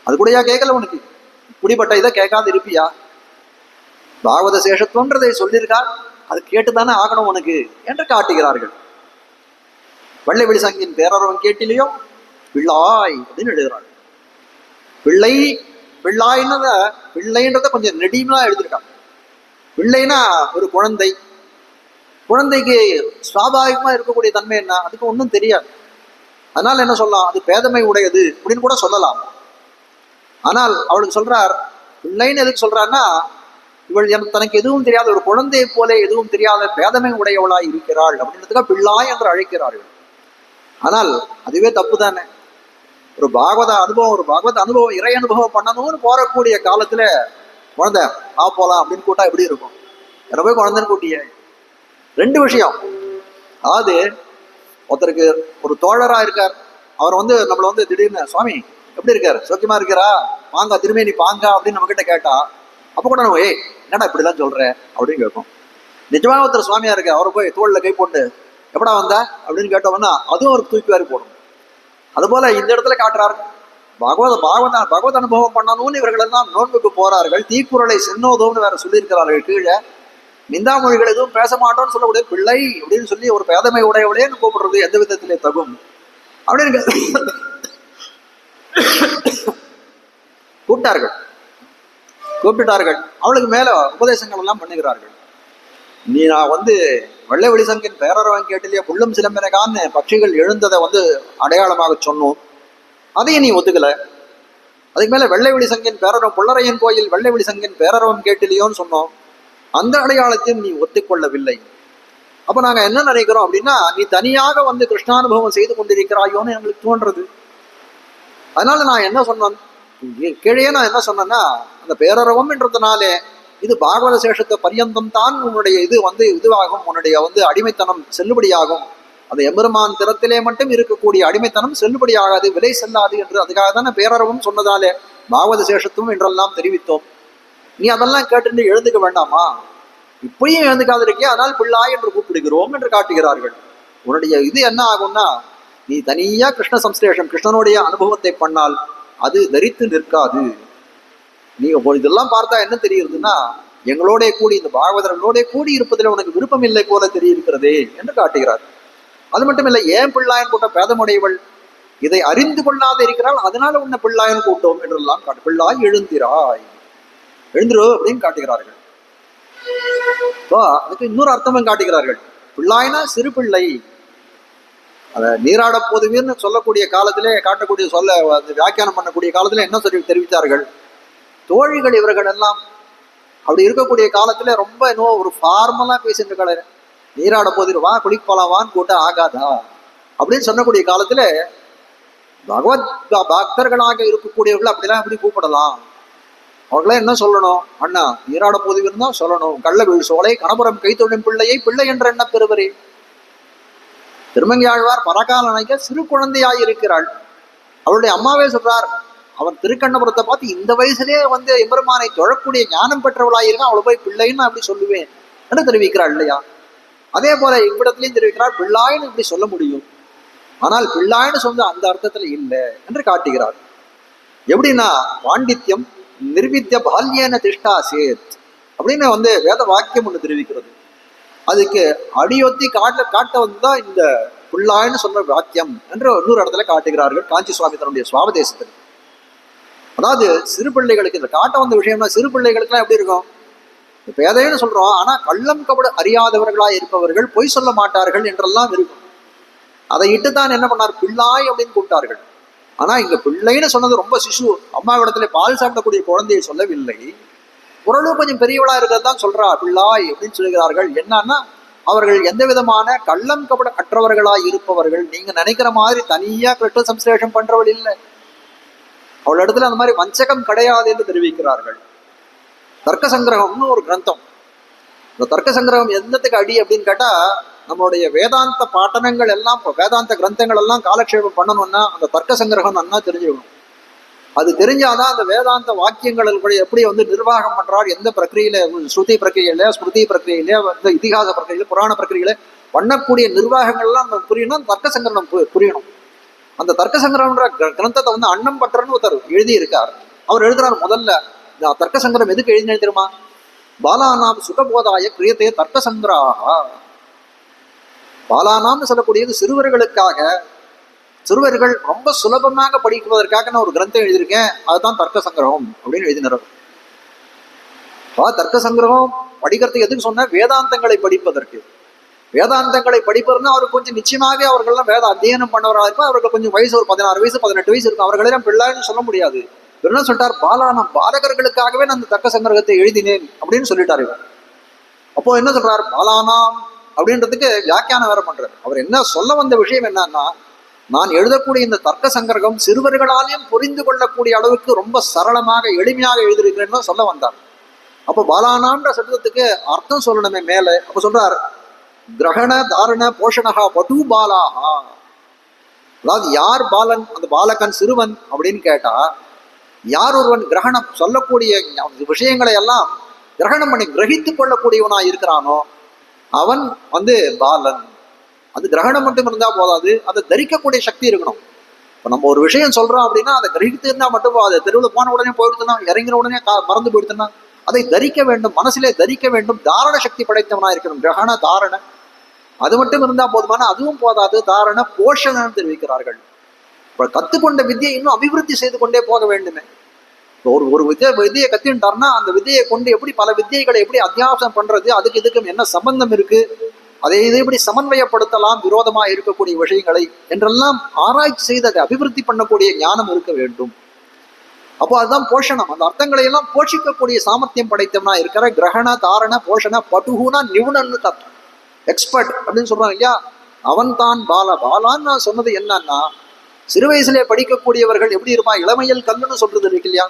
அது கூடயா கேட்கல உனக்கு, இப்படிப்பட்ட இதை கேட்காது இருப்பியா, பாகவத சேஷத்துவன்றதை சொல்லியிருக்கார், அது கேட்டுதானே ஆகணும் உனக்கு என்று காட்டுகிறார்கள். வெள்ளை விழிசங்கின் பேரரவம் கேட்டிலையோ பிள்ளாய் அப்படின்னு எழுதுகிறாள். பிள்ளைன்றத கொஞ்சம் நெடிமா எழுதியிருக்காங்க. பிள்ளைனா ஒரு குழந்தைக்கு சுவாபாவிகமா இருக்கக்கூடிய தன்மை என்ன, அதுக்கு ஒன்றும் தெரியாது. அதனால என்ன சொல்லலாம், அது பேதமை உடையது அப்படின்னு கூட சொல்லலாம். ஆனால் அவளுக்கு சொல்றார், பிள்ளைன்னு எதுக்கு சொல்றாருன்னா, இவள் தனக்கு எதுவும் தெரியாத ஒரு குழந்தையை போல எதுவும் தெரியாத பேதமை உடையவளாய் இருக்கிறாள் அப்படின்றதுக்காக பிள்ளாய் என்று அழைக்கிறார்கள். ஆனால் அதுவே தப்பு தானே. ஒரு பாகவத அனுபவம் இறை அனுபவம் பண்ணணும்னு போறக்கூடிய காலத்துல குழந்தை போலாம் அப்படின்னு கூட்டா எப்படி இருக்கும், என்ன போய் குழந்தைன்னு கூட்டிய. 2 விஷயம். அதாவது ஒருத்தருக்கு ஒரு தோழரா இருக்கார், அவர் வந்து நம்மள வந்து திடீர்னு சுவாமி எப்படி இருக்காரு, சௌக்கியமா இருக்கிறா, வாங்க திரும்பி நீ பாங்க அப்படின்னு நம்ம கிட்ட கேட்டா அப்போ கூட நம்ம என்னடா இப்படிலாம் சொல்ற அப்படின்னு கேட்போம். நிஜமாக ஒருத்தர் சுவாமியா இருக்கு, அவரை போய் தோல்ல கை போட்டு எப்படா வந்த அப்படின்னு கேட்டோம்னா அதுவும் அவருக்கு தூக்கி வாரி போடும். அதுபோல இந்த இடத்துல காட்டுறாரு, பகவத் அனுபவம் பண்ணணும்னு இவர்கள் எல்லாம் நோன்புக்கு போறார்கள். தீக்குறளை சென்னோதோம்னு வேற சொல்லியிருக்கிறார்கள். கீழே நிந்தாமொழிகள் எதுவும் பேச மாட்டோம்னு சொல்லக்கூடிய பிள்ளை அப்படின்னு சொல்லி ஒரு பேதமை உடையவளேன்னு கூப்பிடுறது எந்த விதத்திலே தகும் அப்படின்னு கூப்பிட்டார்கள். அவளுக்கு மேல உபதேசங்கள் எல்லாம் பண்ணுகிறார்கள். நான் வெள்ளை வெளிசங்கின் பேரரவன் கேட்டிலேயே புள்ளும் சிலம்பினகான்னு பட்சிகள் எழுந்ததை அடையாளமாக சொன்னோம், அதையும் நீ ஒத்துக்கல. அதுக்கு மேல வெள்ளை வெளிசங்கின் பேரரவம் புள்ளரையன் கோயில் வெள்ளை வெளிசங்கின் பேரரவம் கேட்டிலையோன்னு சொன்னோம், அந்த அடையாளத்தையும் நீ ஒத்துக்கொள்ளவில்லை. அப்ப நாங்க என்ன நினைக்கிறோம் அப்படின்னா, நீ தனியாக கிருஷ்ணானுபவம் செய்து கொண்டிருக்கிறாயோன்னு எங்களுக்கு தோன்றது. அதனால நான் என்ன சொன்னேன், கீழே நான் என்ன சொன்னேன்னா, அந்த பேரரவம் என்றதுனாலே இது பாகவத சேஷத்தை பரியந்தம் தான் உன்னுடைய இதுவாகும், உன்னுடைய அடிமைத்தனம் செல்லுபடியாகும். அது எம்பெருமான் திறத்திலே மட்டும் இருக்கக்கூடிய அடிமைத்தனம் செல்லுபடியாகாது, விலை செல்லாது என்று அதுக்காக தானே பேரரவம் சொன்னதாலே பாகவத சேஷத்தும் என்றெல்லாம் தெரிவித்தோம். நீ அதெல்லாம் கேட்டு எழுந்துக்க வேண்டாமா, இப்பயும் எழுந்துக்காதிருக்கே, அதனால் பிள்ளாய் என்று கூப்பிடுகிறோம் என்று காட்டுகிறார்கள். உன்னுடைய இது என்ன ஆகும்னா, நீ தனியா கிருஷ்ண சம்ஸ்லேஷம் கிருஷ்ணனுடைய அனுபவத்தை பண்ணால் அது தரித்து நிற்காது. நீ இதெல்லாம் பார்த்தா என்ன தெரியுதுன்னா, எங்களோட கூடி இந்த பாகவதர்களோட கூடி இருப்பதில் உனக்கு விருப்பம் இல்லை போல தெரியிருக்கிறதே என்று காட்டுகிறார். அது மட்டும் இல்லை, ஏன் பிள்ளாயன் கூட்ட பேதமுடையவள் இதை அறிந்து கொள்ளாத இருக்கிறாள், அதனால உன்னை பிள்ளாயன் கூட்டோம் என்றெல்லாம் காட்டு. பிள்ளாய் எழுந்திராய், எழுந்திரு அப்படின்னு காட்டுகிறார்கள். அதுக்கு இன்னொரு அர்த்தமும் காட்டுகிறார்கள். பிள்ளாய்னா சிறு பிள்ளை. அதை நீராட போதுவீர்னு சொல்லக்கூடிய காலத்திலே காட்டக்கூடிய வியாக்கியானம் பண்ணக்கூடிய காலத்துல என்ன சொல்லி தெரிவித்தார்கள், தோழிகள் இவர்கள் எல்லாம் அப்படி இருக்கக்கூடிய காலத்துல ரொம்ப இன்னும் ஒரு ஃபார்மலா பேசிட்டு இருக்காரு, நீராட போதிருவா குளிப்பலாவான்னு கூட்ட ஆகாதா அப்படின்னு சொல்லக்கூடிய காலத்துல பகவத் பக்தர்களாக இருக்கக்கூடியவர்கள் அப்படிலாம் எப்படி கூப்பிடலாம், அவர்களே என்ன சொல்லணும், அண்ணா நீராட போதுவீர்னு தான் சொல்லணும். கள்ள வீழ் சோலை கணபுரம் கைத்தொழின் பிள்ளையை பிள்ளை என்ற என்ன பெறுவரே. திருமங்கி ஆழ்வார் பரகால நாயக சிறு குழந்தையாய் இருக்கிறாள். அவளுடைய அம்மாவே சொல்றார், அவன் திருக்கண்ணபுரத்தை பார்த்து இந்த வயசுலேயே எம்பெருமானை தொழக்கூடிய ஞானம் பெற்றவளாயிருக்கா, அவளை போய் பிள்ளைன்னு அப்படி சொல்லுவேன் என்று தெரிவிக்கிறாள் இல்லையா. அதே போல இவ்விடத்திலையும் தெரிவிக்கிறார், பிள்ளாயின்னு இப்படி சொல்ல முடியும், ஆனால் பிள்ளாயின்னு சொந்த அந்த அர்த்தத்துல இல்லை என்று காட்டுகிறார். எப்படின்னா, பாண்டித்யம் நிர்வித்திய பால்யன திஷ்டா சேத் அப்படின்னு வேத வாக்கியம் ஒன்று தெரிவிக்கிறது. அதுக்கு அடியொத்தி காட்ட வந்துதான் இந்த பிள்ளாயின்னு சொல்ற வாக்கியம் என்று இன்னொரு இடத்துல காட்டுகிறார்கள் காஞ்சி சுவாமி தன்னுடைய சுவாபதேசத்தில். அதாவது சிறு பிள்ளைகளுக்கு இந்த காட்ட வந்த விஷயம்னா, சிறு பிள்ளைகளுக்குலாம் எப்படி இருக்கும், பேதைன்னு சொல்றோம், ஆனா கள்ளம் கபடு அறியாதவர்களா இருப்பவர்கள் பொய் சொல்ல மாட்டார்கள் என்றெல்லாம் இருக்கும். அதை இட்டுத்தான் என்ன பண்ணார், பிள்ளாய் அப்படின்னு கூப்பிட்டார்கள். ஆனா இங்க பிள்ளைன்னு சொன்னது ரொம்ப சிசு, அம்மாவிடத்துல பால் சாப்பிடக்கூடிய குழந்தையை சொல்லவில்லை, ஓரளவு கொஞ்சம் பெரியவளா இருக்கிறது தான் சொல்றா பிள்ளாய் அப்படின்னு சொல்கிறார்கள். என்னன்னா, அவர்கள் எந்த விதமான கள்ளம் கபட அற்றவர்களாய் இருப்பவர்கள். நீங்க நினைக்கிற மாதிரி தனியா கிருஷ்ண சம்ஸ்லேஷம் பண்றவள் இல்லை, அவள் இடத்துல அந்த மாதிரி வஞ்சகம் கிடையாது என்று தெரிவிக்கிறார்கள். தர்க்க சங்கிரகம்னு ஒரு கிரந்தம். இந்த தர்க்க சங்கிரகம் என்னத்துக்கு அடி அப்படின்னு கேட்டா, நம்மளுடைய வேதாந்த பாட்டனங்கள் எல்லாம் வேதாந்த கிரந்தங்கள் எல்லாம் காலக்ஷேபம் பண்ணணும்னா அந்த தர்க்க சங்கிரகம் நன்னா தெரிஞ்சுக்கணும். அது தெரிஞ்சாதான் அந்த வேதாந்த வாக்கியங்கள் எப்படி நிர்வாகம் பண்றாரு, எந்த பிரக்கிரியில ஸ்ருதி பிரக்கிரியில ஸ்மிருதி பிரக்கிரியில இதிகாச பிரக்கிரியில புராண பிரக்கிரியில பண்ணக்கூடிய நிர்வாகங்கள்லாம் நம்ம புரியணும், தர்க்க சங்கிரகம் புரியணும். அந்த தர்க்க சங்கிரகம்ன்ற கிரந்தத்தை அன்னம் பற்றன்னு ஒருத்தர் எழுதி இருக்கார். அவர் எழுதுறாரு, முதல்ல இந்த தர்க்க சங்கிரம் எதுக்கு எழுதினே தெரியுமா, பாலானாம் சுகபோதாய கிரியத்தைய தர்க்க சங்கிராக. பாலானாம்னு சொல்லக்கூடியது சிறுவர்களுக்காக, சிறுவர்கள் ரொம்ப சுலபமாக படிப்பதற்காக நான் ஒரு கிரந்தம் எழுதியிருக்கேன், அதுதான் தர்க்க சங்கிரகம் அப்படின்னு எழுதினார். தர்க்க சங்கிரகம் படிக்கிறதுக்கு எதுக்கு சொன்ன, வேதாந்தங்களை படிப்பதற்கு. வேதாந்தங்களை படிப்பதுன்னா அவருக்கு கொஞ்சம் நிச்சயமாகவே அவர்கள்லாம் வேத அத்தியனம் பண்ணவராக இருக்கும். அவர்கள் கொஞ்சம் வயசு ஒரு 16 வயசு 18 வயசு இருக்கும். அவர்களெல்லாம் பிள்ளைன்னு சொல்ல முடியாது. என்ன சொல்லிட்டார், பாலானம் பாலகர்களுக்காகவே நான் அந்த தர்க்க சங்கிரகத்தை எழுதினேன் அப்படின்னு சொல்லிட்டார் இவர். அப்போ என்ன சொல்றார், பாலானாம் அப்படின்றதுக்கு வியாக்கியானம் வேற பண்றாரு. அவர் என்ன சொல்ல வந்த விஷயம் என்னன்னா, நான் எழுதக்கூடிய இந்த தர்க்க சங்கிரகம் சிறுவர்களாலையும் புரிந்து கொள்ளக்கூடிய அளவுக்கு ரொம்ப சரளமாக எளிமையாக எழுதியிருக்கிறேன்னு சொல்ல வந்தார். அப்போ பாலானான்ற சப்தத்துக்கு அர்த்தம் சொல்லணுமே மேல. அப்ப சொல்றார், கிரகண தாரண போஷணகா பட்டு பாலாகா. அதாவது யார் பாலன், அந்த பாலகன் சிறுவன் அப்படின்னு கேட்டா, யார் ஒருவன் கிரகணம் சொல்லக்கூடிய விஷயங்களை எல்லாம் கிரகணம் பண்ணி கிரகித்துக் கொள்ளக்கூடியவனாய் இருக்கிறானோ அவன் பாலன். அது கிரகணம் மட்டும் இருந்தா போதாது, அதை தரிக்கக்கூடிய சக்தி இருக்கணும். இப்போ நம்ம ஒரு விஷயம் சொல்றோம் அப்படின்னா அதை கிரகித்து இருந்தா மட்டும் போதாது. தெருவில் போன உடனே போயிடுத்துனா, இறங்கின உடனே மறந்து போயிடுத்துனா, அதை தரிக்க வேண்டும், மனசிலே தரிக்க வேண்டும். தாரண சக்தி படைத்தவனா இருக்கணும். கிரகண தாரண அது மட்டும் இருந்தா போதுமான, அதுவும் போதாது. தாரண போஷணம் தெரிவிக்கிறார்கள். இப்போ கத்துக்கொண்ட வித்தியை இன்னும் அபிவிருத்தி செய்து கொண்டே போக வேண்டுமே. ஒரு ஒரு வித்தியை கத்துட்டார்னா அந்த வித்தியை கொண்டு எப்படி பல வித்தியைகளை எப்படி அத்தியாசம் பண்றது, அதுக்கு இதுக்கும் என்ன சம்பந்தம் இருக்கு, அதை இதை எப்படி சமன்வயப்படுத்தலாம், விரோதமா இருக்கக்கூடிய விஷயங்களை என்றெல்லாம் ஆராய்ச்சி செய்து அதை அபிவிருத்தி பண்ணக்கூடிய ஞானம் இருக்க வேண்டும். அப்போ அதுதான் போஷணம். அந்த அர்த்தங்களை எல்லாம் போஷிக்கக்கூடிய சாமர்த்தியம் படைத்தவனா இருக்கிற கிரகண தாரண போஷண பட்டுகுனா நிபுணன்னு தத்துவம், எக்ஸ்பர்ட் அப்படின்னு சொல்றாங்க இல்லையா. அவன் தான் பாலான்னு நான் சொன்னது என்னன்னா, சிறு வயசுலேயே படிக்கக்கூடியவர்கள் எப்படி இருப்பா, இளமையில் கல்லுன்னு சொல்றது இருக்கு இல்லையா.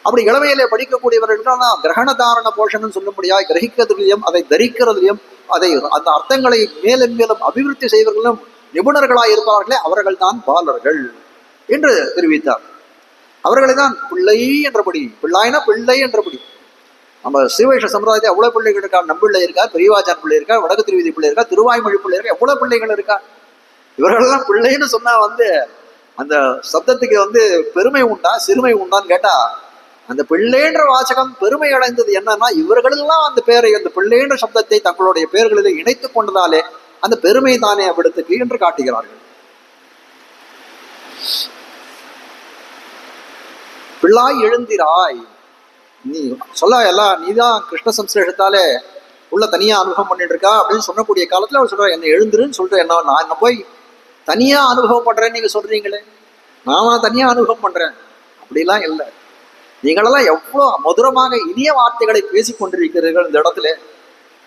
அப்படி இளமையிலே படிக்கக்கூடியவர்கள் கிரகண தாரண போஷணம் சொல்ல முடியாது. கிரகிக்கிறதுலையும் அதை தரிக்கிறதுலையும் அதை அந்த அர்த்தங்களை மேலும் மேலும் அபிவிருத்தி செய்வர்களும் நிபுணர்களாய் இருப்பார்களே அவர்கள் தான் பாலர்கள் என்று தெரிவித்தார். அவர்களை தான் பிள்ளை என்றபடி, பிள்ளாயினா பிள்ளை என்றபடி. நம்ம ஸ்ரீவைஷ்ணவ சம்பிரதாயத்தை எவ்வளவு பிள்ளைகள் இருக்கா, நம்பிள்ளை இருக்கா, பெரியவாச்சான் பிள்ளை இருக்கா, வடக்கு திருவிதி பிள்ளை இருக்கா, திருவாய்மொழி பிள்ளை இருக்கா, எவ்வளவு பிள்ளைகள் இருக்கா. இவர்களெல்லாம் பிள்ளைன்னு சொன்னா அந்த சப்தத்துக்கு பெருமை உண்டா சிறுமை உண்டான்னு கேட்டா, அந்த பிள்ளைன்ற வாசகம் பெருமை அடைந்தது என்னன்னா, இவர்களெல்லாம் அந்த பேரை, அந்த பிள்ளைன்ற சப்தத்தை தங்களுடைய பெயர்களிலே இணைத்துக் கொண்டதாலே அந்த பெருமை தானே அவ்விடத்துக்கு என்று காட்டுகிறார்கள். பிள்ளாய் எழுந்திராய், நீ சொல்ல எல்லாம் நீதான் கிருஷ்ண சம்ஸ்லேஷத்தாலே உள்ள தனியா அனுபவம் பண்ணிட்டு இருக்கா அப்படின்னு சொல்லக்கூடிய காலத்துல அவர் சொல்ற, என்ன எழுந்துருன்னு சொல்ற, நான் என்ன போய் தனியா அனுபவம் பண்றேன்னு நீங்க சொல்றீங்களே, நான் தனியா அனுபவம் பண்றேன் அப்படிலாம் இல்லை. நீங்களெல்லாம் எவ்வளோ மதுரமாக இனிய வார்த்தைகளை பேசி கொண்டிருக்கிறீர்கள் இந்த இடத்துல.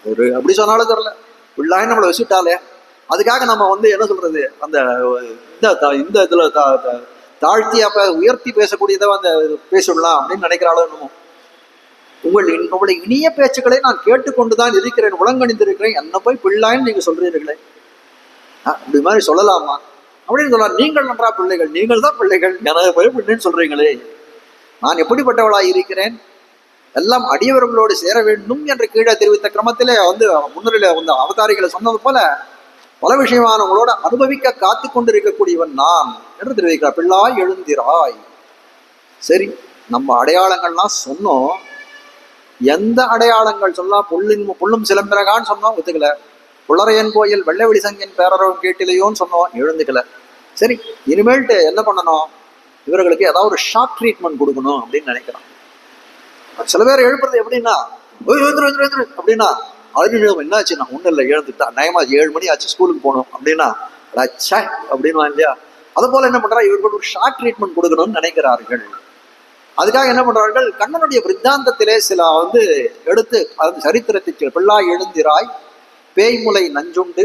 ஒரு அப்படி சொன்னாலும் தெரியல, பிள்ளாய் நம்மளை வச்சுட்டாலே அதுக்காக நம்ம என்ன சொல்றது, அந்த இந்த இதுல தாழ்த்தி அப்ப உயர்த்தி பேசக்கூடியதை பேசிடலாம் அப்படின்னு நினைக்கிறாலும் என்னமோ. உங்களுடைய இனிய பேச்சுக்களை நான் கேட்டுக்கொண்டுதான் இருக்கிறேன், உலங்கணிந்திருக்கிறேன், என்ன போய் பிள்ளாயின்னு நீங்க சொல்றீர்களே, அப்படி மாதிரி சொல்லலாமா அப்படின்னு சொல்லலாம். நீங்கள் நன்றா பிள்ளைகள், நீங்கள் தான் பிள்ளைகள், எனக்கு போய் பிள்ளைன்னு சொல்றீங்களே, நான் எப்படிப்பட்டவளாய் இருக்கிறேன், எல்லாம் அடியவர்களோடு சேர வேண்டும் என்று கீழே தெரிவித்த கிரமத்திலே முன்னிலையில அவதாரிகளை சொன்னது போல பல விஷயமானவங்களோட அனுபவிக்க காத்து கொண்டு இருக்கக்கூடியவன் நான் என்று தெரிவிக்கிறார். பிள்ளாய் எழுந்திராய். சரி, நம்ம அடையாளங்கள்லாம் சொன்னோம். எந்த அடையாளங்கள் சொல்லலாம், புள்ளும் சிலம்பிரகான்னு சொன்னோம், ஒத்துக்கல. புள்ளரையன் கோயில் வெள்ளை வெளிசங்கின் பேரரவம் கேட்டிலையோன்னு சொன்னோம், எழுந்துக்கல. சரி, இனிமேல்ட்டு என்ன பண்ணணும், இவர்களுக்கு ஏதாவது ஒரு ஷாக் ட்ரீட்மெண்ட் கொடுக்கணும் அப்படின்னு நினைக்கிறான். சில பேர் எழுப்புறது எப்படின்னா, அப்படின்னா அது என்ன ஆச்சு, நான் ஒன்றும் இல்லை எழுந்துட்டா, நயமா 7 மணி ஆச்சு ஸ்கூலுக்கு போகணும் அப்படின்னா அச்சா அப்படின்னு இல்லையா. அது போல என்ன பண்றா, இவர்கள் ஒரு ஷாக் ட்ரீட்மெண்ட் கொடுக்கணும்னு நினைக்கிறார்கள். அதுக்காக என்ன பண்றார்கள், கண்ணனுடைய விருத்தாந்தத்திலே சில எடுத்து சரித்திரத்தை பிள்ளாய் எழுந்திராய் பேய்முலை நஞ்சுண்டு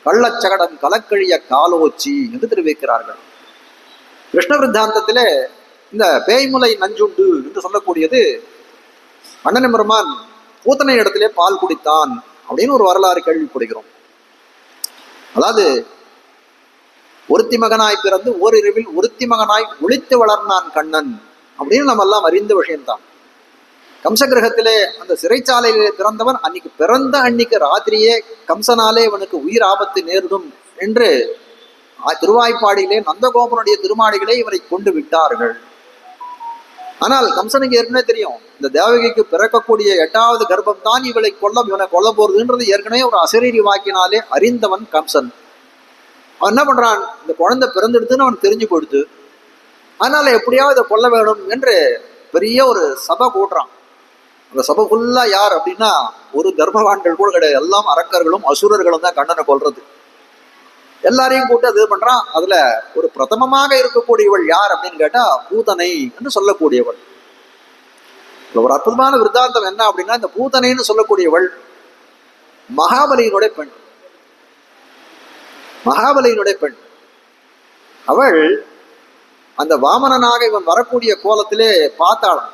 கள்ளச்சகடம் கலக்கழிய காலோச்சி என்று தெரிவிக்கிறார்கள். கிருஷ்ண விருத்தாந்தத்திலே இந்த பேய்முலை நஞ்சுண்டு என்று சொல்லக்கூடியது, கண்ணன் பெருமான் பூத்தனை இடத்திலே பால் குடித்தான் அப்படின்னு ஒரு வரலாறு கேள்விப்படுகிறோம். அதாவது ஒருத்தி மகனாய் பிறந்து ஓரிரவில் ஒருத்தி மகனாய் ஒளித்து வளர்ந்தான் கண்ணன் அப்படின்னு நம்ம எல்லாம் அறிந்த விஷயம்தான். கம்சகிரகத்திலே அந்த சிறைச்சாலையிலே பிறந்தவன் பிறந்த அன்னைக்கு ராத்திரியே கம்சனாலே இவனுக்கு உயிர் ஆபத்து நேரிடும் என்று திருவாய்ப்பாடியிலே நந்தகோபனுடைய திருமாடிகளே இவரை கொண்டு விட்டார்கள். ஆனால் கம்சனுக்கு ஏற்கனவே தெரியும், இந்த தேவகிக்கு பிறக்கக்கூடிய 8வது கர்ப்பம் தான் இவனை கொல்ல போறதுன்றது ஏற்கனவே ஒரு அசரீரி வாக்கினாலே அறிந்தவன் கம்சன். அவன் என்ன பண்றான், இந்த குழந்தை பிறந்தெடுத்துன்னு அவன் தெரிஞ்சு கொடுத்து, அதனால எப்படியாவது இதை கொல்ல வேணும் என்று பெரிய ஒரு சபை கூட்டுறான். அந்த சபை ஃபுல்லா யார் அப்படின்னா, ஒரு கர்ப்பவான்கள் கூட கிடையாது, எல்லாம் அரக்கர்களும் அசுரர்களும் தான் கண்ணனை கொல்றது. எல்லாரையும் கூட்டு அது பண்றான். அதுல ஒரு பிரதமமாக இருக்கக்கூடியவள் யார் அப்படின்னு கேட்டா பூதனை என்று சொல்லக்கூடியவள். ஒரு அற்புதமான விருத்தாந்தம் என்ன அப்படின்னா, இந்த பூதனைன்னு சொல்லக்கூடியவள் மகாபலியினுடைய பெண். மகாபலியினுடைய பெண் அவள் அந்த வாமனனாக இவன் வரக்கூடிய கோலத்திலே பார்த்தாளாம்.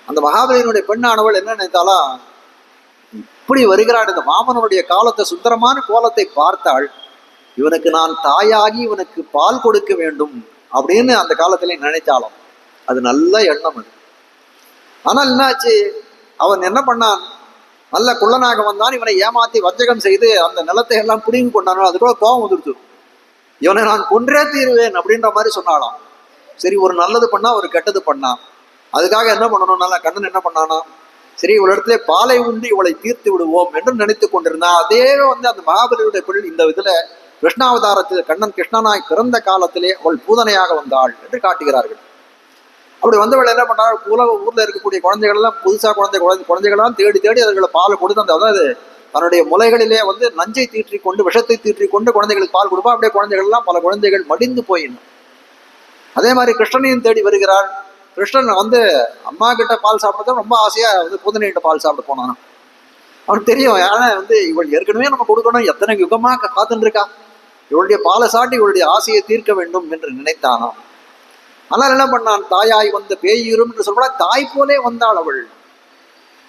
அந்த மகாபலியினுடைய பெண்ணானவள் என்ன நினைத்தாளா, இப்படி வருகிறாள், இந்த வாமனனுடைய காலத்தை சுந்தரமான கோலத்தை பார்த்தாள், இவனுக்கு நான் தாயாகி இவனுக்கு பால் கொடுக்க வேண்டும் அப்படின்னு அந்த காலத்திலே நினைத்தாலும். அது நல்ல எண்ணம் அது. ஆனால் என்னாச்சு, அவன் என்ன பண்ணான், நல்ல குள்ளனாக வந்தான், இவனை ஏமாத்தி வஞ்சகம் செய்து அந்த நிலத்தை எல்லாம் பிடுங்கி கொண்டானோ, அதுக்குள்ள கோபம் வந்துடுச்சு. இவனை நான் கொன்றே தீருவேன் அப்படின்ற மாதிரி சொன்னாலாம். சரி, ஒரு நல்லது பண்ணா ஒரு கெட்டது பண்ணான். அதுக்காக என்ன பண்ணணும்னால கண்ணன் என்ன பண்ணானா, சரி இவள் இடத்துல பாலை உண்டு இவளை தீர்த்து விடுவோம் என்று நினைத்து கொண்டிருந்தான். அதே அந்த மகாபலியுடைய பிள்ளை இந்த இதுல கிருஷ்ணாவதாரத்தில் கண்ணன் கிருஷ்ணனாய் பிறந்த காலத்திலே அவள் பூதனையாக வந்தாள் என்று காட்டுகிறார்கள். அப்படி வந்தவள் என்ன பண்ணாள், ஊர்ல இருக்கக்கூடிய குழந்தைகள் எல்லாம் புதுசா குழந்தைகள்லாம் தேடி தேடி அவர்களை பால் கொடுத்து அந்த அதாவது தன்னுடைய முலைகளிலே நஞ்சை தீற்றி கொண்டு விஷத்தை தீற்றி கொண்டு குழந்தைகளுக்கு பால் கொடுப்பா. அப்படியே குழந்தைகள் எல்லாம் பல குழந்தைகள் மடிந்து போயிடும். அதே மாதிரி கிருஷ்ணனையும் தேடி வருகிறாள். கிருஷ்ணன் அம்மா கிட்ட பால் சாப்பிட்றத ரொம்ப ஆசையா பூதனைகிட்ட பால் சாப்பிட போனான். அவனுக்கு தெரியும், ஏன்னா இவள் ஏற்கனவே நம்ம கொடுக்கணும், எத்தனை யுகமா காத்துட்டு இருக்கா, இவளுடைய பாலை சாட்டி இவளுடைய ஆசையை தீர்க்க வேண்டும் என்று நினைத்தானாம். ஆனால் என்ன பண்ணான், தாயாய் வந்த பேயுறும் என்று சொல்றா, தாய் போலே வந்தாள் அவள்.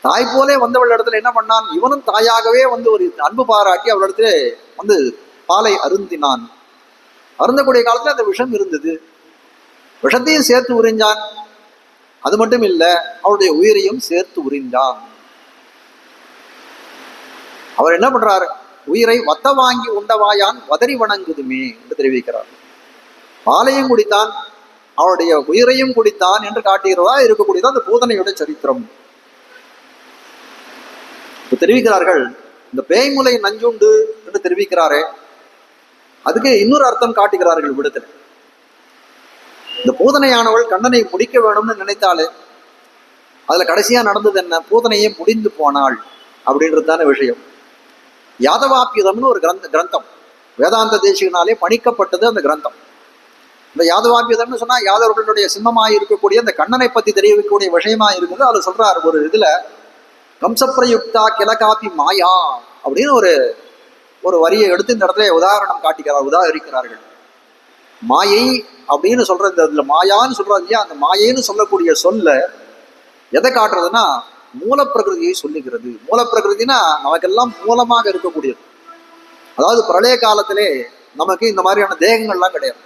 தாய் போலே வந்தவள் இடத்துல என்ன பண்ணான், இவனும் தாயாகவே ஒரு அன்பு பாராட்டி அவள் இடத்துல பாலை அருந்தினான். அருந்தக்கூடிய காலத்துல அந்த விஷம் இருந்தது, விஷத்தையும் சேர்த்து உறிஞ்சான். அது மட்டும் இல்ல, அவருடைய உயிரையும் சேர்த்து உறிஞ்சான். அவர் என்ன பண்றாரு, உயிரை வத்த வாங்கி உண்டவாயான் வதறி வணங்குதுமே என்று தெரிவிக்கிறார். பாலையும் குடித்தான், அவருடைய உயிரையும் குடித்தான் என்று காட்டுகிறதா இருக்கக்கூடியது அந்த பூதனையுடைய சரித்திரம். தெரிவிக்கிறார்கள். இந்த பேய்முலை நஞ்சுண்டு என்று தெரிவிக்கிறாரே, அதுக்கு இன்னொரு அர்த்தம் காட்டுகிறார்கள் விடத்தில். இந்த பூதனையானவள் கண்ணனை முடிக்க வேணும்னு நினைத்தாலே அதுல கடைசியா நடந்தது என்ன, பூதனையே முடிந்து போனாள் அப்படின்றது தானே விஷயம். யாதவாபியுதம்னு ஒரு கிரந்தம் வேதாந்த தேசிகனாலே பணிக்கப்பட்டது அந்த கிரந்தம். இந்த யாதவாபியுதம்னு சொன்னா யாதவர்களுடைய சிம்மமாய் இருக்கக்கூடிய அந்த கண்ணனை பத்தி தெரிவிக்கக்கூடிய விஷயமா இருக்குது. அதுல சொல்றார் ஒரு இதுல, கம்சப்பிரயுக்தா கிழக்காப்பி மாயா அப்படின்னு ஒரு வரியை எடுத்து இந்த இடத்துல உதாகரிக்கிறார்கள். மாயை அப்படின்னு சொல்றது, அதுல மாயான்னு சொல்றது இல்லையா, அந்த மாயைன்னு சொல்லக்கூடிய சொல்ல எதை காட்டுறதுன்னா மூலப்பிரகிருதியை சொல்லுகிறது. மூலப்பிரகிருதினா நமக்கெல்லாம் மூலமாக இருக்கக்கூடியது. அதாவது பிரளய காலத்திலே நமக்கு இந்த மாதிரியான தேகங்கள்லாம் கிடையாது.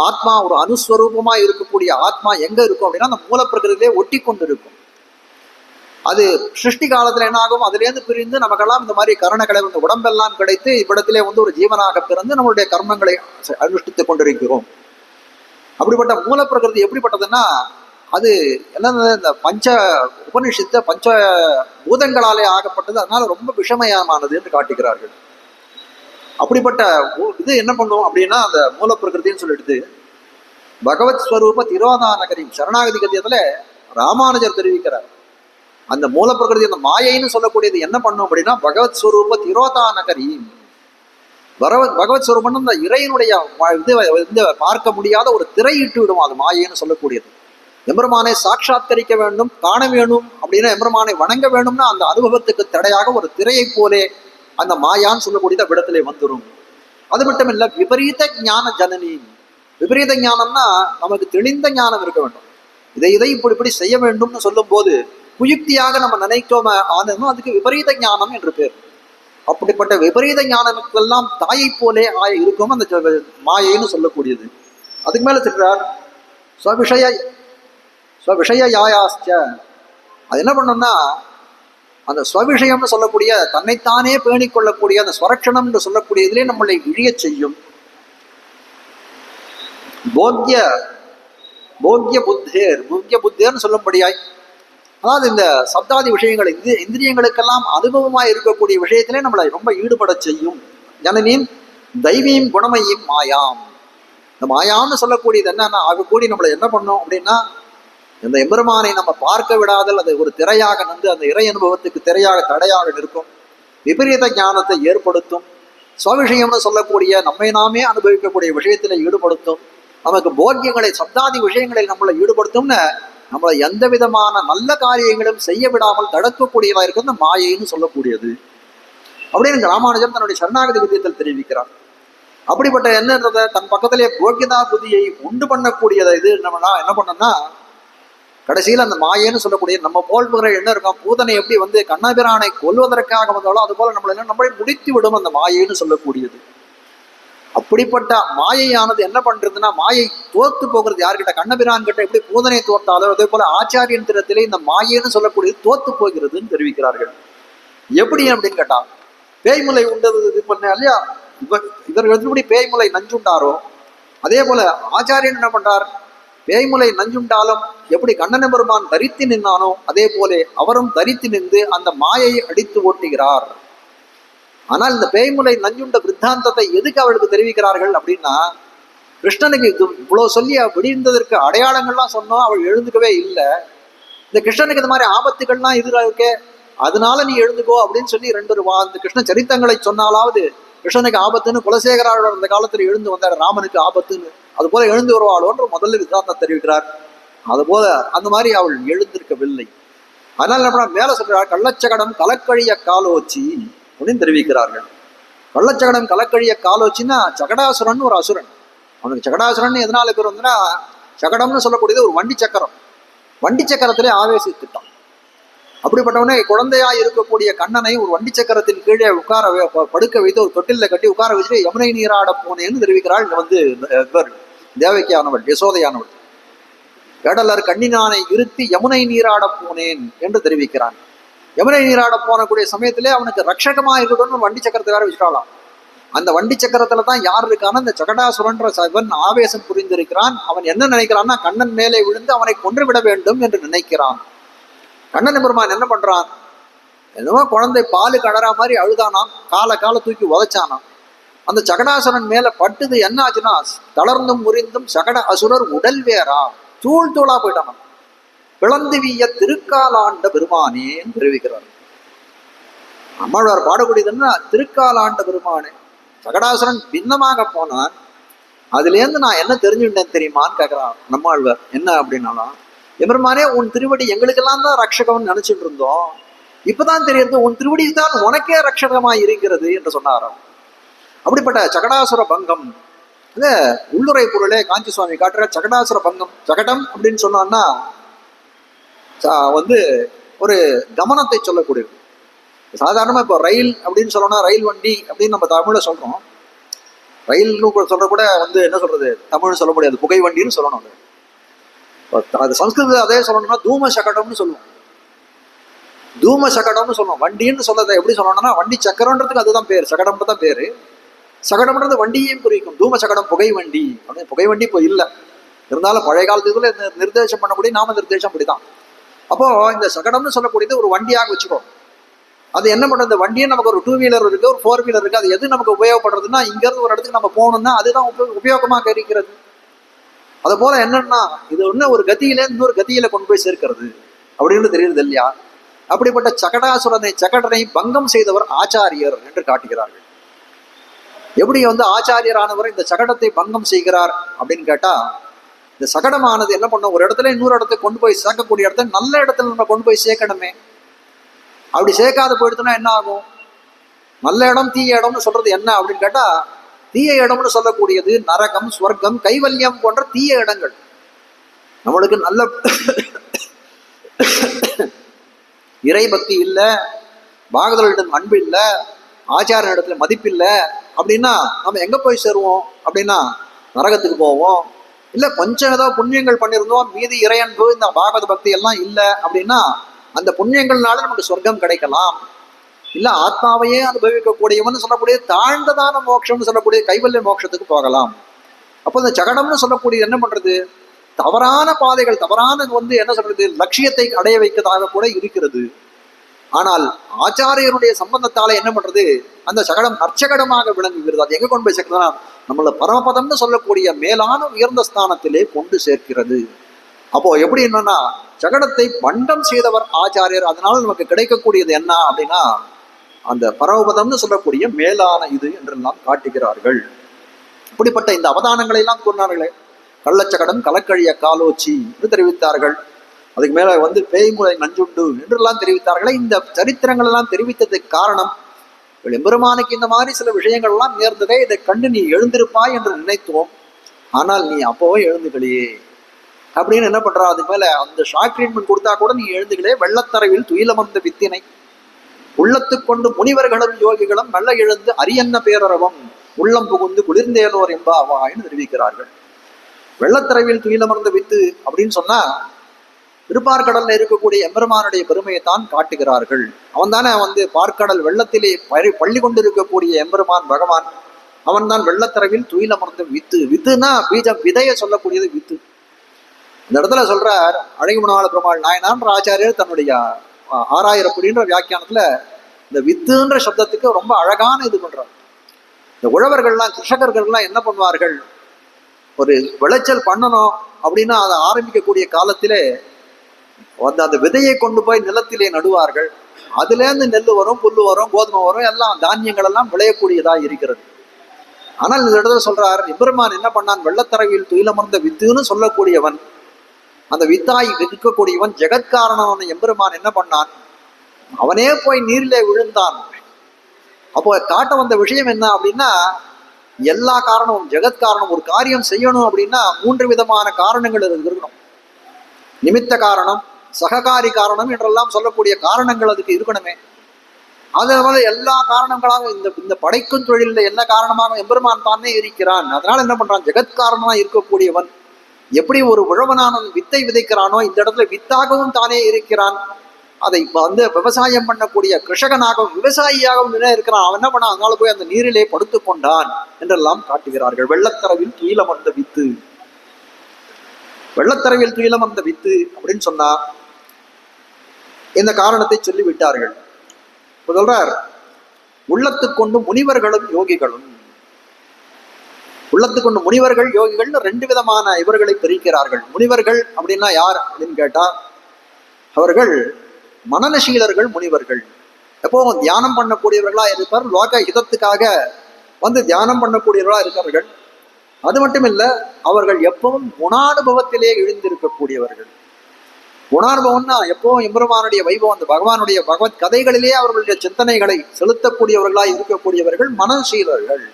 ஆத்மா ஒரு அனுஸ்வரூபமா இருக்கக்கூடிய ஆத்மா எங்க இருக்கும் அப்படின்னா அந்த மூலப்பிரகிருதியிலே ஒட்டி கொண்டு இருக்கும். அது சிருஷ்டி காலத்துல என்ன ஆகும், அதுலேருந்து பிரிந்து நமக்கெல்லாம் இந்த மாதிரி கரணங்களை உடம்பெல்லாம் கிடைத்து இவ்விடத்திலே ஒரு ஜீவனாக பிறந்து நம்மளுடைய கர்மங்களை அனுஷ்டித்துக் கொண்டிருக்கிறோம். அப்படிப்பட்ட மூலப்பிரகிருதி எப்படிப்பட்டதுன்னா அது என்ன, இந்த பஞ்ச உபனிஷத்து பஞ்ச பூதங்களாலே ஆகப்பட்டது, அதனால ரொம்ப விஷமயமானது என்று காட்டுகிறார்கள். அப்படிப்பட்ட இது என்ன பண்ணுவோம் அப்படின்னா அந்த மூலப்பிரகிருதின்னு சொல்லிட்டு பகவத் ஸ்வரூப திரோதானகரி சரணாகதி கத்தியத்துல ராமானுஜர் தெரிவிக்கிறார். அந்த மூலப்பிரகிருதி அந்த மாயைன்னு சொல்லக்கூடியது என்ன பண்ணும் அப்படின்னா பகவத் ஸ்வரூப திரோதானகரி, பகவத் ஸ்வரூபம் இந்த இறையினுடைய இது பார்க்க முடியாத ஒரு திரையிட்டு விடும். அது மாயைன்னு சொல்லக்கூடியது. எம்பெருமானை சாட்சாத்கரிக்க வேண்டும், காண வேணும் அப்படின்னா எம்பெருமானை வணங்க வேணும்னா அந்த அனுபவத்துக்கு தடையாக ஒரு திரையை போலே அந்த மாயான்னு சொல்லக்கூடியத விடத்திலே வந்துடும். அது மட்டும் இல்ல, விபரீத ஞான ஜனனி. விபரீத ஞானம்னா நமக்கு தெளிந்த ஞானம் இருக்க வேண்டும். இதை இப்படி செய்ய வேண்டும்னு சொல்லும் போது குயுக்தியாக நம்ம நினைக்கோம ஆனதும் அதுக்கு விபரீத ஞானம் என்று பேர். அப்படிப்பட்ட விபரீத ஞானத்துக்கெல்லாம் தாயை போலே இருக்கும் அந்த மாயைன்னு சொல்லக்கூடியது. அதுக்கு மேல சொல்றார் ஸ்வவிஷய யாயாஸ்ச. அது என்ன பண்ணோம்னா அந்த ஸ்வவிஷயம்னு சொல்லக்கூடிய தன்னைத்தானே பேணிக்கொள்ளக்கூடிய அந்த ஸ்வரட்சணம் என்று சொல்லக்கூடியதிலே நம்மளை இழிய செய்யும். போக்கிய புத்தேர்னு சொல்லும்படியாய், அதாவது இந்த சப்தாதி விஷயங்கள் இந்திரியங்களுக்கெல்லாம் அனுபவமாய் இருக்கக்கூடிய விஷயத்திலே நம்மளை ரொம்ப ஈடுபட செய்யும். ஜனனின் தெய்வீம் குணமையும் மாயாம். இந்த மாயான்னு சொல்லக்கூடியது என்னன்னா ஆகக்கூடி நம்மளை என்ன பண்ணோம் அப்படின்னா இந்த எம்பெருமானை நம்ம பார்க்க விடாதல் அது ஒரு திரையாக நின்று அந்த இறை அனுபவத்துக்கு திரையாக தடையாக நிற்கும். விபரீத ஞானத்தை ஏற்படுத்தும். ஸ்வவிஷயம்னு சொல்லக்கூடிய நம்மை நாமே அனுபவிக்கக்கூடிய விஷயத்துல ஈடுபடுத்தும். நமக்கு போக்கியங்களை சப்தாதி விஷயங்களில் நம்மளை ஈடுபடுத்தும்னு நம்மளை எந்த விதமான நல்ல காரியங்களும் செய்ய விடாமல் தடுக்கக்கூடியதா இருக்கிறது மாயைன்னு சொல்லக்கூடியது அப்படின்னு ராமானுஜன் தன்னுடைய சரணாகதி வித்தியத்தில் தெரிவிக்கிறார். அப்படிப்பட்ட என்னன்றத தன் பக்கத்திலே போக்கியதா புத்தியை உண்டு பண்ணக்கூடியதை இது என்ன பண்ணோம்னா கடைசியில் அந்த மாயேன்னு சொல்லக்கூடிய நம்ம போல்புகிற என்ன இருக்கும், பூதனை எப்படி கண்ணபிரானை கொல்வதற்காக வந்தாலும் அது போல நம்மளை முடித்து விடும் அந்த மாயேன்னு சொல்லக்கூடியது. அப்படிப்பட்ட மாயையானது என்ன பண்றதுன்னா, மாயை தோத்து போகிறது யார்கிட்ட? கண்ணபிரான் கிட்ட. என்ன பண்றதுன்னா, மாயை தோத்து போகிறது யார்கிட்ட? கண்ணபிரான் கிட்ட எப்படி பூதனை தோற்றாலோ அதே போல ஆச்சாரியன் திறத்திலே இந்த மாயைன்னு சொல்லக்கூடியது தோத்து போகிறதுன்னு தெரிவிக்கிறார்கள். எப்படி அப்படின்னு கேட்டா, பேய்முலை உண்டது இது பண்ண இல்லையா, இவர் எப்படி பேய்முலை நஞ்சுண்டாரோ அதே போல ஆச்சாரியன் என்ன பண்றார், பேய்முலை நஞ்சுண்டாலும் எப்படி கண்ணன பெருமான் தரித்து நின்னானோ அதே போல அவரும் தரித்து நின்று அந்த மாயையை அடித்து ஓட்டுகிறார். ஆனால் இந்த பேய்முலை நஞ்சுண்ட விருத்தாந்தத்தை எதுக்கு அவளுக்கு தெரிவிக்கிறார்கள் அப்படின்னா, கிருஷ்ணனுக்கு இவ்வளவு சொல்லி விடிந்ததற்கு அடையாளங்கள்லாம் சொன்னோம், அவள் எழுந்துக்கவே இல்லை. இந்த கிருஷ்ணனுக்கு இந்த மாதிரி ஆபத்துகள்லாம் இது இருக்கே, அதனால நீ எழுந்துக்கோ அப்படின்னு சொல்லி இந்த கிருஷ்ண சரித்தங்களை சொன்னாலாவது கிருஷ்ணனுக்கு ஆபத்துன்னு குலசேகராளர் அந்த காலத்துல எழுந்து வந்தார், ராமனுக்கு ஆபத்துன்னு, அது போல எழுந்து வருவாளோன்ற முதல்ல விதாந்தம் தெரிவிக்கிறார். அது போல அந்த மாதிரி அவள் எழுந்திருக்கவில்லை. அதனால என்ன மேல சொல்றார், கள்ளச்சகடம் கலக்கழிய காலோச்சி அப்படின்னு தெரிவிக்கிறார்கள். கள்ளச்சகடம் கலக்கழிய காலோச்சின்னா சகடாசுரன் ஒரு அசுரன். அவனுக்கு சகடாசுரன் எதனால பேர் வந்துன்னா, சகடம்னு சொல்லக்கூடியது ஒரு வண்டி சக்கரம், வண்டி சக்கரத்திலே ஆவேசித்துட்டான். அப்படிப்பட்டவனே குழந்தையா இருக்கக்கூடிய கண்ணனை ஒரு வண்டி சக்கரத்தின் கீழே படுக்க வைத்து ஒரு தொட்டில கட்டி உட்கார வச்சுட்டு யமுனை நீராட போனேன்னு தெரிவிக்கிறாள். இவர் தேவகியானவள், யசோதையானவள். கடலர் கண்ணினானை இருத்தி யமுனை நீராட போனேன் என்று தெரிவிக்கிறான். யமுனை நீராட போனக்கூடிய சமயத்திலே அவனுக்கு ரட்சகமா இருக்கணும்னு வண்டி சக்கரத்தை வேற வச்சுட்டாளாம். அந்த வண்டி சக்கரத்துல தான் யார் இருக்கான இந்த சகடாசுரன்ற சிவன் ஆவேசம் புரிந்திருக்கிறான். அவன் என்ன நினைக்கிறான்னா, கண்ணன் மேலே விழுந்து அவனை கொன்றுவிட வேண்டும் என்று நினைக்கிறான். கண்ணன் பெருமான் என்ன பண்றான், என்னவோ குழந்தை பாலு கடறா மாதிரி அழுதானாம், கால தூக்கி உதைச்சானாம். அந்த சகடாசுரன் மேல பட்டுது, என்ன ஆச்சுன்னா தளர்ந்தும் முறிந்தும் சகட அசுரர் உடல் வேறா தூள் தூளா போயிட்டானாம். பிளந்து வீய திருக்காலாண்ட பெருமானேன்னு தெரிவிக்கிறார். அம்மாழ்வார் பாடக்கூடியதுன்னா திருக்காலாண்ட பெருமானே. சகடாசுரன் பின்னமாக போனான், அதுலேருந்து நான் என்ன தெரிஞ்சுட்டேன் தெரியுமான்னு கேட்கிறான் நம்மாழ்வார். என்ன அப்படின்னாலும், எம்பெருமானே உன் திருவடி எங்களுக்கெல்லாம் தான் ரட்சகம்னு நினைச்சிட்டு இருந்தோம், இப்பதான் தெரியுது உன் திருவடி தான் உனக்கே ரட்சகமாய் இருக்கிறது என்று சொன்னாராம். அப்படிப்பட்ட சகடாசுர பங்கம் இந்த உள்ளுரை பொருளே காஞ்சி சுவாமி காட்டுற சகடாசுர பங்கம். சகடம் அப்படின்னு சொன்னான்னா ஒரு கமனத்தை சொல்லக்கூடியது. சாதாரணமா இப்போ ரயில் அப்படின்னு சொல்லணும்னா ரயில் வண்டி அப்படின்னு நம்ம தமிழ்ல சொல்றோம். ரயில்னு சொல்ற கூட என்ன சொல்றது, தமிழ்னு சொல்ல முடியாது, புகை வண்டின்னு சொல்லணும். அது சம்ஸ்கிருதத்தில் அதே சொல்லணும்னா தூம சகடம்னு சொல்லுவோம். தூம சகடம்னு சொல்லுவோம். வண்டின்னு சொல்லதை எப்படி சொல்லணும்னா, வண்டி சக்கரன்றதுக்கு அதுதான் பேர், சகடம்னு தான் பேரு. சகடம்ன்றது வண்டியையும் குறிக்கும். தூம சகடம் புகை வண்டி அப்படின்னு. புகை வண்டி இப்போ இல்லை, இருந்தாலும் பழைய காலத்துல நிர்தேசம் பண்ணக்கூடிய நாம நிர்தேசம் அப்படிதான். அப்போ இந்த சகடம்னு சொல்லக்கூடியது ஒரு வண்டியாக வச்சுக்கோ. அது என்ன பண்ணுறது, இந்த வண்டியை நமக்கு ஒரு 2 வீலர் இருக்கு, ஒரு 4 வீலர் இருக்கு. அது எது நமக்கு உபயோகப்படுறதுன்னா, இங்கிருந்து ஒரு இடத்துக்கு நம்ம போகணும்னா அதுதான் உபயோகமாக இருக்கிறது. அது போல என்னன்னா, இது ஒரு கதியில இன்னொரு கதியில கொண்டு போய் சேர்க்கிறது அப்படின்னு தெரியுது இல்லையா. அப்படிப்பட்ட சகடனை பங்கம் செய்தவர் ஆச்சாரியர் என்று காட்டுகிறார்கள். எப்படி ஆச்சாரியரானவர் இந்த சகடத்தை பங்கம் செய்கிறார் அப்படின்னு கேட்டா, இந்த சகடமானது என்ன பண்ணும், ஒரு இடத்துல இன்னொரு இடத்துக்கு கொண்டு போய் சேர்க்கக்கூடிய இடத்துல நல்ல இடத்துல நம்ம கொண்டு போய் சேர்க்கணுமே. அப்படி சேர்க்காத போயிடுச்சுன்னா என்ன ஆகும், நல்ல இடம் தீய இடம்னு சொல்றது என்ன அப்படின்னு கேட்டா, தீய இடம்னு சொல்லக்கூடியது நரகம், ஸ்வர்க்கம், கைவல்யம் போன்ற தீய இடங்கள். நம்மளுக்கு நல்ல இறை பக்தி இல்லை, பாகவதர்களிடம் அன்பு இல்லை, ஆச்சார இடத்துல மதிப்பு இல்லை அப்படின்னா நம்ம எங்க போய் சேருவோம் அப்படின்னா நரகத்துக்கு போவோம். இல்லை கொஞ்சம் ஏதோ புண்ணியங்கள் பண்ணியிருந்தோம், மீதி இறையன்பு இந்த பாகவத பக்தி எல்லாம் இல்லை அப்படின்னா அந்த புண்ணியங்கள்னால நமக்கு சொர்க்கம் கிடைக்கலாம். இல்லை ஆத்மாவையே அனுபவிக்கக்கூடியவன்னு சொல்லக்கூடிய தாழ்ந்ததான மோட்சம்னு சொல்லக்கூடிய கைவல்ய மோட்சத்துக்கு போகலாம். அப்போ இந்த சகடம்னு சொல்லக்கூடியது என்ன பண்றது, தவறான பாதைகள், தவறான என்ன சொல்றது, லட்சியத்தை அடைய வைக்கதாக கூட இருக்கிறது. ஆனால் ஆச்சாரியனுடைய சம்பந்தத்தால என்ன பண்றது, அந்த சகடம் நற்சகடமாக விளங்குகிறது. அது எங்க கொண்டு போய் சேர்க்கிறதுனா நம்மள பரமபதம்னு சொல்லக்கூடிய மேலான உயர்ந்த ஸ்தானத்திலே கொண்டு சேர்க்கிறது. அப்போ எப்படி என்னன்னா, சகடத்தை பண்டம் செய்தவர் ஆச்சாரியர். அதனால நமக்கு கிடைக்கக்கூடியது என்ன அப்படின்னா, அந்த பரமபதம்னு சொல்லக்கூடிய மேலான இது என்றெல்லாம் காட்டுகிறார்கள். இப்படிப்பட்ட இந்த அவதானங்களை எல்லாம் கூறினார்களே, கள்ளச்சகடம் கலக்கழிய காலோச்சி என்று தெரிவித்தார்கள். அதுக்கு மேல பேய்முலை நஞ்சுண்டு என்றெல்லாம் தெரிவித்தார்களே. இந்த சரித்திரங்கள் எல்லாம் தெரிவித்ததுக்கு காரணம், எம்பெருமானுக்கு இந்த மாதிரி சில விஷயங்கள் எல்லாம் நேர்ந்ததே, இதை கண்டு நீ எழுந்திருப்பாய் என்று நினைத்தோம், ஆனால் நீ அப்போவே எழுந்துக்கலையே அப்படின்னு என்ன பண்றா. அதுக்கு மேல அந்த ஷாக் ட்ரீட்மெண்ட் கொடுத்தா கூட நீ எழுந்துகளே. வெள்ளத்தரவில் துயிலமர்ந்த வித்தினை உள்ளத்துக்கொண்டு முனிவர்களும் யோகிகளும் நல்ல எழுந்து அரியன்ன பேரறவம் உள்ளம் புகுந்து குளிர்ந்தேனோர் எம்பாவாயின்னு தெரிவிக்கிறார்கள். வெள்ளத்திரவில் துயிலமர்ந்த வித்து அப்படின்னு சொன்னா திருப்பார்கடல்ல இருக்கக்கூடிய எம்பெருமானுடைய பெருமையைத்தான் காட்டுகிறார்கள். அவன் தானே பார்க்கடல் வெள்ளத்திலே பள்ளி கொண்டிருக்கக்கூடிய எம்பெருமான் பகவான். அவன் தான் வெள்ளத்திரவில் துயிலமர்ந்த வித்து. வித்துனா பீஜம், விதையை சொல்லக்கூடியது வித்து. இந்த இடத்துல சொல்றார் அழகிமனால பெருமாள் நாயனான்ற ஆச்சாரியர் தன்னுடைய 6000 படின்ற வியாக்கியானத்துல இந்த வித்துன்ற சப்தத்துக்கு ரொம்ப அழகான இது பண்றார். இந்த உழவர்கள்லாம் கிருஷகர்கள்லாம் என்ன பண்ணுவார்கள், ஒரு விளைச்சல் பண்ணணும் அப்படின்னா அதை ஆரம்பிக்கக்கூடிய காலத்திலே அந்த விதையை கொண்டு போய் நிலத்திலே நடுவார்கள். அதுலேருந்து நெல் வரும், புல்லு வரும், கோதுமை வரும், எல்லாம் தானியங்கள் எல்லாம் விளையக்கூடியதா இருக்கிறது. ஆனால் இந்த இடத்துல சொல்றார் எம்பெருமான் என்ன பண்ணான், வெள்ளத்தரவில் துயிலமர்ந்த வித்துன்னு சொல்லக்கூடியவன், அந்த வித்தாய் இருக்கக்கூடியவன், ஜெகத்காரணவன் எம்பெருமான் என்ன பண்ணான், அவனே போய் நீரிலே விழுந்தான். அப்போ காட்ட வந்த விஷயம் என்ன அப்படின்னா, எல்லா காரணமும் ஜெகத்காரணம். ஒரு காரியம் செய்யணும் அப்படின்னா 3 விதமான காரணங்கள் இருக்கணும். நிமித்த காரணம், சககாரி காரணம் என்றெல்லாம் சொல்லக்கூடிய காரணங்கள் அதுக்கு இருக்கணுமே. அதனால எல்லா காரணங்களாக இந்த படைக்கும் தொழில எல்லா காரணமாக எம்பெருமான் தானே இருக்கிறான். அதனால என்ன பண்றான், ஜெகத்காரணமா இருக்கக்கூடியவன் எப்படி ஒரு உழவனானவன் வித்தை விதைக்கிறானோ இந்த இடத்துல வித்தாகவும் தானே இருக்கிறான். அதை விவசாயம் பண்ணக்கூடிய கிருஷகனாகவும் விவசாயியாகவும் இருக்கிறான். அவன் என்ன பண்ணான், அதனால போய் அந்த நீரிலே படுத்து கொண்டான் என்றெல்லாம் காட்டுகிறார்கள். வெள்ளத்தரவில் துயிலமர்ந்த வித்து, வெள்ளத்தரவில் துயிலமர்ந்த வித்து அப்படின்னு சொன்னா இந்த காரணத்தை சொல்லிவிட்டார்கள். சொல்றார் உள்ளத்துக்கொண்டு முனிவர்களும் யோகிகளும். உள்ளத்துக்கொண்டு முனிவர்கள் யோகிகள்னு 2 விதமான இவர்களை பிரிக்கிறார்கள். முனிவர்கள் அப்படின்னா யார் அப்படின்னு கேட்டா, அவர்கள் மனநசீலர்கள் முனிவர்கள். எப்போவும் தியானம் பண்ணக்கூடியவர்களா இருப்பார், லோக ஹிதத்துக்காக தியானம் பண்ணக்கூடியவர்களா இருக்கார்கள். அது மட்டும் இல்ல, அவர்கள் எப்பவும் குணானுபவத்திலே எழுந்திருக்கக்கூடியவர்கள். குணானுபவம்னா எப்பவும் எம்பெருமானுடைய வைபவம், அந்த பகவானுடைய பகவத் கதைகளிலே அவர்களுடைய சிந்தனைகளை செலுத்தக்கூடியவர்களாய் இருக்கக்கூடியவர்கள் மனசீலர்கள்.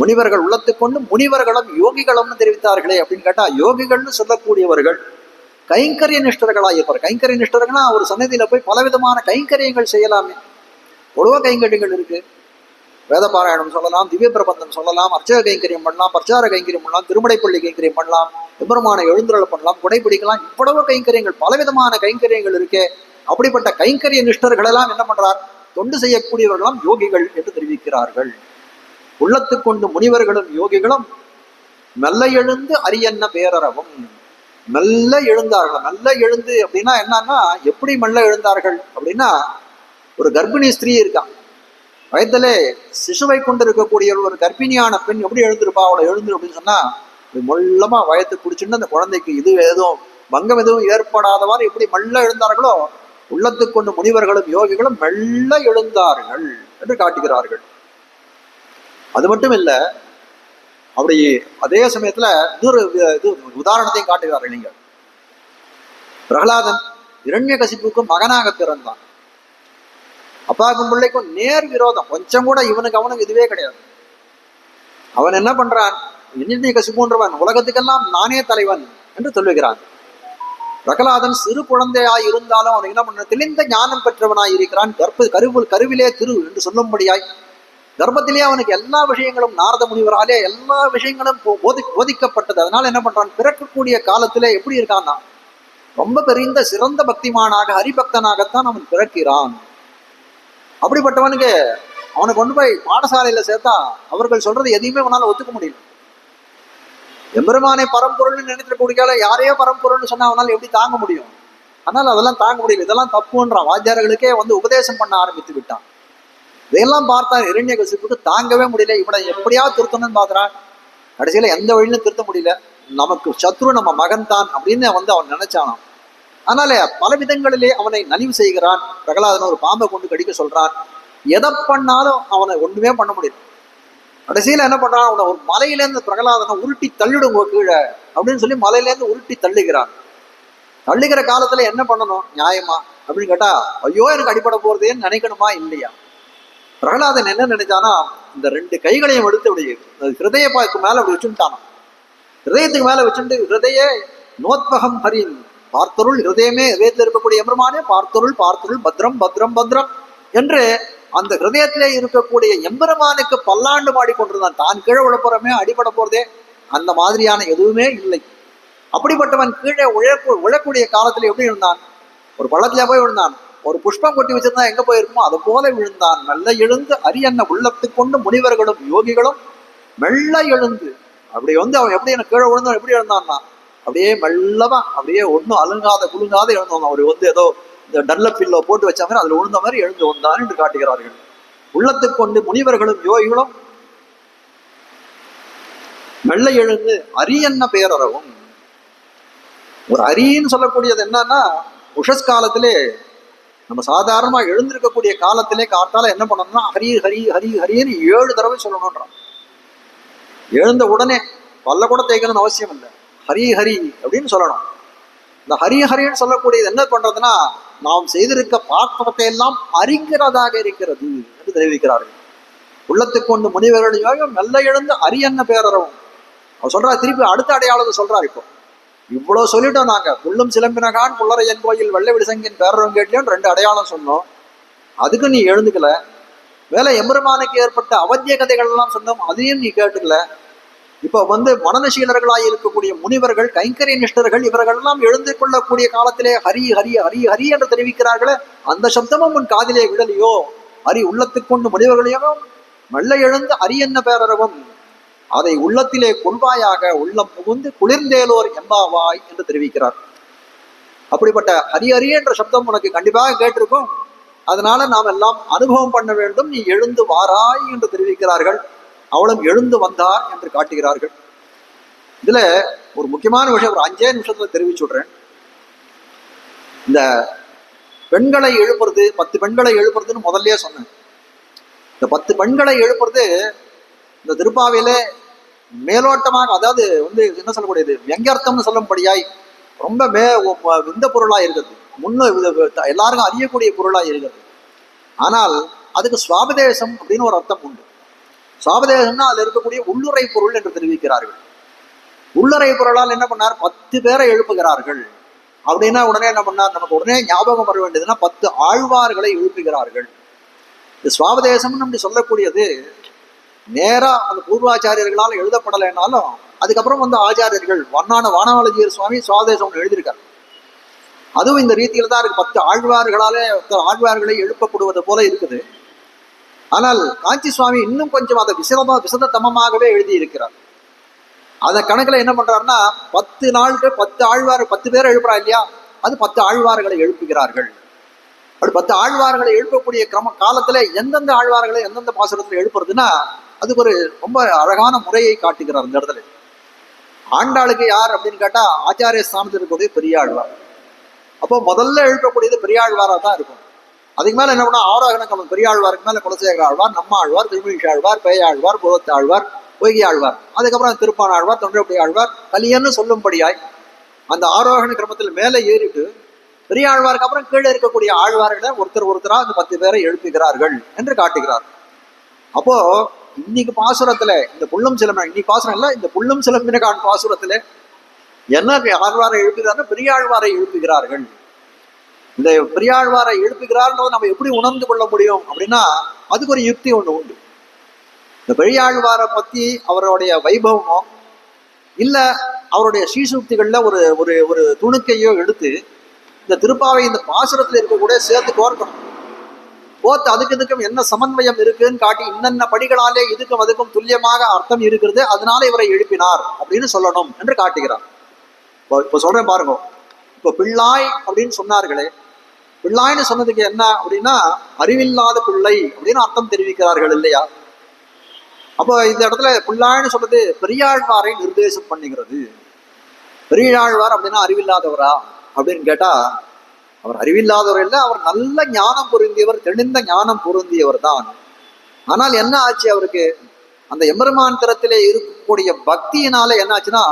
முனிவர்கள் உள்ளத்துக்கொண்டு முனிவர்களும் யோகிகளும்னு தெரிவித்தார்களே அப்படின்னு கேட்டா, யோகிகள்னு சொல்லக்கூடியவர்கள் கைங்கரிய நிஷ்டர்களாக இருப்பார். கைங்கரிய நிஷ்டர்கள்னா ஒரு சன்னதியில போய் பலவிதமான கைங்கரியங்கள் செய்யலாமே. பொதுவாக கைங்கரியங்கள் இருக்கு. வேத பாராயணம் சொல்லலாம், திவ்ய பிரபந்தம் சொல்லலாம், அர்ச்சக கைங்கரியம் பண்ணலாம், பிரச்சார கைங்கரியம் பண்ணலாம், திருமடைப்பள்ளி கைங்கரியம் பண்ணலாம், எம்பெருமான எழுந்துருளை பண்ணலாம், குடைப்பிடிக்கலாம். இவ்வளவு கைங்கரியங்கள், பலவிதமான கைங்கரியங்கள் இருக்கே. அப்படிப்பட்ட கைங்கரிய நிஷ்டர்கள் எல்லாம் என்ன பண்றார், தொண்டு செய்யக்கூடியவர்களாம் யோகிகள் என்று தெரிவிக்கிறார்கள். உள்ளத்துக்கொண்டு முனிவர்களும் யோகிகளும் மெல்ல எழுந்து அரியன்ன பேரறவும். மெல்ல எழுந்தார்கள். மெல்ல எழுந்து அப்படின்னா என்னன்னா, எப்படி மெல்ல எழுந்தார்கள் அப்படின்னா, ஒரு கர்ப்பிணி ஸ்திரீ இருக்கான், வயதிலே சிசுவை கொண்டு இருக்கக்கூடிய ஒரு கர்ப்பிணியான பெண் எப்படி எழுந்திருப்பா, அவளை எழுந்து அப்படின்னு சொன்னா மொல்லமா வயத்து குடிச்சுட்டு அந்த குழந்தைக்கு இது எதுவும் பங்கம் எதுவும் ஏற்படாதவாறு எப்படி மெல்ல எழுந்தார்களோ, உள்ளத்துக்கொண்டு முனிவர்களும் யோகிகளும் மெல்ல எழுந்தார்கள் என்று காட்டுகிறார்கள். அது மட்டும் இல்ல, அப்படி அதே சமயத்துல இன்னொரு உதாரணத்தையும் காட்டுகிறார்கள். நீங்க பிரகலாதன் இரண்யகசிப்புக்கும் மகனாக பிறந்தான். அப்பாவுக்கும் பிள்ளைக்கும் நேர் விரோதம், கொஞ்சம் கூட இவனுக்கு அவனுக்கு இதுவே கிடையாது. அவன் என்ன பண்றான், இரண்யகசிப்புன்றவன் உலகத்துக்கெல்லாம் நானே தலைவன் என்று சொல்லுகிறான். பிரகலாதன் சிறு குழந்தையாய் இருந்தாலும் அவன் என்ன பண்ண, தெளிந்த ஞானம் பெற்றவனாய் இருக்கிறான். கருவிலே திரு என்று சொல்லும்படியாய் கர்ப்பத்திலேயே அவனுக்கு எல்லா விஷயங்களும் நாரத முனிவராலே எல்லா விஷயங்களும் போதிக்கப்பட்டது. அதனால என்ன பண்றான், பிறக்கக்கூடிய காலத்திலே எப்படி இருக்கான்னா ரொம்ப பெரிய சிறந்த பக்திமானாக ஹரிபக்தனாகத்தான் அவன் பிறக்கிறான். அப்படிப்பட்டவனுக்கு அவனை கொண்டு போய் பாடசாலையில சேர்த்தா அவர்கள் சொல்றது எதையுமே அவனால ஒத்துக்க முடியல. எம்பெருமானை பரம்பொருள்னு நினைத்திருக்கக்கூடிய யாரையோ பரம்பொருள்னு சொன்னா அவனால எப்படி தாங்க முடியும்? அதனால அதெல்லாம் தாங்க முடியல. இதெல்லாம் தப்புன்றான். வாத்தியார்களுக்கே உபதேசம் பண்ண ஆரம்பித்து விட்டான். இதையெல்லாம் பார்த்தா இரண்யகசிப்புக்கு தாங்கவே முடியல. இவனை எப்படியாவது திருத்தணும்னு பார்க்குறான். கடைசியில எந்த வழியிலும் திருத்த முடியல. நமக்கு சத்ரு நம்ம மகன் தான் அப்படின்னு அவன் நினைச்சானான். அதனால பல விதங்களிலே அவனை நலிவு செய்கிறான். பிரகலாதன் ஒரு பாம்பை கொண்டு கடிக்க சொல்றான். எதை பண்ணாலும் அவனை ஒண்ணுமே பண்ண முடியல. கடைசியில என்ன பண்றான், அவனை ஒரு மலையிலேருந்து பிரகலாதனை உருட்டி தள்ளிடுங்க கீழே அப்படின்னு சொல்லி மலையிலேருந்து உருட்டி தள்ளுகிறான். தள்ளுகிற காலத்துல என்ன பண்ணணும் நியாயமா அப்படின்னு கேட்டா, ஐயோ எனக்கு அடிப்பட போறதேன்னு நினைக்கணுமா இல்லையா? பிரகலாதன் என்ன நினைச்சானா, இந்த 2 கைகளையும் எடுத்து அப்படி ஹிருதயப்பாக்கு மேல அப்படி வச்சுட்டானா. ஹிருதயத்துக்கு மேல வச்சுட்டு ஹிருதய நோத்பகம் ஹரின், பார்த்தருள் ஹிருதயமே, ஹிருதயத்தில் இருக்கக்கூடிய எம்பெருமானே பார்த்தருள் பார்த்தருள் பத்ரம் பத்ரம் பத்ரம் என்று அந்த ஹிருதயத்திலே இருக்கக்கூடிய எம்பெருமானுக்கு பல்லாண்டு பாடிக்கொண்டிருந்தான். தான் கீழே விழப்புறமே அடிபட போறதே அந்த மாதிரியான எதுவுமே இல்லை. அப்படிப்பட்டவன் கீழே விழக்கூடிய காலத்துல எப்படி இருந்தான்? ஒரு பள்ளத்திலே போய் விழுந்தான். ஒரு புஷ்பம் கொட்டி வச்சிருந்தா எங்க போயிருக்குமோ அது போல விழுந்தான். மெல்ல எழுந்து அரியன்ன உள்ளத்து கொண்டு முனிவர்களும் யோகிகளும் மெல்ல எழுந்து அப்படி அவன் எப்படி எனக்கு கீழே விழுந்தான் எப்படி எழுந்தான்னா அப்படியே மெல்லவா அப்படியே ஒன்றும் அலுங்காத குலுங்காத எழுந்தவன். அவர் ஏதோ இந்த டல்ல பில்லோ போட்டு வச்ச மாதிரி அதுல விழுந்த மாதிரி எழுந்து வந்தான் என்று காட்டுகிறார்கள். உள்ளத்து கொண்டு முனிவர்களும் யோகிகளும் மெல்ல எழுந்து அரியன்ன பேரறவும். ஒரு அரின்னு சொல்லக்கூடியது என்னன்னா உஷஸ்காலத்திலே நம்ம சாதாரணமா எழுந்திருக்கக்கூடிய காலத்திலே காத்தால என்ன பண்ணணும்னா ஹரி ஹரி ஹரி ஹரின்னு 7 தடவை சொல்லணும்ன்றான். எழுந்த உடனே பல்ல கூட தேய்க்கணும்னு அவசியம் இல்லை, ஹரி ஹரி அப்படின்னு சொல்லணும். இந்த ஹரி ஹரின்னு சொல்லக்கூடியது என்ன பண்றதுன்னா நாம் செய்திருக்க பாத்திரத்தை எல்லாம் அறிகிறதாக இருக்கிறது என்று தெரிவிக்கிறார்கள். உள்ளத்துக்கு கொண்டு முனிவர்களையும் மெல்ல எழுந்து அரியன்ன பேரறவும். அவர் சொல்றாரு, திருப்பி அடுத்த அடையாளத்தை சொல்றாரு. இப்போ இவ்வளவு சொல்லிட்டோம் நாங்க. புல்லும் சிலம்பினகான் புல்லரையன் கோயில் வெள்ளை விடுசங்கின் பேரறவும் கேட்லையும் 2 அடையாளம் சொன்னோம். அதுக்கு நீ எழுந்துக்கல. வேலை எம்பெருமானுக்கு ஏற்பட்ட அவத்திய கதைகள் எல்லாம் சொன்னோம், அதையும் நீ கேட்டுக்கல. இப்போ மனநசீலர்களாய் இருக்கக்கூடிய முனிவர்கள் கைங்கரிய நிஷ்டர்கள் இவர்கள் எல்லாம் எழுந்து கொள்ளக்கூடிய காலத்திலே ஹரி ஹரி ஹரி ஹரி என்று தெரிவிக்கிறார்களே, அந்த சப்தமும் உன் காதிலே விடலையோ? ஹரி உள்ளத்துக்கு கொண்டு முனிவர்களையும் மெல்ல எழுந்து அரியன்ன பேரறவும் அதை உள்ளத்திலே கொள்வாயாக உள்ளம் புகுந்து குளிர்ந்தேலோர் எம்பாவாய் என்று தெரிவிக்கிறார். அப்படிப்பட்ட ஹரி ஹரி என்ற சப்தம் உனக்கு கண்டிப்பாக கேட்டிருக்கும். அதனால நாம் எல்லாம் அனுபவம் பண்ண வேண்டும். நீ எழுந்து வாராய் என்று தெரிவிக்கிறார்கள். அவளும் எழுந்து வந்தார் என்று காட்டுகிறார்கள். இதுல ஒரு முக்கியமான விஷயம் ஒரு 5 நிமிஷத்துல தெரிவிச்சு விடுறேன். இந்த பெண்களை எழுப்புறது 10 பெண்களை எழுப்புறதுன்னு முதல்லயே சொன்னேன். இந்த 10 பெண்களை எழுப்புறது இந்த திருப்பாவையில மேலோட்டமாக, அதாவது என்ன சொல்லக்கூடியது, வெங்கர்த்தம்னு சொல்லும்படியாய் ரொம்ப இந்த பொருளா இருக்கிறது, எல்லாருக்கும் அறியக்கூடிய பொருளா இருக்கிறது. ஆனால் அதுக்கு சுவாபதேசம் அப்படின்னு ஒரு அர்த்தம் உண்டு. சுவாபதேசம்னா அதுல இருக்கக்கூடிய உள்ளுரை பொருள் என்று தெரிவிக்கிறார்கள். உள்ளுரை பொருளால் என்ன பண்ணார்? 10 பேரை எழுப்புகிறார்கள். அப்படின்னா உடனே என்ன பண்ணார்? நமக்கு உடனே ஞாபகம் வர வேண்டியதுன்னா 10 ஆழ்வார்களை எழுப்புகிறார்கள். இந்த சுவாபதேசம் அப்படி சொல்லக்கூடியது நேரா அந்த பூர்வாச்சாரியர்களால் எழுதப்படலைனாலும் அதுக்கப்புறம் ஆச்சாரியர்கள் வானவலஜியர் சுவாமி சுவாபதேசம் எழுதியிருக்காரு. அதுவும் இந்த ரீதியில தான் இருக்கு. 10 ஆழ்வார்களாலே ஆழ்வார்களை எழுப்பப்படுவது போல இருக்குது. ஆனால் காஞ்சி சுவாமி இன்னும் கொஞ்சம் அதை விசதத்தமமாகவே எழுதி இருக்கிறார். அத கணக்குல என்ன பண்றாருன்னா 10 நாளுக்கு 10 ஆழ்வார் 10 பேரை எழுப்புறா இல்லையா, அது 10 ஆழ்வார்களை எழுப்புகிறார்கள். அப்படி 10 ஆழ்வார்களை எழுப்பக்கூடிய காலத்துல எந்தெந்த ஆழ்வார்களை எந்தெந்த பாசுரத்துல எழுப்புறதுன்னா அதுக்கு ஒரு ரொம்ப அழகான முறையை காட்டுகிறார். இந்த இடத்துல ஆண்டாளுக்கு யார் அப்படின்னு கேட்டா ஆச்சாரிய ஸ்தானத்தில் இருக்கக்கூடிய பெரிய ஆழ்வார். அப்போ முதல்ல எழுப்பக்கூடியது பெரியாழ்வாரா தான் இருக்கும். அதுக்கு மேல என்ன பண்ணா ஆரோகணம் பெரியாழ்வாருக்கு மேல குலசேகர ஆழ்வார், நம்ம ஆழ்வார், திருமணிஷ ஆழ்வார், பேயாழ்வார், புலத்த ஆழ்வார், பொய்கை ஆழ்வார், அதுக்கப்புறம் திருப்பான ஆழ்வார், தொண்டரப்படி ஆழ்வார், கலியன்னு சொல்லும்படியாய் அந்த ஆரோகண கிரமத்தில் மேலே ஏறிட்டு பெரியாழ்வாருக்கு அப்புறம் கீழே இருக்கக்கூடிய ஆழ்வார்களை ஒருத்தரா அந்த 10 பேரை எழுப்புகிறார்கள் என்று காட்டுகிறார். அப்போ இன்னைக்கு பாசுரத்துல இந்த புல்லும் சிலம்பின, இன்னைக்கு பாசுரம் இல்ல, இந்த புல்லும் சிலம்பினகான் பாசுரத்துல என்ன ஆழ்வாரை எழுப்புகிறார்கள்? பெரியாழ்வாரை எழுப்புகிறார்கள். இந்த பெரியாழ்வாரை எழுப்புகிறார்ன்றதை நம்ம எப்படி உணர்ந்து கொள்ள முடியும் அப்படின்னா அதுக்கு ஒரு யுக்தி ஒண்ணு உண்டு. இந்த பெரியாழ்வாரை பத்தி அவருடைய வைபவமோ இல்ல அவருடைய ஸ்ரீசூக்திகள்ல ஒரு ஒரு ஒரு துணுக்கையோ எடுத்து இந்த திருப்பாவை இந்த பாசுரத்துல இருக்கக்கூடிய சேர்த்து கோர்க்கணும். கோர்த்து அதுக்கும் என்ன சமன்வயம் இருக்குன்னு காட்டி இன்னென்ன படிகளாலே இதுக்கும் அதுக்கும் துல்லியமாக அர்த்தம் இருக்கிறது, அதனால இவரை எழுப்பினார் அப்படின்னு சொல்லணும் என்று காட்டுகிறார். இப்போ சொல்றேன் பாருங்க. இப்போ பிள்ளாய் அப்படின்னு சொன்னார்களே, பிள்ளாய்னு சொன்னதுக்கு என்ன அப்படின்னா அறிவில்லாத பிள்ளை அப்படின்னு அர்த்தம் தெரிவிக்கிறார்கள் இல்லையா? அப்போ இந்த இடத்துல பிள்ளாய்னு சொல்றது பெரியாழ்வாரை நிர்தேசம் பண்ணுகிறது. பெரியாழ்வார் அப்படின்னா அறிவில்லாதவரா அப்படின்னு கேட்டா அவர் அறிவில்லாதவர் இல்லை, அவர் நல்ல ஞானம் பொருந்தியவர், தெளிந்த ஞானம் பொருந்தியவர் தான். ஆனால் என்ன ஆச்சு அவருக்கு? அந்த எம்பெருமான் திறத்திலே இருக்கக்கூடிய பக்தியினால என்ன ஆச்சுன்னா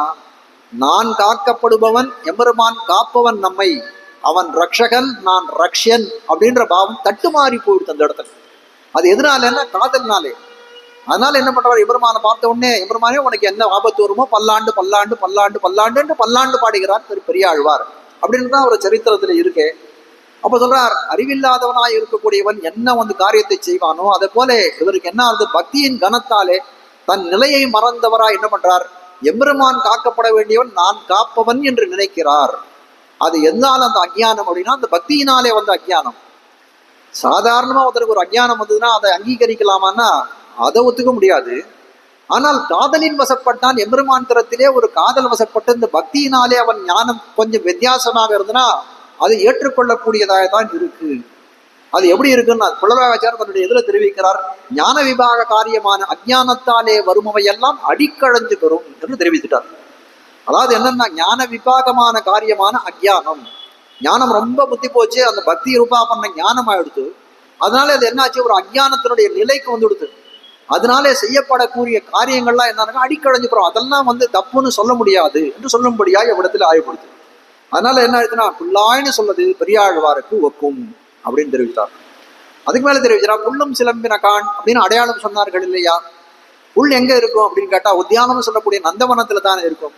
நான் காக்கப்படுபவன், எம்பெருமான் காப்பவன் நம்மை, அவன் ரக்ஷகன் நான் ரக்ஷன் அப்படின்ற பாவம் தட்டுமாறி போயிடுது அந்த இடத்துல. அது எதனாலன்னா காதல்னாலே. அதனால என்ன பண்றாரு? எம்பெருமானை பார்த்த உடனே எம்பெருமானே உனக்கு என்ன ஆபத்து வருமோ பல்லாண்டு பல்லாண்டு பல்லாண்டு பல்லாண்டு என்று பல்லாண்டு பாடுகிறார் பெரியாழ்வார் அப்படின்னு தான் ஒரு சரித்திரத்துல இருக்கே. அப்ப சொல்றார், அறிவில்லாதவனாய் இருக்கக்கூடியவன் என்ன வந்து காரியத்தை செய்வானோ அதை போல இவருக்கு என்ன ஆகுது, பக்தியின் கனத்தாலே தன் நிலையை மறந்தவராய் என்ன பண்றார், எம்பெருமான் காக்கப்பட வேண்டியவன் நான் காப்பவன் என்று நினைக்கிறார். அது எதனால அந்த அஜ்ஞானம் அப்படின்னா, அந்த பக்தியினாலே வந்த அஜ்ஞானம். சாதாரணமா ஒருத்தருக்கு ஒரு அஜ்ஞானம் வந்ததுன்னா அதை அங்கீகரிக்கலாமான்னா அதை ஒத்துக்க முடியாது. ஆனால் காதலின் வசப்பட்டான், எம்பெருமான் தரத்திலே ஒரு காதல் வசப்பட்டு இந்த பக்தியினாலே அவன் ஞானம் கொஞ்சம் வித்தியாசமாக இருந்ததுன்னா அது ஏற்றுக்கொள்ளக்கூடியதாக தான் இருக்கு. அது எப்படி இருக்குன்னா, புலராச்சார் தன்னுடைய எதிர தெரிவிக்கிறார், ஞான விபாக காரியமான அஜ்ஞானத்தாலே வருமவையெல்லாம் அடிக்கழஞ்சு பெறும் என்று தெரிவித்துட்டார். அதாவது என்னன்னா, ஞான விபாகமான காரியமான அஜ்ஞானம், ஞானம் ரொம்ப புத்தி போச்சு, அந்த பக்தி ரூபா பண்ண ஞானம் ஆயிடுத்து. அதனால அது என்னாச்சு, ஒரு அஜ்ஞானத்தினுடைய நிலைக்கு வந்து கொடுத்து, அதனாலே செய்யப்படக்கூடிய காரியங்கள்லாம் என்னன்னா அடிக்கழஞ்சு போறோம். அதெல்லாம் வந்து தப்புன்னு சொல்ல முடியாது என்று சொல்லும்படியாக இவ்விடத்தில் ஆய்வுபடுத்து. அதனால என்ன ஆயிடுச்சுன்னா, புல்லாய்னு சொல்வது பெரியாழ்வாருக்கு ஒக்கும் அப்படின்னு தெரிவித்தார். அதுக்கு மேல தெரிவிச்சார், புல்லும் சிலம்பின கான் அப்படின்னு அடையாளம் சொன்னார்கள் இல்லையா. புல் எங்க இருக்கும் அப்படின்னு கேட்டா, உத்தியானம் சொல்லக்கூடிய நந்தவனத்துல தானே இருக்கும்.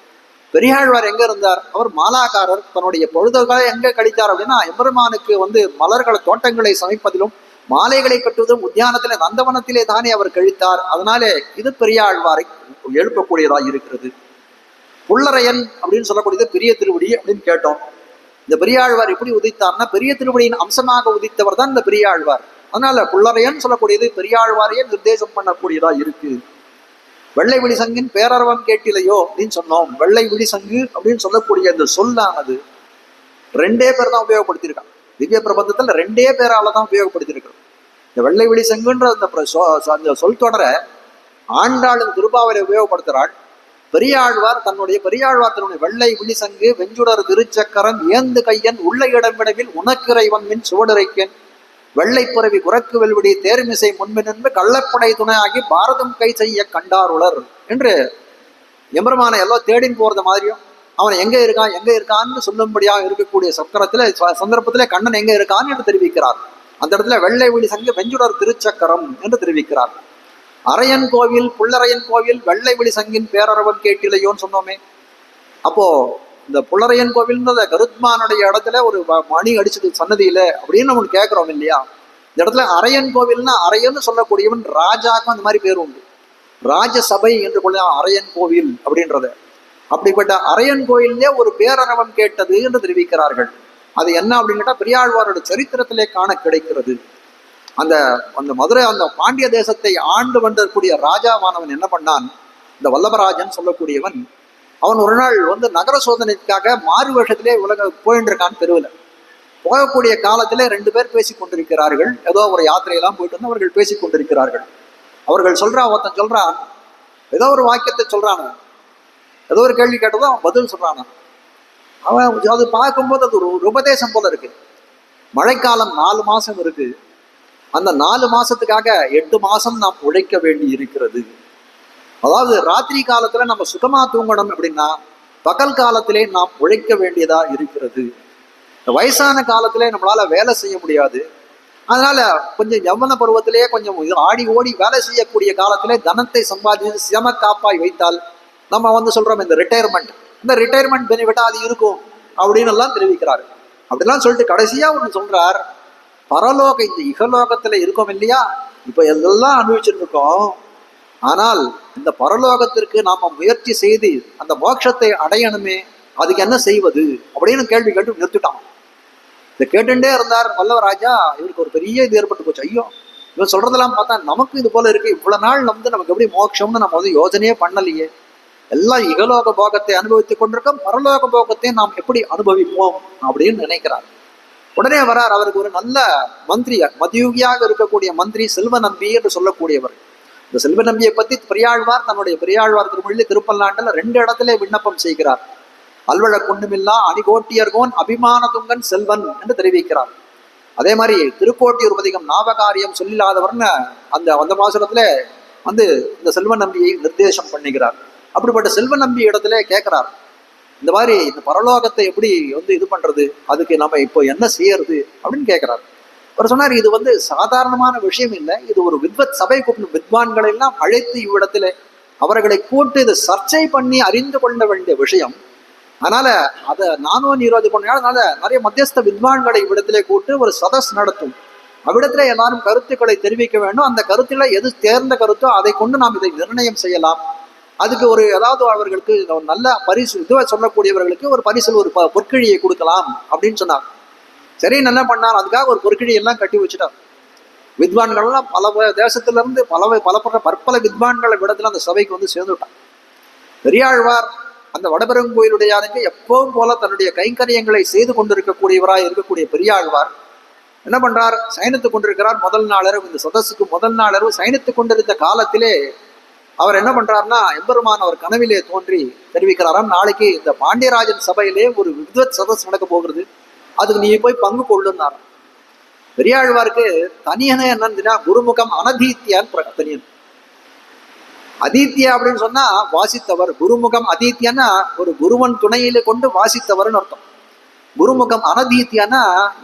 பெரியாழ்வார் எங்க இருந்தார், அவர் மாலாக்காரர். தன்னுடைய பொழுதுகளை எங்க கழித்தார் அப்படின்னா, எம்பெருமானுக்கு வந்து மலர்களை தோட்டங்களை சமைப்பதிலும் மாலைகளை கட்டுவதும் உத்தியானத்திலே நந்தவனத்திலே தானே அவர் கழித்தார். அதனாலே இது பெரியாழ்வாரை எழுப்பக்கூடியதாக இருக்கிறது. புல்லரையன் அப்படின்னு சொல்லக்கூடியது பெரிய திருவடி அப்படின்னு கேட்டோம். இந்த பெரியாழ்வார் எப்படி உதித்தார்னா, பெரிய திருவடியின் அம்சமாக உதித்தவர் தான் இந்த பெரியாழ்வார். அதனால புல்லரையன் சொல்லக்கூடியது பெரியாழ்வாரையே நிர்தேசம் பண்ணக்கூடியதா இருக்கு. வெள்ளை விழி சங்கின் பேரரவம் கேட்டிலையோ அப்படின்னு சொன்னோம். வெள்ளை விழி சங்கு அப்படின்னு சொல்லக்கூடிய இந்த சொல்லானது ரெண்டே பேர் தான் உபயோகப்படுத்தியிருக்காங்க. திவ்ய பிரபந்தத்துல ரெண்டே பேரால தான் உபயோகப்படுத்தியிருக்கிறோம். இந்த வெள்ளை விழி சங்குன்ற அந்த சொல் தொடரை ஆண்டாளும் திருப்பாவலை உபயோகப்படுத்துகிறாள். பெரியாழ்வார் தன்னுடைய வெள்ளை விழி சங்கு வெஞ்சுடர் திருச்சக்கரம் ஏந்து கையன் உள்ள இடமிடவில் உனக்கிறைவன் மின் சுவடுரைக்கன் வெள்ளை புறவி குரக்கு வெல்விடி தேர்மிசை முன்பின் என்று கள்ளப்படை துணையாகி பாரதம் கை செய்ய கண்டாருளர் என்று எம்பெருமானை எல்லாம் தேடின்னு போறது மாதிரியும், அவன் எங்க இருக்கான்னு சொல்லும்படியாக இருக்கக்கூடிய சந்தர்ப்பத்திலே கண்ணன் எங்க இருக்கான் என்று தெரிவிக்கிறார். அந்த இடத்துல வெள்ளை விழி சங்கு வெஞ்சுடர் திருச்சக்கரம் என்று தெரிவிக்கிறார். அரையன் கோவில், புல்லரையன் கோவில், வெள்ளை விழி சங்கின் பேரரவன் கேட்டிலையோன்னு சொன்னோமே. அப்போ இந்த புல்லரையன் கோவில்ன்றத கருத்மானுடைய இடத்துல ஒரு மணி அடிச்சது சன்னதியில அப்படின்னு நம்ம கேட்கிறோம் இல்லையா. இந்த இடத்துல அரையன் கோவில்னா, அரையன்னு சொல்லக்கூடியவன் ராஜாக்கும் அந்த மாதிரி பேர் உண்டு. ராஜசபை என்று கொள்ள அரையன் கோவில் அப்படின்றத. அப்படிப்பட்ட அரையன் கோயிலே ஒரு பேரரவம் கேட்டது என்று தெரிவிக்கிறார்கள். அது என்ன அப்படின்னு கேட்டா, பெரியாழ்வாரோட சரித்திரத்திலே காண கிடைக்கிறது. அந்த அந்த மதுரை அந்த பாண்டிய தேசத்தை ஆண்டு வந்தக்கூடிய ராஜாவானவன் என்ன பண்ணான், இந்த வல்லபராஜன் சொல்லக்கூடியவன், அவன் ஒரு நாள் வந்து நகர சோதனைக்காக மாறு வேஷத்திலே போயிட்டு இருக்கான். தெருவில் போகக்கூடிய காலத்திலே ரெண்டு பேர் பேசி கொண்டிருக்கிறார்கள். ஏதோ ஒரு யாத்திரையெல்லாம் போயிட்டு வந்து அவர்கள் பேசி கொண்டிருக்கிறார்கள். அவர்கள் ஒருத்தன் சொல்றான், ஏதோ ஒரு வாக்கியத்தை சொல்றான், ஏதோ ஒரு கேள்வி கேட்டதும் அவன் பதில் சொல்றான். அவன் அது பார்க்கும்போது அது ஒரு உபதேசம் போல இருக்கு. மழைக்காலம் 4 மாசம் இருக்கு. அந்த 4 மாசத்துக்காக 8 மாசம் நாம் உழைக்க வேண்டி இருக்கிறது. அதாவது ராத்திரி காலத்துல நம்ம சுகமா தூங்கணும் அப்படின்னா பகல் காலத்திலே நாம் உழைக்க வேண்டியதா இருக்கிறது. வயசான காலத்திலே நம்மளால வேலை செய்ய முடியாது. அதனால கொஞ்சம் யவன பருவத்திலேயே கொஞ்சம் ஆடி ஓடி வேலை செய்யக்கூடிய காலத்திலே தனத்தை சம்பாதிச்சு சிரம காப்பாய் வைத்தால் நம்ம வந்து சொல்றோம் இந்த ரிட்டையர்மெண்ட் பெனிஃபிட்டா அது இருக்கும் அப்படின்னு எல்லாம் தெரிவிக்கிறாரு. அப்படிலாம் சொல்லிட்டு கடைசியா ஒண்ணு சொல்றார், பரலோக இந்த இகலோகத்துல இருக்கோம் இல்லையா, இப்ப எல்லாம் அனுபவிச்சுட்டு இருக்கோம். ஆனால் இந்த பரலோகத்திற்கு நாம முயற்சி செய்து அந்த மோட்சத்தை அடையணுமே, அதுக்கு என்ன செய்வது அப்படின்னு கேள்வி கேட்டு நிறுத்திட்டான். இதை கேட்டுட்டே இருந்தார் வல்லவராஜா. இவருக்கு ஒரு பெரிய இது ஏற்பட்டு போச்சு. ஐயோ, இவன் சொல்றதெல்லாம் பார்த்தா நமக்கு இது போல இருக்கு. இவ்வளவு நாள் வந்து நமக்கு எப்படி மோட்சம்னு நம்ம வந்து யோசனையே பண்ணலையே. எல்லாம் இகலோக போகத்தை அனுபவித்துக் கொண்டிருக்கோம், பரலோக போகத்தை நாம் எப்படி அனுபவிப்போம் அப்படின்னு நினைக்கிறார். உடனே வரார். அவருக்கு ஒரு நல்ல மந்திரி, மதியுகியாக இருக்கக்கூடிய மந்திரி செல்வ நம்பி என்று சொல்லக்கூடியவர். இந்த செல்வ நம்பியை பத்தி பெரியாழ்வார் தன்னுடைய பெரியாழ்வார் திருமொழியில் திருப்பல்லாண்டில் 2 இடத்துல விண்ணப்பம் செய்கிறார். அல்வழ கொண்டுமில்லா அணிகோட்டியர்கோன் அபிமான துங்கன் செல்வன் என்று தெரிவிக்கிறார். அதே மாதிரி திருக்கோட்டியூர் பதிகம் நாவகாரியம் சொல்லில்லாதவர்னு அந்த பாசுரத்துல வந்து இந்த செல்வ நம்பியை நிர்தேசம் பண்ணுகிறார். அப்படிப்பட்ட செல்வ நம்பி இடத்துல கேட்கிறார், இந்த மாதிரி இந்த பரலோகத்தை எப்படி வந்து இது பண்றது, அதுக்கு நம்ம இப்போ என்ன செய்யறது அப்படின்னு கேட்கிறார். அவர் சொன்னார், இது வந்து சாதாரணமான விஷயம் இல்லை, இது ஒரு வித்வத் சபை கூப்பிடும் வித்வான்களை எல்லாம் அழைத்து இவ்விடத்துல அவர்களை கூட்டு இதை சர்ச்சை பண்ணி அறிந்து கொள்ள வேண்டிய விஷயம். அதனால அதை நானும் நிரோதி பண்ண, அதனால நிறைய மத்தியஸ்த வித்வான்களை இவ்விடத்திலே கூட்டு ஒரு சதஸ் நடத்தும். அவ்விடத்துல எல்லாரும் கருத்துக்களை தெரிவிக்க வேண்டும். அந்த கருத்துல எது தேர்ந்த கருத்தோ அதை கொண்டு நாம் இதை நிர்ணயம் செய்யலாம். அதுக்கு ஒரு ஏதாவது அவர்களுக்கு ஒரு நல்ல பரிசு இதுவா சொல்லக்கூடியவர்களுக்கு ஒரு பரிசில் ஒரு பொற்கிழியை கொடுக்கலாம் அப்படின்னு சொன்னார். சரி, நல்லா பண்ணார். அதுக்காக ஒரு பொற்கிழியெல்லாம் கட்டி வச்சுட்டார். வித்வான்கள்லாம் பல தேசத்துல இருந்து பற்பல வித்வான்களை விடத்துல அந்த சபைக்கு வந்து சேர்ந்துட்டான். பெரியாழ்வார் அந்த வடபெருங்கோயிலுடையானுக்கு எப்பவும் போல தன்னுடைய கைங்கரியங்களை செய்து கொண்டிருக்கக்கூடியவராய் இருக்கக்கூடிய பெரியாழ்வார் என்ன பண்றார், சயனித்துக் கொண்டிருக்கிறார். முதல் நாளரவு, இந்த சதஸுக்கு முதல் நாளரவு சயனித்துக் கொண்டிருந்த காலத்திலே அவர் என்ன பண்றாருன்னா, எம்பெருமான் அவர் கனவிலே தோன்றி தெரிவிக்கிறாராம், நாளைக்கு இந்த பாண்டியராஜன் சபையிலே ஒரு வித்வத் சதஸ் நடக்க போகிறது, அதுக்கு நீ போய் பங்கு கொள்ளுன்னாராம். பெரியாழ்வாருக்கு தனியனே என்னன்னா குருமுகம் அனதீத்தியான் தனியன். அதீத்தியா அப்படின்னு சொன்னா வாசித்தவர், குருமுகம் அதீத்தியன்னா ஒரு குருவன் துணையில கொண்டு வாசித்தவர்னு அர்த்தம். குருமுகம் அனதீத்தியன்னா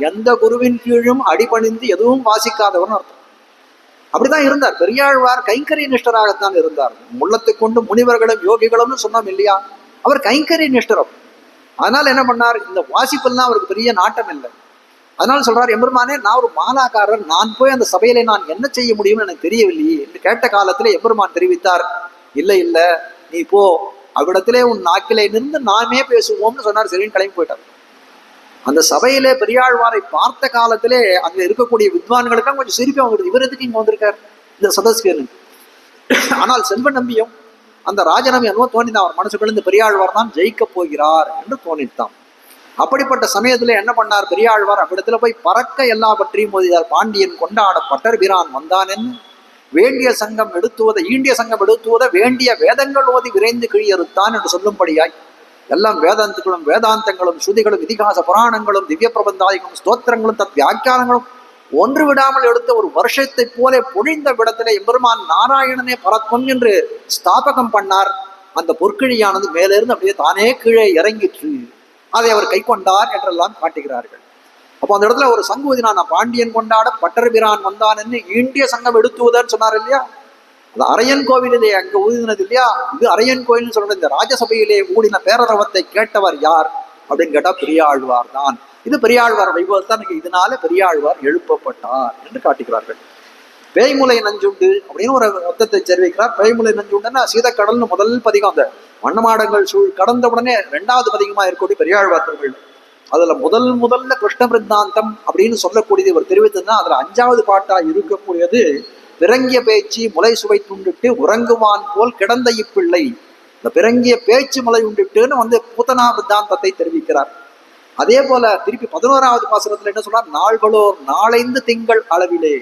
எந்த குருவின் கீழும் அடிபணிந்து எதுவும் வாசிக்காதவர்னு அர்த்தம். அப்படிதான் இருந்தார் பெரியாழ்வார். கைங்கரிய நிஷ்டராகத்தான் இருந்தார். முள்ளத்தை கொண்டு முனிவர்களும் யோகிகளும் சொன்னோம் இல்லையா, அவர் கைங்கரிய நிஷ்டரம். அதனால என்ன பண்ணார், இந்த வாசிப்பெல்லாம் அவருக்கு பெரிய நாட்டம் இல்லை. அதனால சொல்றார், எம்பெருமானே நான் ஒரு மாலாக்காரர், நான் போய் அந்த சபையில நான் என்ன செய்ய முடியும்னு எனக்கு தெரியவில்லையே என்று கேட்ட காலத்திலே எம்பெருமான் தெரிவித்தார், இல்லை இல்லை நீ போ, அவ்விடத்திலே உன் நாக்கிலே நின்று நாமே பேசுவோம்னு சொன்னார். சரின்னு கிளம்பி போயிட்டார். அந்த சபையிலே பெரியாழ்வாரை பார்த்த காலத்திலே அங்க இருக்கக்கூடிய வித்வான்களுக்கெல்லாம் கொஞ்சம் சிரிப்பு வந்துடுது, இவர் எதுக்கு இங்க வந்திருக்கார் இந்த சதஸ்கேன்னு. ஆனால் செல்வ நம்பியும் அந்த ராஜநம்பி என்னவோ தோணிதான், அவர் மனசுக்குள்ள இந்த பெரியாழ்வார் தான் ஜெயிக்க போகிறார் என்று தோணித்தான். அப்படிப்பட்ட சமயத்துல என்ன பண்ணார் பெரியாழ்வார், அவ்விடத்துல போய் பறக்க எல்லாவற்றையும் மோதியார். பாண்டியன் கொண்டாட பட்டர்பிரான் வந்தான் என்ன வேண்டிய சங்கம் எடுத்துவதை ஈண்டிய சங்கம் எடுத்துவதை வேண்டிய வேதங்கள் ஓதி விரைந்து கிழியறுத்தான் என்று சொல்லும்படியாய் எல்லாம் வேதாந்தங்களும் ஸ்ருதிகளும் இதிகாச புராணங்களும் திவ்ய பிரபந்தாயங்களும் ஸ்தோத்திரங்களும் தத் வியாக்கியானங்களும் ஒன்று விடாமல் எடுத்த ஒரு வருஷத்தை போல பொழிந்த விடத்திலே எம்பெருமான் நாராயணனே பரத்வம் என்று ஸ்தாபகம் பண்ணார். அந்த பொற்கிழியானது மேலிருந்து அப்படியே தானே கீழே இறங்கிற்று. அதை அவர் கை கொண்டார் என்றெல்லாம் காட்டுகிறார்கள். அப்போ அந்த இடத்துல ஒரு சங்கூதி, நான் பாண்டியன் கொண்டாட பட்டர்பிரான் வந்தான் என்று ஈண்டிய சங்கம் எடுத்துவதன்னு சொன்னார் இல்லையா, அது அரையன் கோவிலிலே அங்க ஊதினது இல்லையா, இது அரையன் கோயில்னு சொல்ற இந்த ராஜசபையிலே ஊடின பேரரவத்தை கேட்டவர் யார் அப்படின்னு கேட்டா பெரியாழ்வார் தான். இது பெரியாழ்வார் வைபவத்தான், இதனால பெரியாழ்வார் எழுப்பப்பட்டார் என்று காட்டுகிறார்கள். பேய்முலை நஞ்சுண்டு அப்படின்னு ஒரு அர்த்தத்தை தெரிவிக்கிறார். பேய்முலை நஞ்சுண்டுன்னா சீதக்கடல்னு முதல் பதிகம், அந்த வண்ணமாடங்கள் சூழ் கடந்த உடனே 2வது பதிகமா இருக்கக்கூடிய பெரியாழ்வார் திருவிழா. அதுல முதல்ல கிருஷ்ண பிருத்தாந்தம் அப்படின்னு சொல்லக்கூடியது இவர் தெரிவித்ததுன்னா அதுல 5வது பாட்டா இருக்கக்கூடியது பிறங்கிய பேச்சு முலை சுவை துண்டிட்டு உறங்குவான் போல் கிடந்த இப்பிள்ளை. இந்த பிறங்கிய பேச்சு முலை உண்டிட்டுன்னு வந்து பூத்தனா வித்தாந்தத்தை தெரிவிக்கிறார். அதே போல திருப்பி 11வது பாசுரத்துல என்ன சொல்றார், நாள்களோர் நாளைந்து திங்கள் அளவிலே.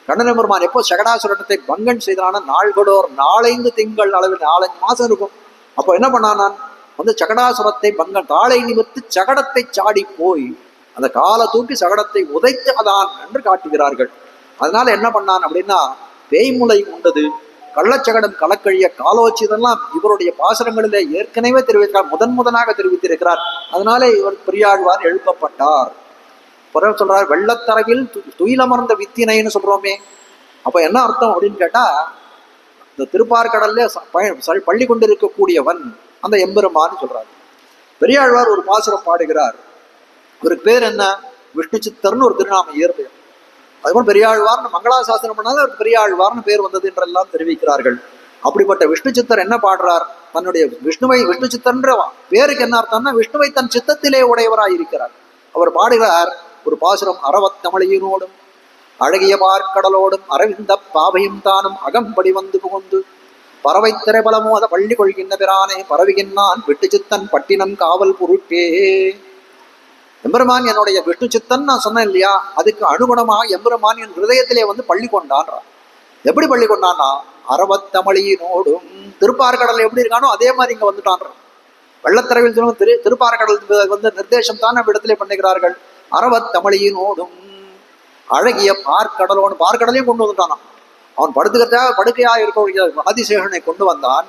கண்ணனெம்பெருமான் எப்போ சகடாசுரத்தை பங்கன் செய்தானா, நாள்களோர் நாளைந்து திங்கள் அளவில் 4-5 மாசம் இருக்கும். அப்போ என்ன பண்ணான், வந்து சகடாசுரத்தை பங்கன் தாளை நிமிர்த்து சகடத்தை சாடி போய் அந்த காலை தூக்கி சகடத்தை உதைத்து அதான் என்று காட்டுகிறார்கள். அதனால என்ன பண்ணான் அப்படின்னா, பேய்முலை உண்டது, கள்ளச்சகடம் கலக்கழிய காலோச்சி, இதெல்லாம் இவருடைய பாசுரங்களிலே ஏற்கனவே தெரிவிக்கிறார், முதனாக தெரிவித்திருக்கிறார். அதனாலே இவர் பெரியாழ்வார் எழுப்பப்பட்டார். பிறகு சொல்றார், வெள்ளத்தரவில் துயிலமர்ந்த வித்தினைன்னு சொல்றோமே, அப்ப என்ன அர்த்தம் அப்படின்னு கேட்டா, இந்த திருப்பார்கடல்ல பள்ளி கொண்டிருக்கக்கூடியவன் அந்த எம்பெருமான்னு சொல்றாரு. பெரியாழ்வார் ஒரு பாசுரம் பாடுகிறார். இவருக்கு பேர் என்ன, விஷ்ணு சித்தர்னு ஒரு திருநாம இயற்பெயர். அதுபோல் பெரியாழ்வார்னு மங்களாசாசனம் பண்ணாலும் அவருக்கு பெரியாழ்வார்னு பேர் வந்தது என்றெல்லாம் தெரிவிக்கிறார்கள். அப்படிப்பட்ட விஷ்ணு சித்தர் என்ன பாடுறார், தன்னுடைய விஷ்ணு சித்தர்ன்ற பேருக்கு என்ன அர்த்தம்னா விஷ்ணுவை தன் சித்தத்திலே உடையவராய் இருக்கிறார். அவர் பாடுகிறார் ஒரு பாசுரம், அறவத்தமிழியினோடும் அழகிய பார்க்கடலோடும் அரவிந்த பாவையும் தானும் அகம்படி வந்து புகுந்து பறவை திரைபலமோ அதை பள்ளி கொள்கின்ற பிரானே பரவுகின்றான் விட்டு சித்தன் பட்டினம் காவல் பொருட்டே. எம்பெருமான் என்னுடைய விஷ்ணு சித்தன் நான் சொன்னேன் இல்லையா, அதுக்கு அனுகுணமாக எம்பெருமான் என் ஹிருதயத்திலே வந்து பள்ளி கொண்டான்றான். எப்படி பள்ளி கொண்டான்னா, அறவத்தமிழியினோடும் திருப்பார்கடல் எப்படி இருக்கானோ அதே மாதிரி இங்க வந்துட்டான்றான். வெள்ளத்தரவில் திருப்பார்கடல் வந்து நிர்தேசம் தான் நம்ம இடத்திலே பண்ணுகிறார்கள். அறவத்தமிழியினோடும் அழகிய பார்க்கடலோடு பார்க்கடலையும் கொண்டு வந்துட்டானான். அவன் படுக்கையாக இருக்கக்கூடிய ஆதிசேஷனை கொண்டு வந்தான்.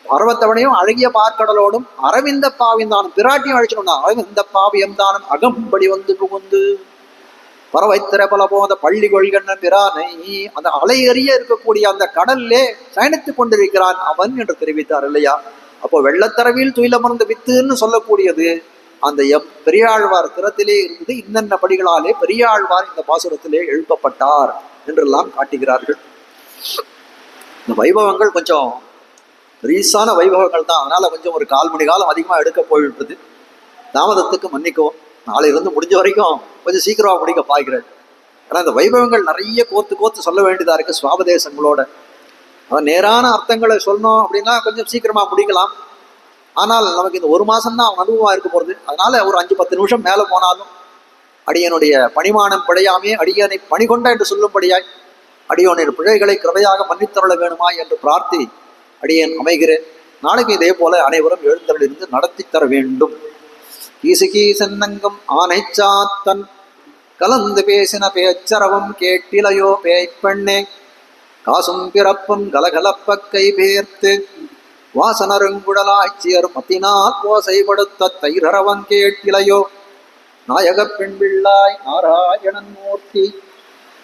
பர்வத்தவனையும் அழகிய பார்க்கடலோடும் அரவிந்த பாவியந்தானும் பிராட்டியும் அழைச்சிட்டு அரவிந்த பாவியந்தானும் அகம்படி வந்து புகுந்து பறவை திரைபல போத பள்ளி கொள்கின்ற பிரானை அந்த அலை எறிய இருக்கக்கூடிய அந்த கடல்லே சயனித்துக் கொண்டிருக்கிறான் அவன் என்று தெரிவித்தார் இல்லையா. அப்போ வெள்ளத்தரவில் துயிலமர்ந்த வித்துன்னு சொல்லக்கூடியது அந்த பெரியாழ்வார் திறத்திலே இருந்தது. இன்னென்ன படிகளாலே பெரியாழ்வார் இந்த பாசுரத்திலே எழுப்பப்பட்டார் என்றெல்லாம் காட்டுகிறார்கள். இந்த வைபவங்கள் கொஞ்சம் ரீசான வைபவங்கள் தான். அதனால கொஞ்சம் ஒரு 1/4 மணி காலம் அதிகமாக எடுக்க போயிடுறது. தாமதத்துக்கு மன்னிக்கவும். நாளையிலிருந்து முடிஞ்ச வரைக்கும் கொஞ்சம் சீக்கிரமாக முடிக்க பாய்கிறேன். ஆனால் இந்த வைபவங்கள் நிறைய கோத்து சொல்ல வேண்டியதாக இருக்குது சுவாபதேசங்களோட. அவன் நேரான அர்த்தங்களை சொல்லணும் அப்படின்னா கொஞ்சம் சீக்கிரமாக முடிக்கலாம். ஆனால் நமக்கு இந்த 1 மாதம்தான் அவன் அனுபவமாக இருக்க போகிறது. அதனால ஒரு 5-10 நிமிஷம் மேலே போனாலும் அடியனுடைய பணிமானம் பிழையாமே அடியனை பணி கொண்ட என்று சொல்லும்படியாய் அடியோனின் பிழைகளை கிருபையாக மன்னித்தருள வேணுமா என்று பிரார்த்தி அடியேன் அமைகிறேன். நாளைக்கு இதே போல அனைவரும் எழுந்தருளிருந்து நடத்தி தர வேண்டும். கீசுகீ சென்னங்கம் ஆனை சாத்தன் கலந்து பேசின பேச்சரவம் கேட்டிலையோ பேய்ப்பெண்ணே காசும் பிறப்பும் கலகலப்ப கை பேர்த்து வாசனருங்குழலாய்ச்சியர் மத்தினால் ஓசைப்படுத்த தைரவம் கேட்டிலையோ நாயகப் பெண் பிள்ளாய் நாராயணன் மூர்த்தி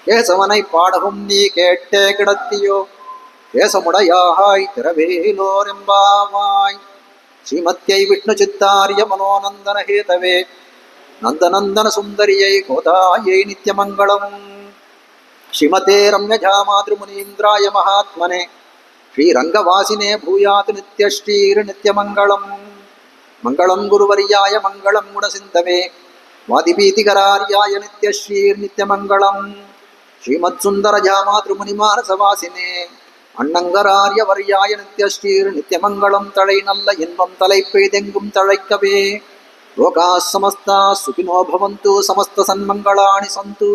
கேசவனை பாடகும் நீ கேட்டே கிடத்தியோ கேசமுடையாய் திரவேலோரெம்பாவாய். ஸ்ரீமத்தியை விஷ்ணு சித்தாரிய மனோநந்தன ஹேதவே நந்தநந்தன சுந்தரியை கோதாயை நித்யமங்கலம். ஸ்ரீமதே ரம்யஜா மாத்ருமுனீந்திராய மகாத்மனே ஸ்ரீரங்கவாசினே பூயாத் நித்யஸ்ரீர் நித்யமங்கலம். மங்களம் குருவரியாய மங்களம் குணசிந்தவே வாதிபீதிகரார்யாய நித்யஸ்ரீர் நித்யமங்கலம். ஸ்ரீமத் சுந்தரஜா மாத்ருமுனிமானசவாசினே அண்ணங்கரார்ய வரியாய நித்யஸ்ரீர் நித்யமங்கலம். தழை நல்ல இன்பம் தலைப்பெய்தெங்கும் தழைக்கவே லோகா சமஸ்தா சுகினோ பவந்து சமஸ்த சன்மங்களாணி சந்து.